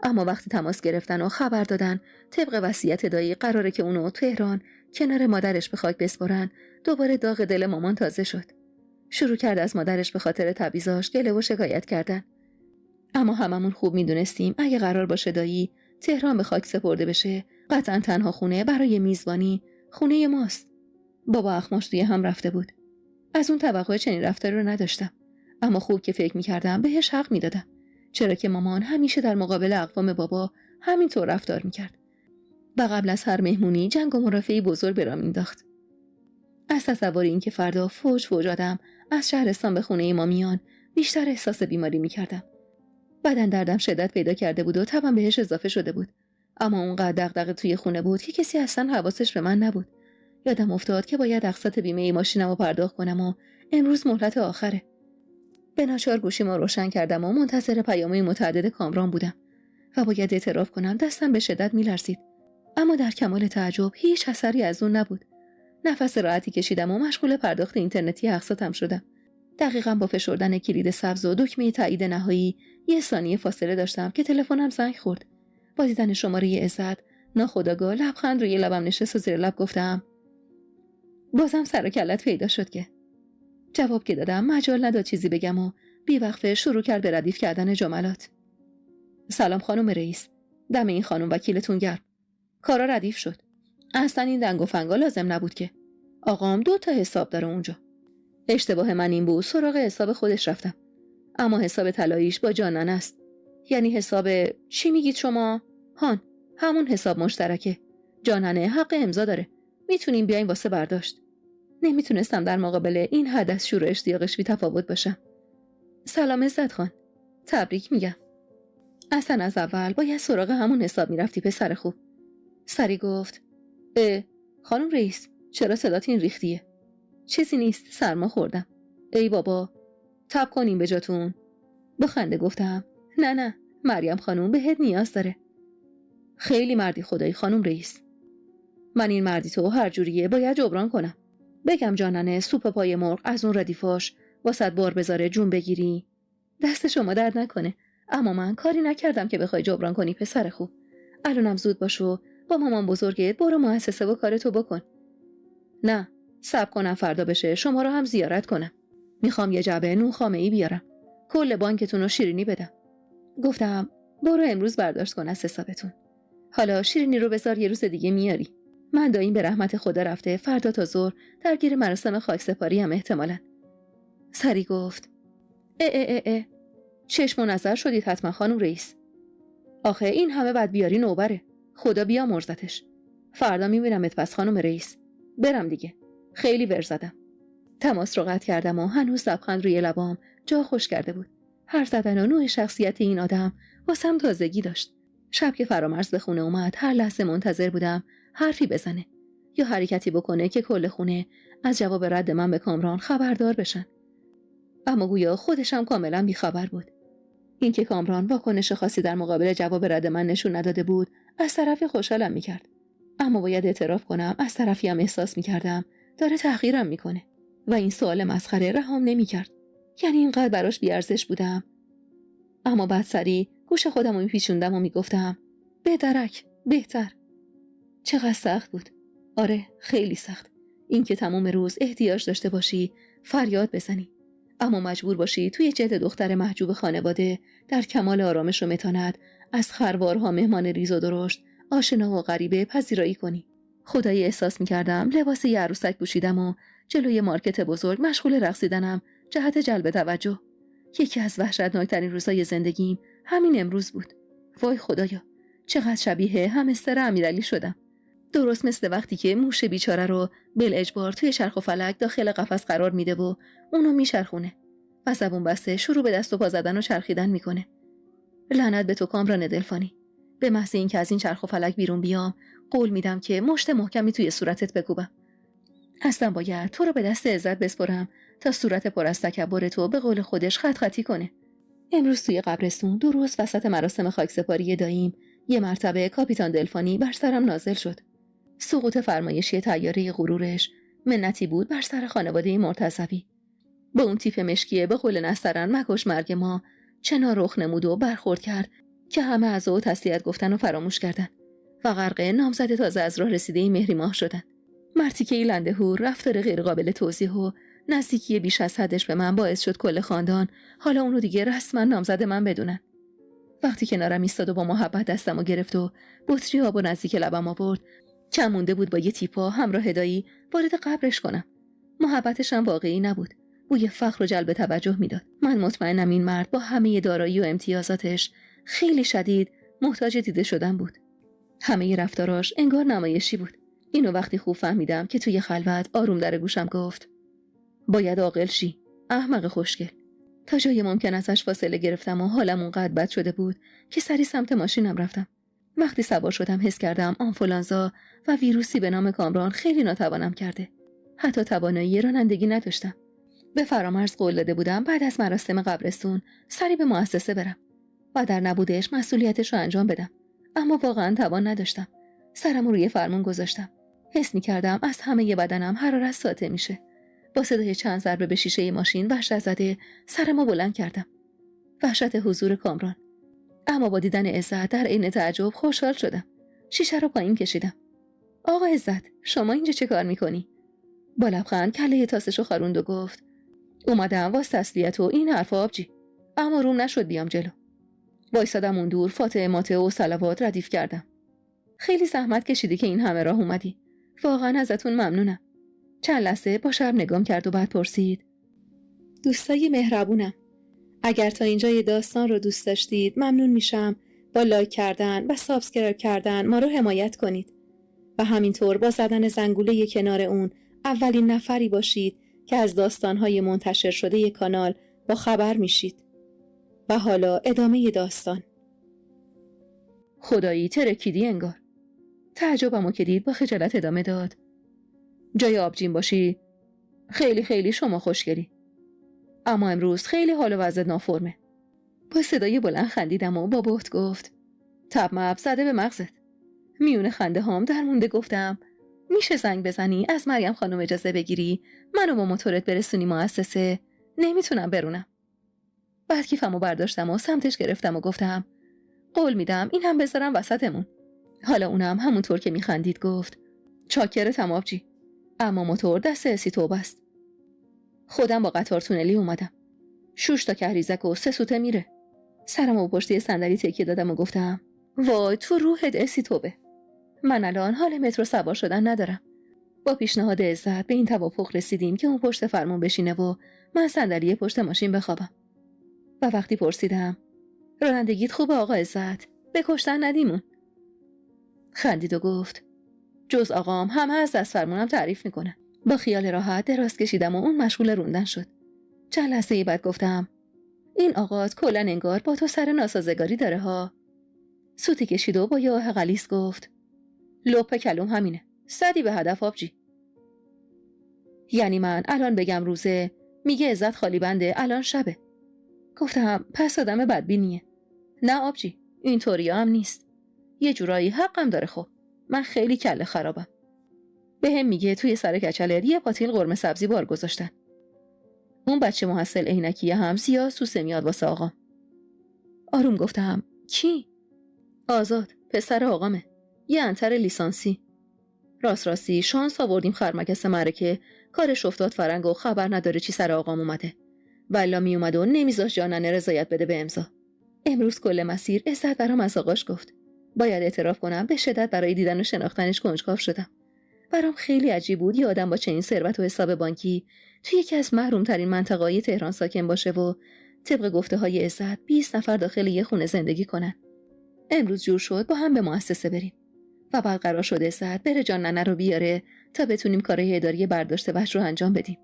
اما وقتی تماس گرفتن و خبر دادن طبق وصیت دایی قراره که اونو تهران کنار مادرش به خاک بسپرن، دوباره داغ دل مامان تازه شد. شروع کرد از مادرش به خاطر تبعیضاش گله و شکایت کردن. اما هممون خوب میدونستیم اگه قرار باشه دایی تهران به خاک سپرده بشه، قطعا تنها خونه برای میزبانی خونه ماست. بابا اخماش توی هم رفته بود. از اون توقع چنین رفتاری رو نداشتم، اما خوب که فکر میکردم بهش حق میدادم، چرا که مامان همیشه در مقابل اقوام بابا همینطور رفتار میکرد و قبل از هر مهمونی جنگ و مرافعی بزرگ به راه مینداخت. از تصور این که فردا فوج آدم از شهرستان به خونه ما میان بیشتر احساس بیماری میکردم. بدن دردم شدت پیدا کرده بود و تبم بهش اضافه شده بود، اما اونقدر دغدغه توی خونه بود که کسی اصلا حواسش به من نبود. یادم افتاد که باید اقساط بیمه ماشینمو پرداخت کنم و امروز مهلت آخره. به ناچار گوشیمو روشن کردم و منتظر پیام‌های متعدد کامران بودم و باید اعتراف کنم دستم به شدت میلرزید، اما در کمال تعجب هیچ اثری از اون نبود. نفس راحتی کشیدم و مشغول پرداخت اینترنتی اقساطم شدم. دقیقاً با فشردن کلید سبز و دکمه تایید نهایی 1 ثانیه فاصله داشتم که تلفنم زنگ خورد. با دیدن شماره عزت ناخودآگاه لبخند روی لبم نشست و زیر لب گفتم بازم سر و کلت پیدا شد که. جواب که دادم مجال نداد چیزی بگم و بیوقفه شروع کرد به ردیف کردن جملات. سلام خانم رئیس، دم این خانم وکیلتون گرم. کارا ردیف شد. اصلا این دنگ و فنگا لازم نبود که. آقام 2 تا حساب داره اونجا. اشتباه من این بود سراغ حساب خودش رفتم، اما حساب طلاییش با جانن است. یعنی حساب چی میگید شما؟ هان، همون حساب مشترکه. جاننه حق امضا داره. میتونیم بیاین واسه برداشت. نمیتونستم در مقابل این حد از شور و اشتیاقش بی تفاوت باشم. سلام عزت خان. تبریک میگم. اصلا از اول باید سراغ همون حساب میرفتی پسر خوب. سری گفت خانم رئیس چرا صدات این ریختیه؟ چیزی نیست، سرما خوردم. ای بابا، تب کنیم به جاتون. با خنده گفتم نه مریم خانم بهت نیاز داره. خیلی مردی خدایی خانم رئیس. من این مردی تو هر جوریه باید جبران کنم. بگم جاننه سوپ پای مرغ از اون ردیفاش واسط بار بذاره جون بگیری. دست شما درد نکنه، اما من کاری نکردم که بخوای جبران کنی پسر خوب. الانم زود باشو با مامان بزرگت برو مؤسسه و کارتو بکن. نه، صبر کنم فردا بشه شما رو هم زیارت کنم. میخوام یه جعبه نون خامه‌ای بیارم. کل بانکتون رو شیرینی بدم. گفتم برو امروز برداشت کن از حسابتون. حالا شیرینی رو بذار یه روز دیگه میاری. من داییم به رحمت خدا رفته، فردا تا ظهر درگیر مراسم خاکسپاری هم احتمالاً. سری گفت چشم و نظر شدید حتما خانم رئیس. آخه این همه بعد بیاری نوبره. خدا بیامرزتش. فردا میبینمت پس خانم رئیس. برم دیگه. خیلی ور زدم. تماس رو قطع کردم و هنوز لبخند روی لبام جا خوش کرده بود. حرف زدن و نوع شخصیت این آدم واسم تازگی داشت. شب که فرامرز به خونه اومد هر لحظه منتظر بودم حرفی بزنه یا حرکتی بکنه که کل خونه از جواب رد من به کامران خبردار بشن. اما گویا خودشم کاملا بیخبر بود. این که کامران واکنش خاصی در مقابل جواب رد من نشون نداده بود از طرفی خوشحالم میکرد، اما باید اعتراف کنم از طرفی هم احساس میکردم داره تحقیرم میکنه و این سوال مسخره رهام نمیکرد. یعنی اینقدر براش بیارزش بودم. اما بعد سری گوش خودم رو میپیچوندم و میگفتم به درک بهتر. چقدر سخت بود. آره خیلی سخت. این که تمام روز احتیاج داشته باشی فریاد بزنی، اما مجبور باشی توی جلد دختر محجوب خانواده در کمال آرامش و متانت از خروارها مهمان ریز و درشت آشنا و غریبه پذیرایی کنی. خدایی احساس میکردم لباس یه عروسک پوشیدم و جلوی مارکت بزرگ مشغول رقصیدنم جهت جلب توجه. یکی از وحشتناکترین روزای زندگیم همین امروز بود. وای خدایا، چقدر شبیه همستر امیرعلی شدم. درست مثل وقتی که موش بیچاره رو بالاجبار توی چرخ و فلک داخل قفس قرار میده و اونو میچرخونه و زبون بسته شروع به دست و پا زدن و چرخیدن میکنه. لعنت به تو کامران دلفانی. به محض اینکه از این چرخ و فلک بیرون بیام قول میدم که مشت محکمی توی صورتت بکوبم. اصلا باید تو رو به دست عزت بسپرم تا صورت پر از تکبر تو به قول خودش خط خطی کنه. امروز توی قبرستون درست وسط مراسم خاکسپاری داییم یه مرتبه کاپیتان دلفانی بر سرم نازل شد. سقوط فرمایشی طیاره غرورش منتی بود بر سر خانواده مرتضوی. با اون تیپ مشکیه به قول نسترن مکش مرگ ما چنان رخ نمود و برخورد کرد که همه از او تسلیت گفتن و فراموش کردن و غرق نامزد تازه از راه رسیده مهری ماه شدن. مرتیکه لندهور رفتار غیر قابل توضیح و نزدیکی بیش از حدش به من باعث شد کل خاندان حالا اونو دیگه رسما نامزد من بدونن. وقتی کنارم ایستاد و با محبت دستمو گرفت و بطری آب و نزدیک لبم آورد، کم مونده بود با یه تیپا همراه دایی وارد قبرش کنم. محبتش هم واقعی نبود. بوی فخر و جلب توجه میداد. من مطمئنم این مرد با همه دارایی و امتیازاتش خیلی شدید محتاج دیده شدن بود. همه رفتاراش انگار نمایشی بود. اینو وقتی خوب فهمیدم که توی خلوت آروم در گوشم گفت: باید عاقل شی، احمق خوشگل. تا جای ممکن ازش فاصله گرفتم و حالم اونقدر بد شده بود که سری سمت ماشینم رفتم. وقتی سوار شدم حس کردم آنفولانزا و ویروسی به نام کامران خیلی ناتوانم کرده. حتی توانایی رانندگی نداشتم. به فرامرز قول داده بودم بعد از مراسم قبرستون سری به مؤسسه برم و در نبودش مسئولیتش رو انجام بدم. اما واقعا توان نداشتم. سرم روی فرمون گذاشتم. حس می‌کردم از همه بدنم حرارت ساطع میشه. با صدای چند ضربه به شیشه ماشین وحشت زده سرمو بلند کردم. وحشت حضور کامران. اما با دیدن عزت در عین تعجب خوشحال شدم. شیشه رو پایین کشیدم. آقا عزت، شما اینجا چه کار میکنی؟ با لبخند کله تاسشو خاروند و گفت: اومدم واسه تسلیت و این حرفا آبجی. اما روم نشد بیام جلو. وایسادم اون دور فاتحه ماتحه و صلوات ردیف کردم. خیلی زحمت کشیدی که این همه راه اومدی. واقعا ازتون ممنونم. چند لحظه با شرم نگام کرد و بعد پرسید: دوستای مهربونم، اگر تا اینجای داستان رو دوست داشتید ممنون میشم با لایک کردن و سابسکرایب کردن ما رو حمایت کنید و همینطور با زدن زنگوله کنار اون اولین نفری باشید که از داستانهای منتشر شده کانال با خبر میشید. و حالا ادامه داستان. خدایی ترکیدی انگار. تعجبمو که دید با خجالت ادامه داد: جای آبجین باشی؟ خیلی خیلی شما خوشگلی. اما امروز خیلی حال و وضعت نافرمه. با صدای بلند خندیدم و با بهت گفت: تب مب زده به مغزت. میونه خنده هام در مونده گفتم: میشه زنگ بزنی از مریم خانم اجازه بگیری منو با موتورت برسونی مؤسسه؟ نمیتونم برونم. بعد کیفمو برداشتم و سمتش گرفتم و گفتم: قول میدم این هم بذارم وسطمون. حالا اونم همونطور که میخندید گفت: چاکرتم آبجی، اما موتور دست اسی توبه است. خودم با قطار تونلی اومدم. 6 تا کهریزک و 3 سوته میره. سرمو پشت صندلی تکیه دادم و گفتم: وای تو روحت اسی توبه. من الان حال مترو سوار شدن ندارم. با پیشنهاد عزت به این توافق رسیدیم که اون پشت فرمون بشینه و من صندلی پشت ماشین بخوابم. و وقتی پرسیدم: رانندگیت خوبه آقا عزت؟ به کشتن ندیمون. خندید و گفت: جز آقام همه از دست فرمونم تعریف میکنه. با خیال راحت دراز کشیدم و اون مشغول روندن شد. چند لحظه بعد گفتم: این آقات کلن انگار با تو سر ناسازگاری داره ها. سوتی کشید و با یه آه غلیظ گفت: لپ کلوم همینه، صدی به هدف آبجی. یعنی من الان بگم روزه، میگه عزت خالی بنده الان شبه. گفتم: پس آدم بدبینیه. نه آبجی، اینطوری هم نیست. یه جورایی حقم داره. خب من خیلی کله خرابم. بهم میگه توی سر کچلر یه پاتیل قرمه سبزی بار گذاشتن. اون بچه محصل عینکیه هم سیاه سوسه میاد واسه آقام. آروم گفتم: کی؟ آزاد، پسر آقامه. یه انتر لیسانسی. راستی شانس آوردیم خرمگس معرکه کارش افتاد فرنگ و خبر نداره چی سر آقام اومده. والا می اومد و نمیذاش جانانه رضایت بده به امضا. امروز کل مسیر عزت برام از آقاش گفت. باید اعتراف کنم به شدت برای دیدن و شناختنش کنجکاو شدم. برام خیلی عجیب بود یه آدم با چنین ثروت و حساب بانکی توی یکی از محروم‌ترین منطقه‌های تهران ساکن باشه و طبق گفته‌های عزت 20 نفر داخل یه خونه زندگی کنن. امروز جور شد با هم به مؤسسه بریم و بعد قرار شد عزت بره جان ننه رو بیاره تا بتونیم کارهای اداری برداشت وحش رو انجام بدیم.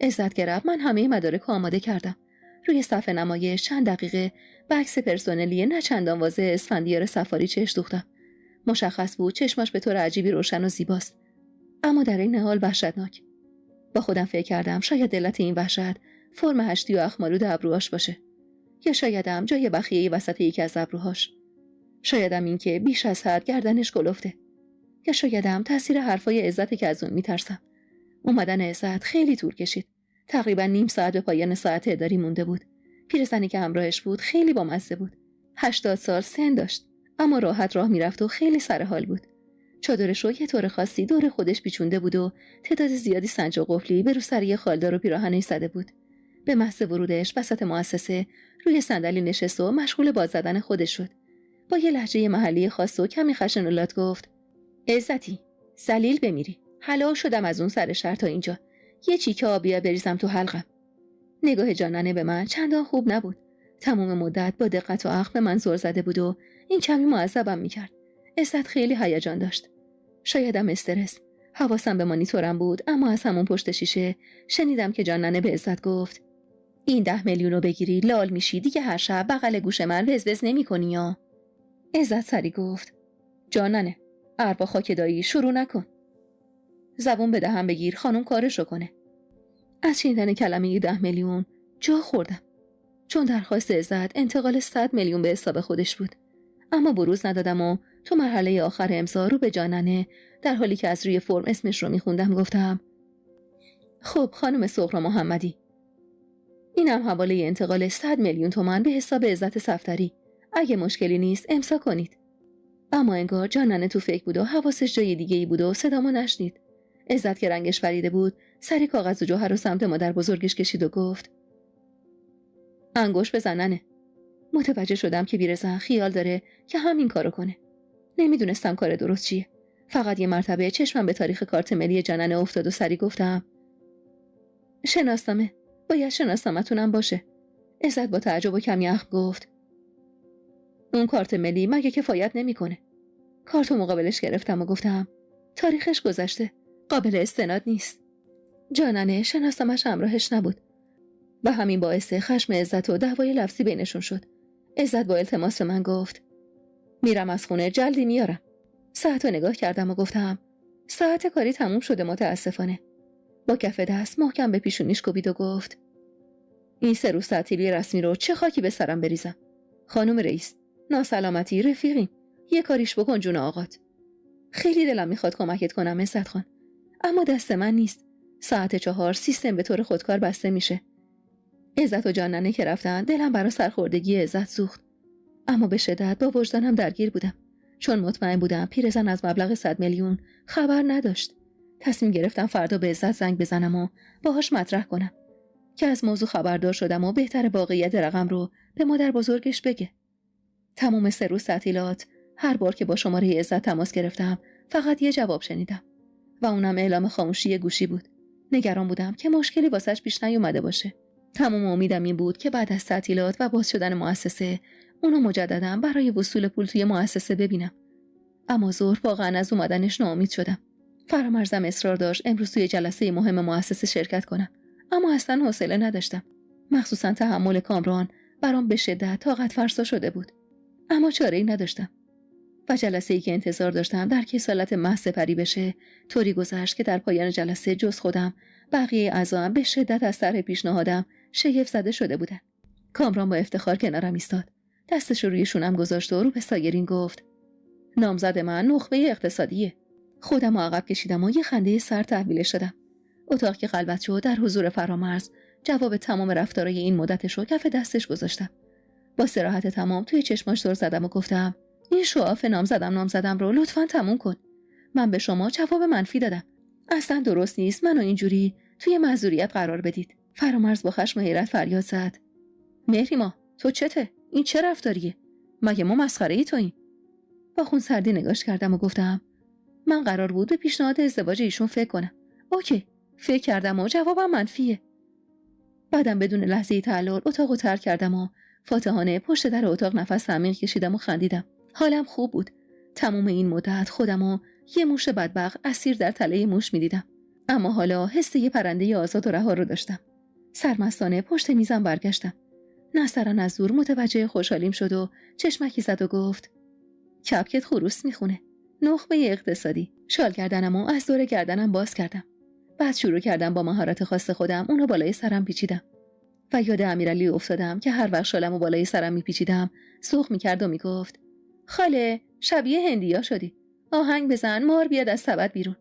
عزت که رفت من همه مدارک آماده کردم. روی صفحه نمایش چند دقیقه به عکس پرسنلی نه چندان واضح اسفندیار سفاری چشم دوختم. مشخص بود چشماش به طور عجیبی روشن و زیباست، اما در این حال وحشتناک. با خودم فکر کردم شاید علت این وحشت فرم هشتی و اخمالود ابروهاش باشه، یا شایدم جای بخیه وسط یکی از ابروهاش، شایدم این که بیش از حد گردنش گلفته، یا شایدم تاثیر حرفای عزت که از اون میترسم. اومدن عزت خیلی طول کشید. تقریبا نیم ساعت به پایان ساعت اداری مونده بود. پیرزنی که همراهش بود خیلی بامزه بود. 80 سال سن داشت، اما راحت راه میرفت و خیلی سر حال بود. چادرش رو یه طور خاصی دور خودش پیچونده بود و تعداد زیادی سنج و قفلی به روسری خالدار و پیراهنش زده بود. به محض ورودش وسط مؤسسه روی صندلی نشست و مشغول باز زدن خودش شد. با یه لهجه محلی خاص و کمی خشن‌الات گفت: عزتی، ذلیل بمیری. حلال شدم از اون سر شهر تا اینجا. یه چیکه آبیا بریزم تو حلقم. نگاه جانانه به من چندان خوب نبود. تمام مدت با دقت و عقل به من زل زده بود و این کمی معذبم میکرد. عزت خیلی هیجان داشت. شایدم استرس. حواسم به مانیتورم بود، اما از همون پشت شیشه شنیدم که جانانه به عزت گفت: این 10 میلیون رو بگیری لال میشی دیگه، هر شب بغل گوش من وزوز نمی‌کنی یا؟ عزت سری گفت: جانانه، اربا خاک دایی شروع نکن. زبون به دهن بگیر، خانم کارشو کنه. از شنیدن کلمه 10 میلیون جا خوردم، چون درخواست عزت انتقال 100 میلیون به حساب خودش بود. اما بروز ندادم و تو مرحله آخر امضا رو به جانانه، در حالی که از روی فرم اسمش رو میخوندم، گفتم: خب خانم سغرا محمدی، اینم حواله انتقال 100 میلیون تومان به حساب عزت صفدری. اگه مشکلی نیست امضا کنید. اما انگار جانانه تو فکر بود و حواسش جای دیگه ای بود و صدامو نشنید. عزت که رنگش پریده بود سری کاغذ و جوهر رو سمت مادر بزرگش کشید و گفت: انگوش بزننه. متوجه شدم که بیرزن خیال داره که همین کارو کنه. نمیدونستم کار درست چیه. فقط یه مرتبه چشمم به تاریخ کارت ملی جانانه افتاد و سری گفتم: شناسنامه، باید شناسنامه‌تونم باشه. عزت با تعجب و کمی اخم گفت: اون کارت ملی مگه کفایت نمیکنه؟ کارتو مقابلش گرفتم و گفتم: تاریخش گذشته، قابل استناد نیست. جانانه شناسنامه‌ش همراهش نبود و همین باعث خشم عزت و دعوای لفظی بینشون شد. عزت با التماس من گفت: میرم از خونه، جلدی میارم. ساعتو نگاه کردم و گفتم: ساعت کاری تموم شده متاسفانه. با کف دست محکم به پیشونیش کوبید و گفت: این 3 روز تعطیلی رسمی رو چه خاکی به سرم بریزم؟ خانم رئیس، ناسلامتی رفیقیم، یه کاریش بکن جون آقات. خیلی دلم میخواد کمکت کنم عزت خان، اما دست من نیست. ساعت 4 سیستم به طور خودکار بسته میشه. عزت و جانانه که رفتن دلم برای سرخوردگی عزت سوخت، اما به شدت با وجدانم درگیر بودم، چون مطمئن بودم پیرزن از مبلغ 100 میلیون خبر نداشت. تصمیم گرفتم فردا به عزت زنگ بزنم و باهاش مطرح کنم که از موضوع خبردار شدم و بهتر واقعیت رقم رو به مادر بزرگش بگه. تمام 3 روز تعطیلات هر بار که با شماره عزت تماس گرفتم فقط یه جواب شنیدم و اونم اعلام خاموشی گوشی بود. نگران بودم که مشکلی واسش پیش نیومده باشه. تمام امیدم این بود که بعد از تعطیلات و باز شدن مؤسسه اونو مجددا برای وصول پول توی مؤسسه ببینم. اما ظهر واقعا از اومدنش ناامید شدم. فرامرزم اصرار داشت امروز توی جلسه مهم مؤسسه شرکت کنم، اما اصلا حوصله نداشتم. مخصوصا تحمل کامران برام به شدت طاقت فرسا شده بود. اما چاره‌ای نداشتم و جلسه‌ای که انتظار داشتم در کسالت محض سپری بشه طوری گذشت که در پایان جلسه جز خودم بقیه اعضاام به شدت از طرح پیشنهادم شگفت زده شده بودن. کامران با افتخار کنارم ایستاد، دستش رو روی شونم گذاشت و رو به سایرین گفت: نامزد من نخبه اقتصادیه. خودم عقب کشیدم و یه خنده سر تحویلش دادم. اتاق که خلوت شد در حضور فرامرز جواب تمام رفتارای این مدتش رو کف دستش گذاشتم. با صراحت تمام توی چشماش زل زدم و گفتم: این شعاف نامزدم رو لطفاً تموم کن. من به شما جواب منفی دادم. اصلا درست نیست منو اینجوری توی معذوریت قرار بدید. فرامرز با خشم و حیرت فریاد زد: مهریما، تو چته؟ این چه رفتاریه؟ مگه ما مسخره ای توییم؟ با خونسردی نگاش کردم و گفتم: من قرار بود به پیشنهاد ازدواج ایشون فکر کنم. اوکی، فکر کردم و جوابم منفیه. بعدم بدون لحظه‌ای تعلل اتاقو ترک کردم و فاتحانه پشت در اتاق نفس عمیق کشیدم و خندیدم. حالم خوب بود. تمام این مدت خودمو یه موش بدبخت اسیر در تله موش می‌دیدم. اما حالا حس یه پرنده آزاد و رها رو داشتم. سرمستانه پشت میزم برگشتم. نسترن از دور متوجه خوشحالیم شد و چشمکی زد و گفت: کپکت خروس میخونه. نخبه اقتصادی. شال گردنمو از دور گردنم باز کردم. بعد شروع کردم با مهارت خاص خودم اونو بالای سرم پیچیدم. و یاد امیرعلی افتادم که هر وقت شالمو بالای سرم میپیچیدم سوخ میکرد و میگفت: خاله شبیه هندیا شدی. آهنگ بزن مار بیاد از سبد بیرون.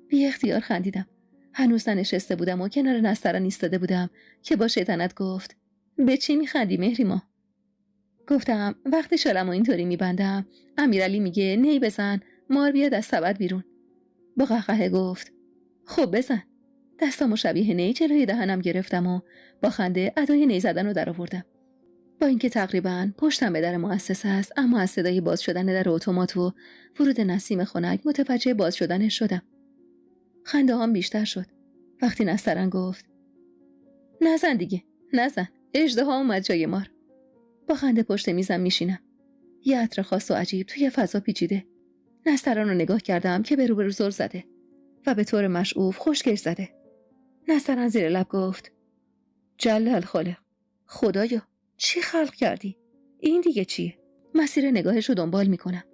بی اختیار خندیدم. هنوز ننشسته بودم و کنار نسترن ایستاده بودم که با شیطنت گفت: به چی میخندی مهریما؟ گفتم وقتی شالمو اینطوری میبندم امیرعلی میگه نی بزن مار بیاد از سبد بیرون. با قهقه گفت: خب بزن. دستامو شبیه نی جلوی دهنم گرفتم و با خنده ادای نی زدن رو درآوردم. با اینکه تقریباً پشتم به در مؤسسه است، اما از صدای باز شدن در اتومات و ورود نسیم خنک متوجه باز شدنش شدم. خنده هم بیشتر شد. وقتی نسترن گفت: نزن دیگه، نزن. اژدها اومد جای مار. با خنده پشت میزم میشینم. یه عطر خاص و عجیب توی فضا پیچیده. نسترن رو نگاه کردم که به روبرو زل زده و به طور مشعوف خشکش زده. نسترن زیر لب گفت: جلل خالق، خدایا چی خلق کردی؟ این دیگه چیه؟ مسیر نگاهش رو دنبال میکنم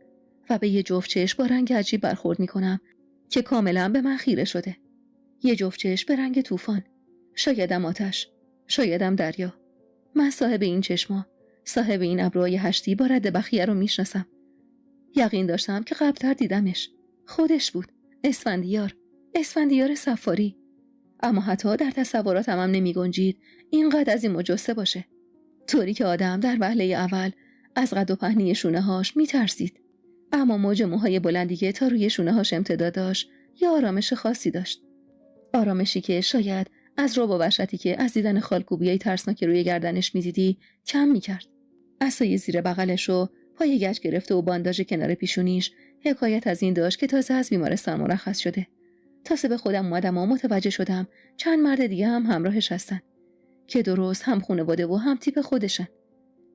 و به یه جفت چشم با رنگ عجیب برخورد میکنم که کاملا به من خیره شده. یه جفت چشم به رنگ طوفان، شایدم آتش، شایدم دریا. من صاحب این چشما، صاحب این ابروهای هشتی با رد بخیه رو میشناسم. یقین داشتم که قبلتر دیدمش. خودش بود، اسفندیار سفاری. اما حتی در تصوراتم هم نمی گنجید اینقدر از این مجسه باشه. طوری که آدم در وهله اول از قد و پهنی شونه هاش می ترسید. اما موج موهای بلندی که تا روی شونه هاش امتداد داشت یا آرامش خاصی داشت. آرامشی که شاید از رعب و وحشتی که از دیدن خالکوبیای ترسناک روی گردنش می دیدی کم می کرد. عصای زیر بغلش و پای گچ گرفته و بانداژ کنار پیشونیش حکایت از این داشت که تازه از بیمارستان مرخص شده. تازه به خودم اومدم و متوجه شدم چند مرد دیگه هم همراهش هستن که درست هم خانواده و هم تیپ خودشن.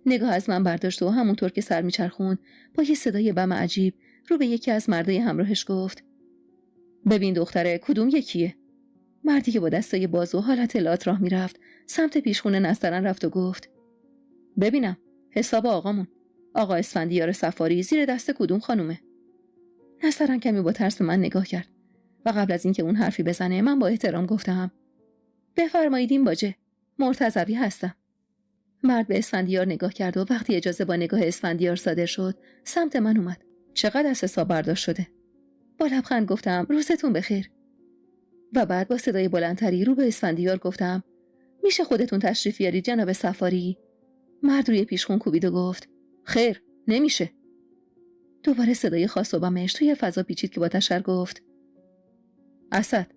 نگاه از من برداشت و همونطور که سر میچرخوند با یه صدای بم عجیب رو به یکی از مردای همراهش گفت: ببین دختره کدوم یکیه؟ مردی که با دستای باز و حالت لات راه میرفت سمت پیشخونه نسترن رفت و گفت: ببینم حساب آقامون، آقا اسفندیار سفاری زیر دست کدوم خانومه؟ نسترن کمی با ترس من نگاه کرد و قبل از اینکه اون حرفی بزنه من با احترام گفتم: بفرمایید این باجه، مرتضوی هستم. مرد به اسفندیار نگاه کرد و وقتی اجازه با نگاه اسفندیار صادر شد سمت من اومد. چقدر از حساب برداشت شده؟ با لبخند گفتم: روزتون بخیر. و بعد با صدای بلندتری رو به اسفندیار گفتم: میشه خودتون تشریف بیارید جناب سفاری؟ مرد روی پیشخون کوبید و گفت: خیر نمیشه. دوباره صدای خاص و بمش توی فضا پیچید که با تشر گفت: اسد.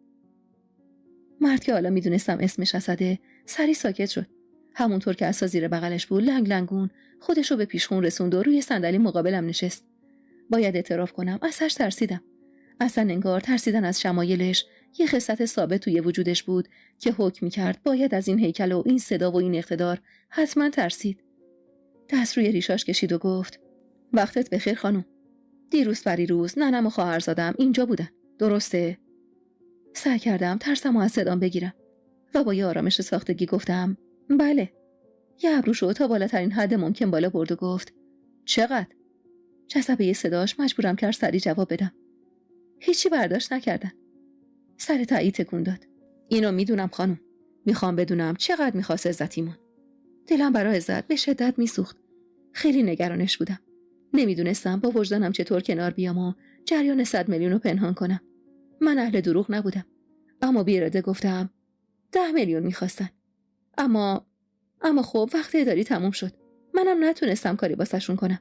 مرد که حالا میدونستم اسمش اسده سری ساکت شد. همونطور که عصا زیر بغلش بود لنگ لنگون خودش رو به پیشخون رسوند و روی صندلی مقابلم نشست. باید اعتراف کنم ازش ترسیدم. اصلا انگار ترسیدن از شمایلش یه خصلت ثابت توی وجودش بود که حکم می‌کرد باید از این هیکل و این صدا و این اقتدار حتما ترسید. دست روی ریشاش کشید و گفت: وقتت بخیر خانم. دیروز پریروز ننم و خواهرزادم اینجا بودن. درسته؟ سعی کردم ترسمو از صدام بگیرم و با یه آرامش ساختگی گفتم: بله. یه ابروشو تا بالاترین حد ممکن بالا برد و گفت: چقدر؟ جذبه صداش مجبورم کرد سری جواب بدم: هیچی برداشت نکردن. سر تایید تکون داد: اینو میدونم خانم. میخوام بدونم چقدر میخواست عزتیمون. دلم برای عزت به شدت میسوخت. خیلی نگرانش بودم. نمیدونستم با وجدانم چطور کنار بیام و جریان 100 میلیون رو پنهان کنم. من اهل دروغ نبودم. اما بی اراده گفتم: 10 میلیون میخواستن. اما خب وقت اداری تموم شد. منم نتونستم کاری واسهشون کنم.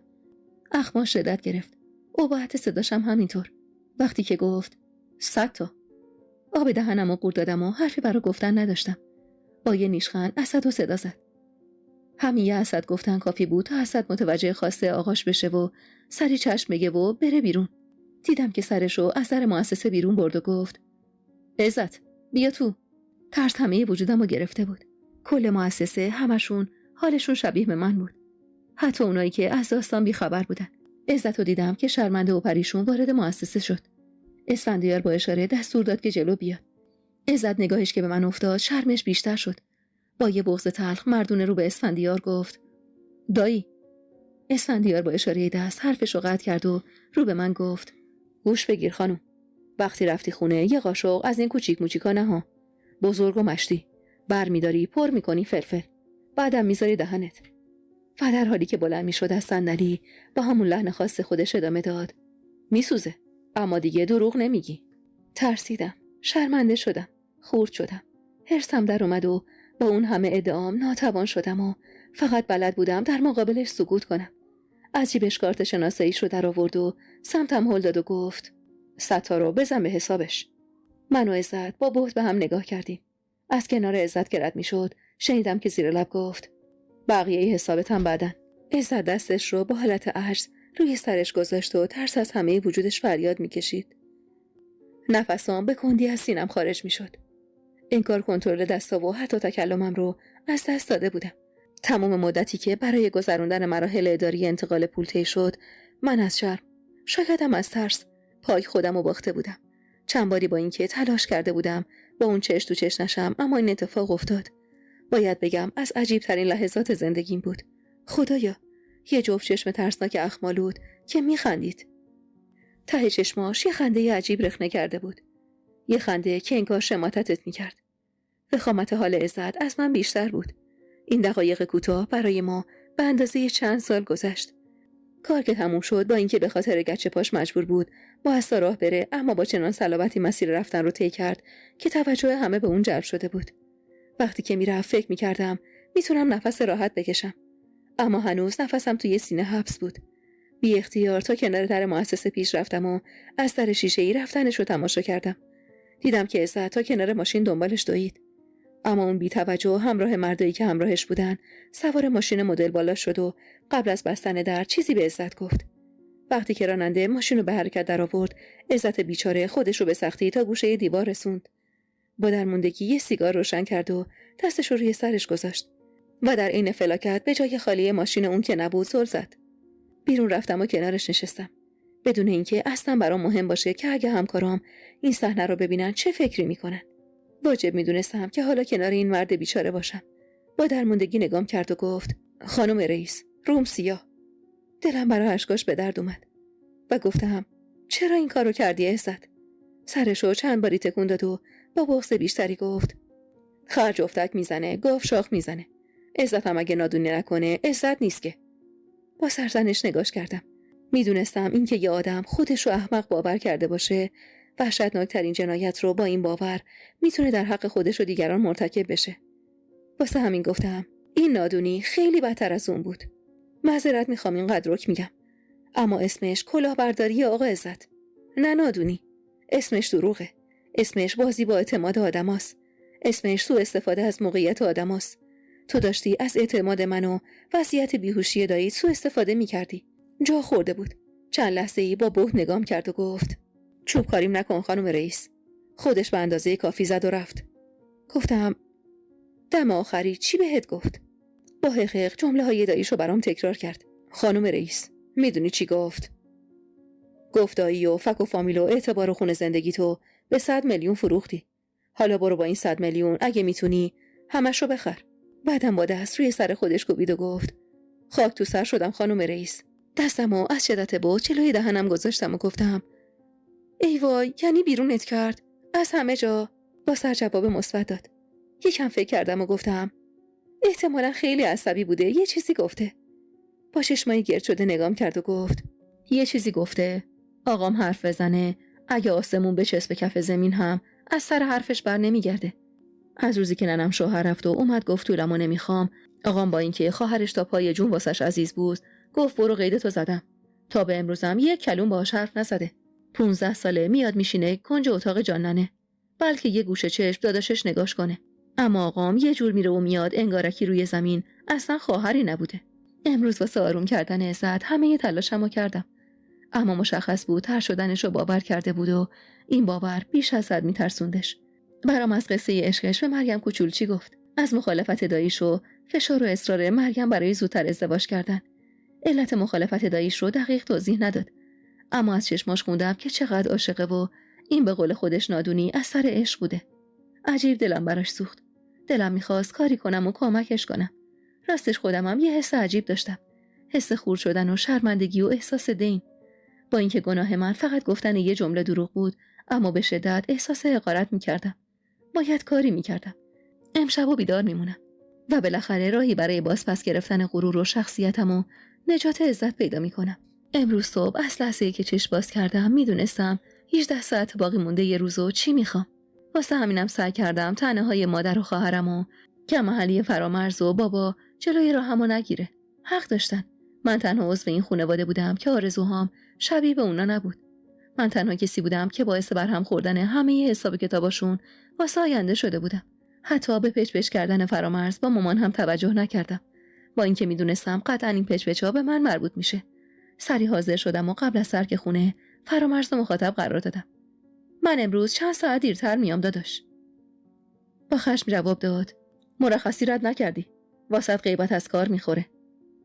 اخماش شدت گرفت. اباحت صداشم همینطور. وقتی که گفت 100 تا، آب دهنمو قورت دادم و حرفی برای گفتن نداشتم. با یه نیشخند اسد و صدا زد. همین یه اسد گفتن کافی بود تا اسد متوجه خواسته آقاش بشه و سری چشم بگه و بره بیرون. دیدم که سرشو از در مؤسسه بیرون برد و گفت: عزت بیا تو. ترس همه وجودمو گرفته بود. کل مؤسسه همشون حالشون شبیه به من بود. حتی اونایی که از داستان بیخبر بودن. عزت رو دیدم که شرمنده و پریشون وارد مؤسسه شد. اسفندیار با اشاره دستور داد که جلو بیاد. عزت نگاهش که به من افتاد شرمش بیشتر شد. با یه بغض تلخ مردونه رو به اسفندیار گفت: دایی. اسفندیار با اشاره دست حرفش رو قطع کرد و رو به من گفت: گوش بگیر خانم. وقتی رفتی خونه یه قاشق از این کوچیک موچیکا نه ها. بزرگ و مشتی. بر میداری پر میکنی فلفل. بعدم میذاری دهنت. و در حالی که بلند میشد از صندلی با همون لحن خاص خودش ادامه داد: میسوزه. اما دیگه دروغ نمیگی. ترسیدم. شرمنده شدم. خورد شدم. حرصم در اومد و با اون همه ادعام ناتوان شدم و فقط بلد بودم در مقابلش سکوت کنم. از جیبش کارت شناساییش رو در آورد و سمتم هل داد و گفت: 100 تا رو بزن به حسابش. من و عزت با بهت به هم نگاه کردیم. از کنار عزت که رد میشد شنیدم که زیر لب گفت: بقیه حسابت هم بعدن. عزت دستش رو با حالت عجز روی سرش گذاشت و ترس از همه وجودش فریاد میکشید. نفسام به کندی از سینم خارج میشد. انگار کنترل دستا و حتی تکلمم رو از دست داده بودم. تمام مدتی که برای گذراندن مراحل اداری انتقال پول طی شد، من از شرم، شایدم از ترس، پای خودم رو باخته بودم. چند باری با اینکه تلاش کرده بودم با اون چش تو چش نشم، اما این اتفاق افتاد. باید بگم از عجیب ترین لحظات زندگیم بود. خدایا، یه جفت چشم ترسناک اخمالود که میخندید. ته چشماش یه خنده عجیب رخنه کرده بود. یه خنده که انگار شماتتت میکرد. وخامت حال عزت از من بیشتر بود. این دقایق کوتاه برای ما به اندازه چند سال گذشت. کار که تموم شد با اینکه به خاطر گچ پاش مجبور بود با اسا راه بره، اما با چنان صلابتی مسیر رفتن رو طی کرد که توجه همه به اون جلب شده بود. وقتی که میرفت فکر میکردم میتونم نفس راحت بکشم، اما هنوز نفسم توی سینه حبس بود. بی اختیار تا کنار در مؤسسه پیش رفتم و از در شیشه‌ای رفتنش رو تماشا کردم. دیدم که عزت تا کنار ماشین دنبالش دوید، اما اون بی توجه همراه مردایی که همراهش بودن سوار ماشین مدل بالا شد و قبل از بستن در چیزی به عزت گفت. وقتی که راننده ماشین رو به حرکت در آورد، عزت بیچاره خودش رو به سختی تا گوشه دیوار رسوند. با درموندگی یه سیگار روشن کرد و دستش رو روی سرش گذاشت و در عین فلاکت به جای خالی ماشین اون که نبود زل زد. بیرون رفتم و کنارش نشستم، بدون اینکه اصلا برام مهم باشه که اگه همکارام این صحنه رو ببینن چه فکری میکنن. واجب میدونستم که حالا کنار این مرد بیچاره باشم. با درموندگی نگام کرد و گفت: خانم رئیس، روم سیاه. دلم برای اشکاش به درد اومد و گفتم: چرا این کارو کردی عزت؟ سرشو چند باری تکون داد و با بغض بیشتری گفت: خرج افتک میزنه، گاف شاخ میزنه. عزت هم اگه نادونی نکنه عزت نیست که. با سرزنش نگاش کردم. میدونستم این که یه آدم خودش رو احمق باور کرده باشه، وحشتناکترین جنایت رو با این باور میتونه در حق خودش و دیگران مرتکب بشه. واسه همین گفتم: این نادونی خیلی بدتر از اون بود. معذرت میخوام اینقدر رک میگم، اما اسمش کلاهبرداری آقا عزت، نه نادونی. اسمش دروغه. اسمش بازی با اعتماد آدماست. اسمش سوء استفاده از موقعیت آدماست. تو داشتی از اعتماد من و وضعیت بیهوشی دایی سوء استفاده میکردی. جا خورده بود. چند لحظه ای با بهت نگام کرد و گفت: چوب کاریم نکن خانم رئیس. خودش به اندازه کافی زد و رفت. گفتم: دم آخری چی بهت گفت؟ با حقیق جمله های داییشو برام تکرار کرد. خانم رئیس، میدونی چی گفت؟ گفت دایی و فک و فامیل و اعتبار و خون زندگی تو به 100 میلیون فروختی. حالا برو با این 100 میلیون اگه میتونی همش رو بخر. بعدم با دست روی سر خودش کوبید و گفت: خاک تو سر شدم خانم رئیس. دستمو از شدت بود جلوی دهنم گذاشتم و گفتم: ای وای، یعنی بیرونت کرد؟ از همه جا؟ با سر جواب مثبت داد. یکم فکر کردم و گفتم: احتمالا خیلی عصبی بوده، یه چیزی گفته. با چشمای گرد شده نگام کرد و گفت: یه چیزی گفته؟ آقام حرف بزنه، اگه آسمون بچسبه کف زمین هم از سر حرفش بر نمیگرده. از روزی که ننم شوهر رفت و اومد گفت طولمو نمیخوام، آقام با اینکه خواهرش تا پای جون واسش عزیز بود گفت برو قیدتو زدم. تا به امروزم یک کلون باهاش حرف نزده. 15 ساله میاد میشینه کنج اتاق جان ننه، بلکه یه گوشه چشم داداشش نگاش کنه. اما آقام یه جور میره و میاد انگارکی روی زمین اصلا خواهری نبوده. امروز واسه آروم کردن عزت همه تلاشمو کردم، اما مشخص بود تر شدنشو باور کرده بود و این باور بیش از حد میترسوندش. برام از قصه عشقش به مریم کوچولچی گفت، از مخالفت داییش و فشار و اصرار مریم برای زودتر ازدواج کردن. علت مخالفت داییش رو دقیق توضیح نداد، اما از چشماش خوندم که چقدر عاشقه و این به قول خودش نادونی از سر عشق بوده. عجیب دلم براش سوخت. دلم میخواست کاری کنم و کمکش کنم. راستش خودمم یه حس عجیب داشتم. حس خورد شدن و شرمندگی و احساس دین. با اینکه گناه من فقط گفتن یه جمله دروغ بود، اما به شدت احساس حقارت میکردم. باید کاری میکردم. امشب و بیدار میمونم و بالاخره راهی برای بازپس گرفتن غرور و شخصیتم و نجات عزت پیدا میکنم. امروز صبح از لحظه‌ای که چشم باز کردم میدونستم 18 ساعت باقی مونده یه روزو چی میخوام. واسه همینم سعی کردم طعنه‌های مادر و خواهرمو که محلی فرامرز و بابا جلوی راهمو نگیره. حق داشتن. من تنها عضو این خانواده بودم که آرزوهام شبیه به اونا نبود. من تنها کسی بودم که باعث برهم خوردن همه حساب کتاباشون واسه آینده شده بودم. حتی به پچ کردن فرامرز با مامان هم توجه نکردم. با اینکه میدونستم قطعاً این پچ‌پچ‌ها به من مربوط میشه. سری حاضر شدم و قبل از ترک خونه فرامرز رو مخاطب قرار دادم. من امروز چند ساعت دیرتر میام داداش. با خشم جواب داد. مرخصی رد نکردی. واسط غیبت از کار میخوره.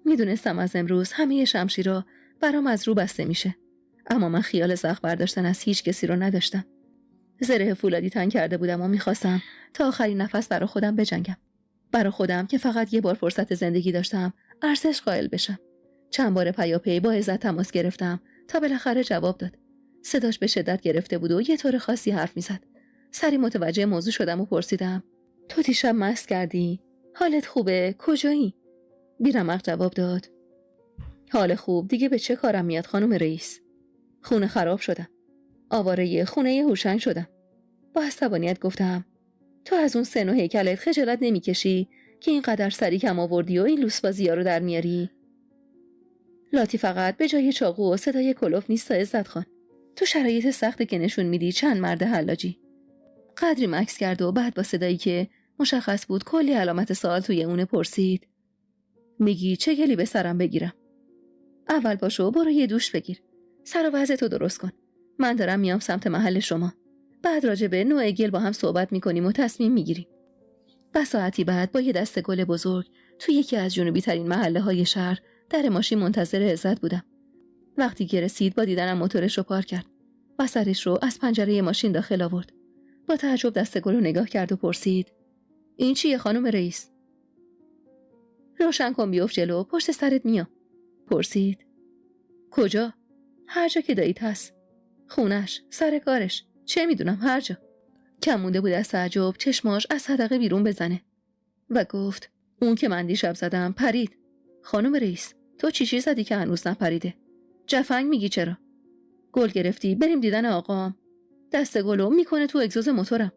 میدونستم از امروز همه شمشیرا برام از رو بسته میشه. اما من خیال زخم برداشتن از هیچ کسی رو نداشتم. زره فولادی تن کرده بودم و میخواستم تا آخرین نفس برا خودم بجنگم. برا خودم که فقط یه بار فرصت زندگی داشتم ارزش قائل بشم. چند بار پیاپی با عزت تماس گرفتم تا بالاخره جواب داد. صداش به شدت گرفته بود و یه طور خاصی حرف میزد. سری متوجه موضوع شدم و پرسیدم تو دیشب مست کردی؟ حالت خوبه؟ کجایی؟ بی‌رمق جواب داد. حال خوب دیگه به چه کارم میاد خانم رئیس؟ خونه خراب شدم. آواره خونه هوشنگ شدم. با عصبانیت گفتم تو از اون سن و هیکلت خجالت نمیکشی که اینقدر سری کم آوردی و این لوسبازی‌ها رو در میاری؟ لاتی فقط به جای چاقو و صدای کلوف نیست عزت خان. تو شرایط سختی که نشون میدی چند مرد حلاجی. قدری مکس کرد و بعد با صدایی که مشخص بود کلی علامت سوال توی اونه پرسید میگی چه گلی به سرم بگیرم؟ اول پاشو برو یه دوش بگیر. سر و وضعتو درست کن. من دارم میام سمت محل شما. بعد راجع به نوع گل با هم صحبت میکنیم و تصمیم میگیریم. و ساعتی بعد با یه دسته گل بزرگ توی یکی از جنوبی ترین محله های شهر در ماشین منتظر عزت بودم. وقتی که رسید با دیدنم موتورش رو پارک کرد و سرش رو از پنجره ماشین داخل آورد. با تعجب دسته گل رو نگاه کرد و پرسید این چیه خانم رئیس؟ روشن کن بیفت جلو پشت سرت میام. پرسید کجا؟ هر جا که داییت هست. خونش، سر کارش، چه میدونم هر جا. کم مونده بود از تعجب چشماش از حدقه بیرون بزنه و گفت اون که من دیشب زدم پرید. خانم رئیس تو چی زدی که هنوز نپریده؟ جفنگ میگی چرا؟ گل گرفتی بریم دیدن آقام. دست گلو میکنه تو اگزوز موتورم.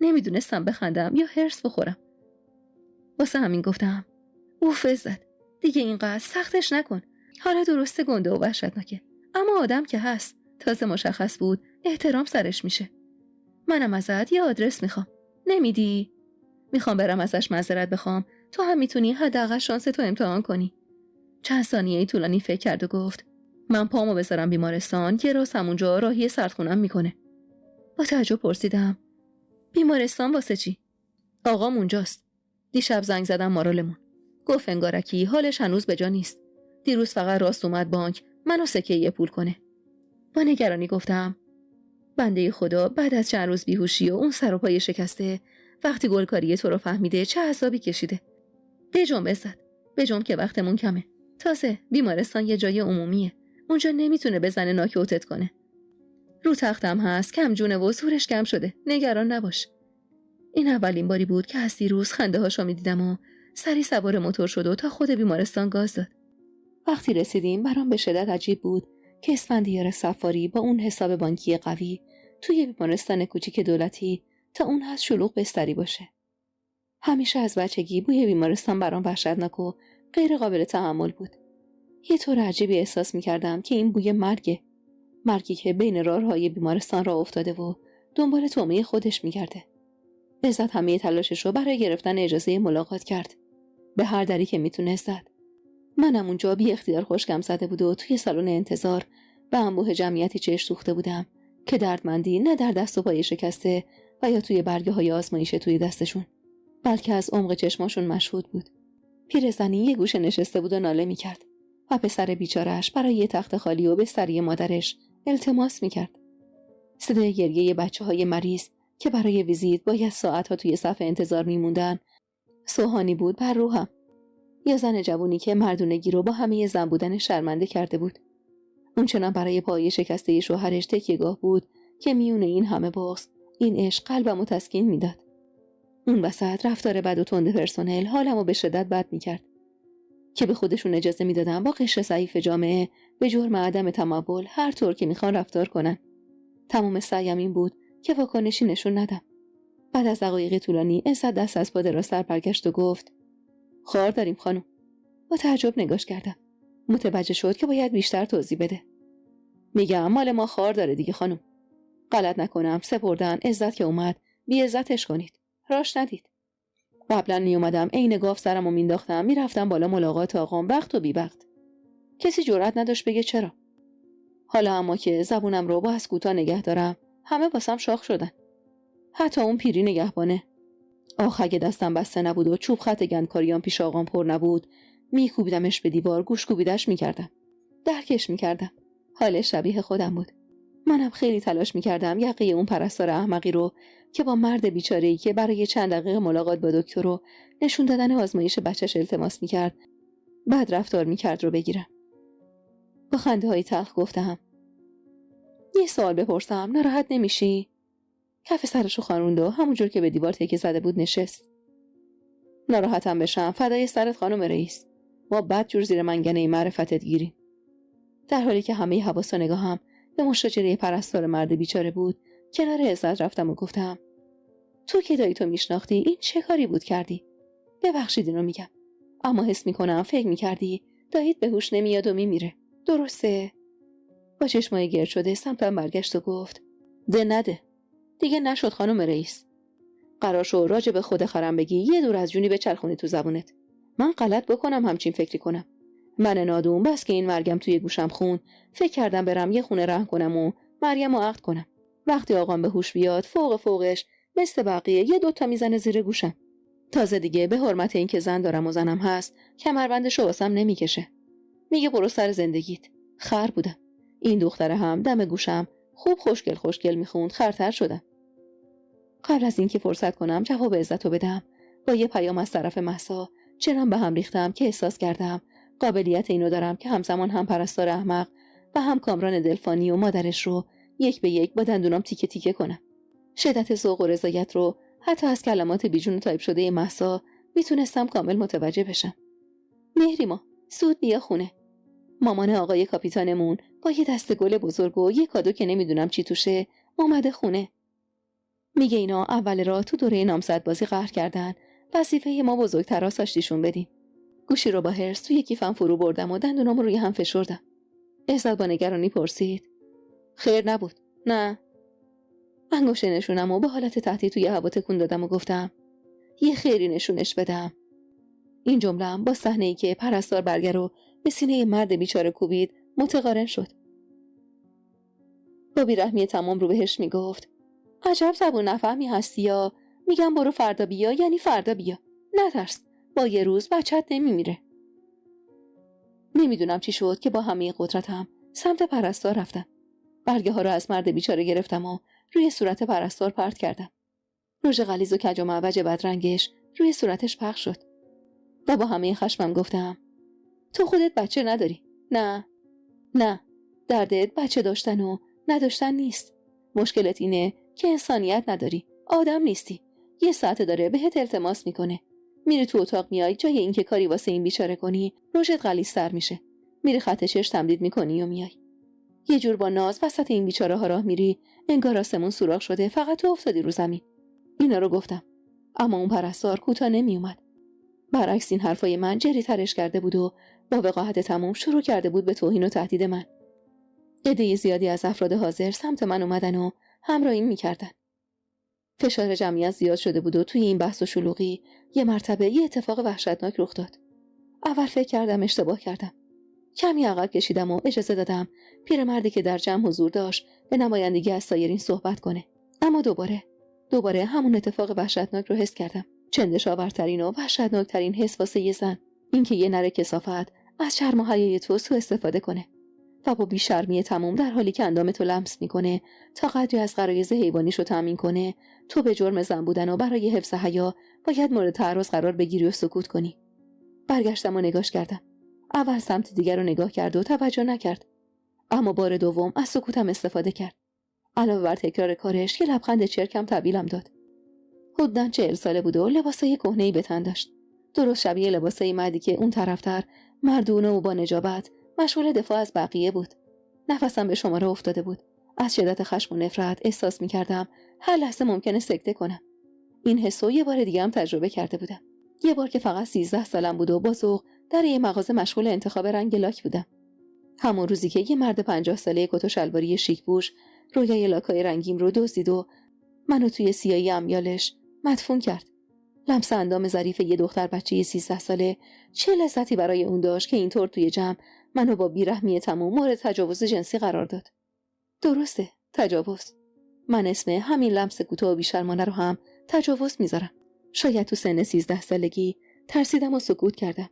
نمیدونستم بخندم یا هرس بخورم. واسه همین گفتم اوف عزت دیگه اینقدر سختش نکن. حالا درسته گنده و وحشتناکه اما آدم که هست. تازه مشخص بود احترام سرش میشه. منم ازت یه آدرس میخوام. نمیدی؟ میخوام برم ازش معذرت بخوام. تو هم میتونی حداقل شانس تو امتحان کنی. چند ثانیه طولانی فکر کرد و گفت من پامو بذارم بیمارستان که راست همونجا راهی سردخونم میکنه. با تعجب پرسیدم بیمارستان واسه چی؟ آقام اونجاست. دیشب زنگ زدم مارالمون. گفت انگارکی حالش هنوز به جا نیست. دیروز فقط راست اومد بانک منو سکه پول کنه. با نگرانی گفتم بنده خدا بعد از چند روز بیهوشی و اون سر و پای شکسته وقتی گلکاری تو رو فهمیده چه عذابی کشیده. بجنب عزت. بجنب که وقتمون کمه. تازه بیمارستان یه جای عمومیه. اونجا نمیتونه بزنه ناکوتت کنه. رو تختم هست کم جونه و زورش کم شده. نگران نباش. این اولین باری بود که از دیروز خنده هاشو میدیدم و سری سوار موتور شد و تا خود بیمارستان گاز داد. وقتی رسیدیم برام به شدت عجیب بود که اسفندیار سفاری با اون حساب بانکی قوی توی بیمارستان کوچیک دولتی تا اون هست شلوغ بستری باشه. همیشه از بچگی بوی بیمارستان برام وحشتناک و غیر قابل تحمل بود. یه طور عجیبی احساس می‌کردم که این بوی مرگه. مرگی که بین راه‌های بیمارستان راه افتاده و دنبال طعمه خودش می‌گرده. عزت همه تلاشش رو برای گرفتن اجازه ملاقات کرد. به هر دری که میتونست زد. منم اونجا بی اختیار خشکم زده بود و توی سالن انتظار به انبوه جمعیتی چشم دوخته بودم که دردمندی نه در دست و پای شکسته و یا توی برگه‌های آزمایش توی دستشون، بلکه از عمق چشماشون مشهود بود. پیرزنی یه گوشه نشسته بود و ناله می‌کرد. و پسر بیچاره‌اش برای یه تخت خالی و بستری مادرش التماس میکرد. صدای گریه بچه‌های مریض که برای ویزیت باید ساعت‌ها توی صف انتظار میموندن سوهانی بود بر روحم. یا زن جوونی که مردونگی رو با همه زن بودن شرمنده کرده بود. اون چنان برای پای شکسته شوهرش تکیه‌گاه بود که میونه این همه بغض، این عشق قلبمو تسکین میداد. اون وسط رفتار بد و تند پرسنل حالمو به شدت بد میکرد که به خودشون اجازه میدادن با قشر ضعیف جامعه به جرم عدم تمول هر طور که میخوان رفتار کنن. تمام سعیم این بود که واکنشی نشون ندم. بعد از دقایق طولانی عزت دست از پا دراز سر برگشت و گفت: خار داریم خانم. با تعجب نگاش کردم. متوجه شد که باید بیشتر توضیح بده. میگم مال ما خار داره دیگه خانم. غلط نکنم سپردن عزت که اومد بی عزتش کنید. راش ندید. قبلا می اومدم عین گاو سرمو مینداختم میرفتم بالا ملاقات آقام وقت و بی وقت. کسی جرئت نداشت بگه چرا. حالا اما که زبونم رو با اسکوتا نگه دارم همه واسم شاخ شدن. حتی اون پیری نگهبانه. آخ اگه دستم بسته نبود و چوب خط گندکاریام پیش آقام پر نبود میکوبیدمش به دیوار گوش کوبیدش میکردم. درکش میکردم. حال شبیه خودم بود. منم خیلی تلاش میکردم یقه اون پرستار احمقی رو که با مرد بیچاره‌ای که برای چند دقیقه ملاقات با دکتر رو نشون دادن آزمایش بچه‌ش التماس میکرد بد رفتار میکرد رو بگیرم. با خنده‌های تلخ گفتم: یه سوال بپرسم ناراحت نمیشی؟ کف سرشو خاروند و همونجور که به دیوار تکیه زده بود نشست. ناراحتم بشم فدای سرت خانم رئیس. ما بدجور زیر منگنه معرفتت گیریم. در حالی که همه حواس و نگاهم به مشاجره پرستار مرد بیچاره بود کنار عزت رفتم و گفتم: تو که دایی تو میشناختی این چه کاری بود کردی؟ ببخشید اینو میگم اما حس میکنم فکر میکردی داییت به هوش نمیاد و میمیره. درسته؟ با چشمای گرد شده سمتم برگشت و گفت: ده نده دیگه نشد خانم رئیس. قرار شو راجع به خود خرم بگی یه دور از جونی بچرخونی تو زبونت. من غلط بکنم همچین فکری کنم. من نادون بس که این مرگم توی گوشم خون فکر کردم برم یه خونه رهن کنم و مریم رو عقد کنم. وقتی آقام به هوش بیاد فوقش مثل بقیه یه دوتا میزنه زیر گوشم. تازه دیگه به حرمت این که زن دارم و زنم هست کمربندشو واسم نمیکشه. میگه برو سر زندگیت. خر بودم. این دختره هم دم گوشم خوب خوشگل میخوند خرتر شدم. قبل از اینکه فرصت کنم جواب عزتو بدم با یه پیام از طرف مهسا چنان به هم ریختم که احساس کردم قابلیت اینو دارم که همزمان هم پرستار احمق و هم کامران دلفانی و مادرش رو یک به یک با دندونام تیکه تیکه کنم. شدت ذوق و رضایت رو حتی از کلمات بیجون تایپ شده مهسا میتونستم کامل متوجه بشم. مهریما سود بیا خونه. مامان آقای کاپیتانمون با یه دسته گل بزرگ و یه کادو که نمیدونم چی توشه اومده خونه. میگه اینا اول راه تو دوره نامزد بازی قهر کردن. وظیفه ما بزرگتر آساشتیشون بدیم. گوشی رو با هرس توی کیفم فرو بردم و دندونام روی هم فشردم. عزت با نگرانی پرسید: خیر نبود؟ نه. انگشت نشونم و به حالت تهدید توی هوا تکون دادم و گفتم: یه خیری نشونش بدم. این جمله‌ام با صحنه‌ای که پرستار برگر رو به سینه مرد بیچاره کوبید متقارن شد. با بی‌رحمی تمام رو بهش میگفت: عجب زبون نفهمی هستی یا میگم برو فردا بیا یعنی فردا بیا. نترس با یه روز بچت نمیمیره. نمیدونم چی شد که با همه قدرتم سمت پرستار رفتم. برگه ها رو از مرد بیچاره گرفتم و روی صورت پرستار پرت کردم. رژ غلیظ و کج و معوج بدرنگش روی صورتش پخش شد. و با همه خشمم گفتم: تو خودت بچه نداری؟ نه دردت بچه داشتن و نداشتن نیست. مشکلت اینه که انسانیت نداری. آدم نیستی. یه ساعت داره بهت التماس میکنه. میری تو اتاق میای جای اینکه کاری واسه این بیچاره کنی رژت غلیظ‌تر میشه. میری خط چش تمدید میکنی و میای. یه جور با ناز وسط این بیچاره ها راه میری انگار آسمون سوراخ شده فقط تو افتادی رو زمین. اینا رو گفتم اما اون پرستار کوتاه نمیومد. برعکس این حرفای من جری ترش کرده بود و با وقاحت تمام شروع کرده بود به توهین و تهدید من. عده زیادی از افراد حاضر سمت من اومدن و همراهیم میکردن. فشار جمعیت زیاد شده بود و توی این بحث و شلوغی یه مرتبه یه اتفاق وحشتناک رخ داد. اول فکر کردم اشتباه کردم. کمی عقب کشیدم و اجازه دادم پیرمردی که در جمع حضور داشت به نمایندگی از سایرین صحبت کنه. اما دوباره همون اتفاق وحشتناک رو حس کردم. چندش آورترین و وحشتناکترین حس واسه یه زن. اینکه یه نره کثافت از شرم و حیای تو سوء استفاده کنه و با بیشرمی تمام در حالی که اندام تو لمس میکنه تا قدری از غرایز حیوانیشو تامین کنه، تو به جرم زن بودن و برای حفظ حیا باید مورد تعرض قرار بگیری و سکوت کنی. برگشتم و نگاش کردم. اول سمت دیگر رو نگاه کرد و توجه نکرد، اما بار دوم از سکوتم استفاده کرد. علاوه بر تکرار کارش، یه لبخند چرکم طویلم داد. حدوداً 40 ساله بود و لباسای کهنه‌ای به تن داشت، درست شبیه لباسای مردی که اون طرفتر مردونه و با نجابت مشغول دفاع از بقیه بود. نفسم به شماره افتاده بود. از شدت خشم و نفرت احساس می‌کردم هر لحظه ممکنه سکته کنم. این حسو یه بار دیگه هم تجربه کرده بودم. یه بار که فقط 13 سالم بود و با ذوق در یه مغازه مشغول انتخاب رنگ لاک بودم. همون روزی که یه مرد 50 ساله کت و شلواری شیک پوش رویای لاک‌های رنگیم رو دزدید و منو توی سیاهی امیالش مدفون کرد. لمس اندام ظریف یه دختر بچه 13 ساله چه لذتی برای اون داشت که اینطور توی جمع منو با بیرحمی تمام مورد تجاوز جنسی قرار داد. درسته، تجاوز. من اسم همین لمس کوتاه و بیشرمانه رو هم تجاوز میذارم. شاید تو سن 13 سالگی ترسیدم و سکوت کردم.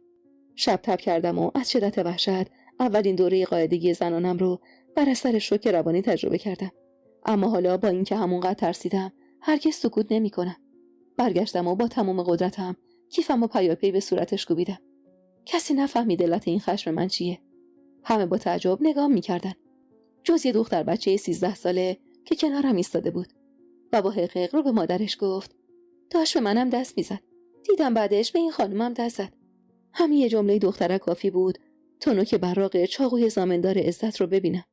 شب تب کردم و از شدت وحشت اولین دوره قاعدگی زنانم رو بر اثر شوک روانی تجربه کردم. اما حالا با اینکه همونقدر ترسیدم هرگز سکوت نمی‌کنم. برگشتم و با تمام قدرتم کیفم و پیاپی به صورتش کوبیدم. کسی نفهمید علت این خشم من چیه. همه با تعجب نگام می‌کردن، جز یه دختر بچه 13 ساله که کنارم ایستاده بود و با حقیق رو به مادرش گفت. داشت به منم دست میزد. دیدم بعدش به این خانمم دست زد. همین یه جمله دختره کافی بود تا نوک براق چاقوی زامندار عزت رو ببینم.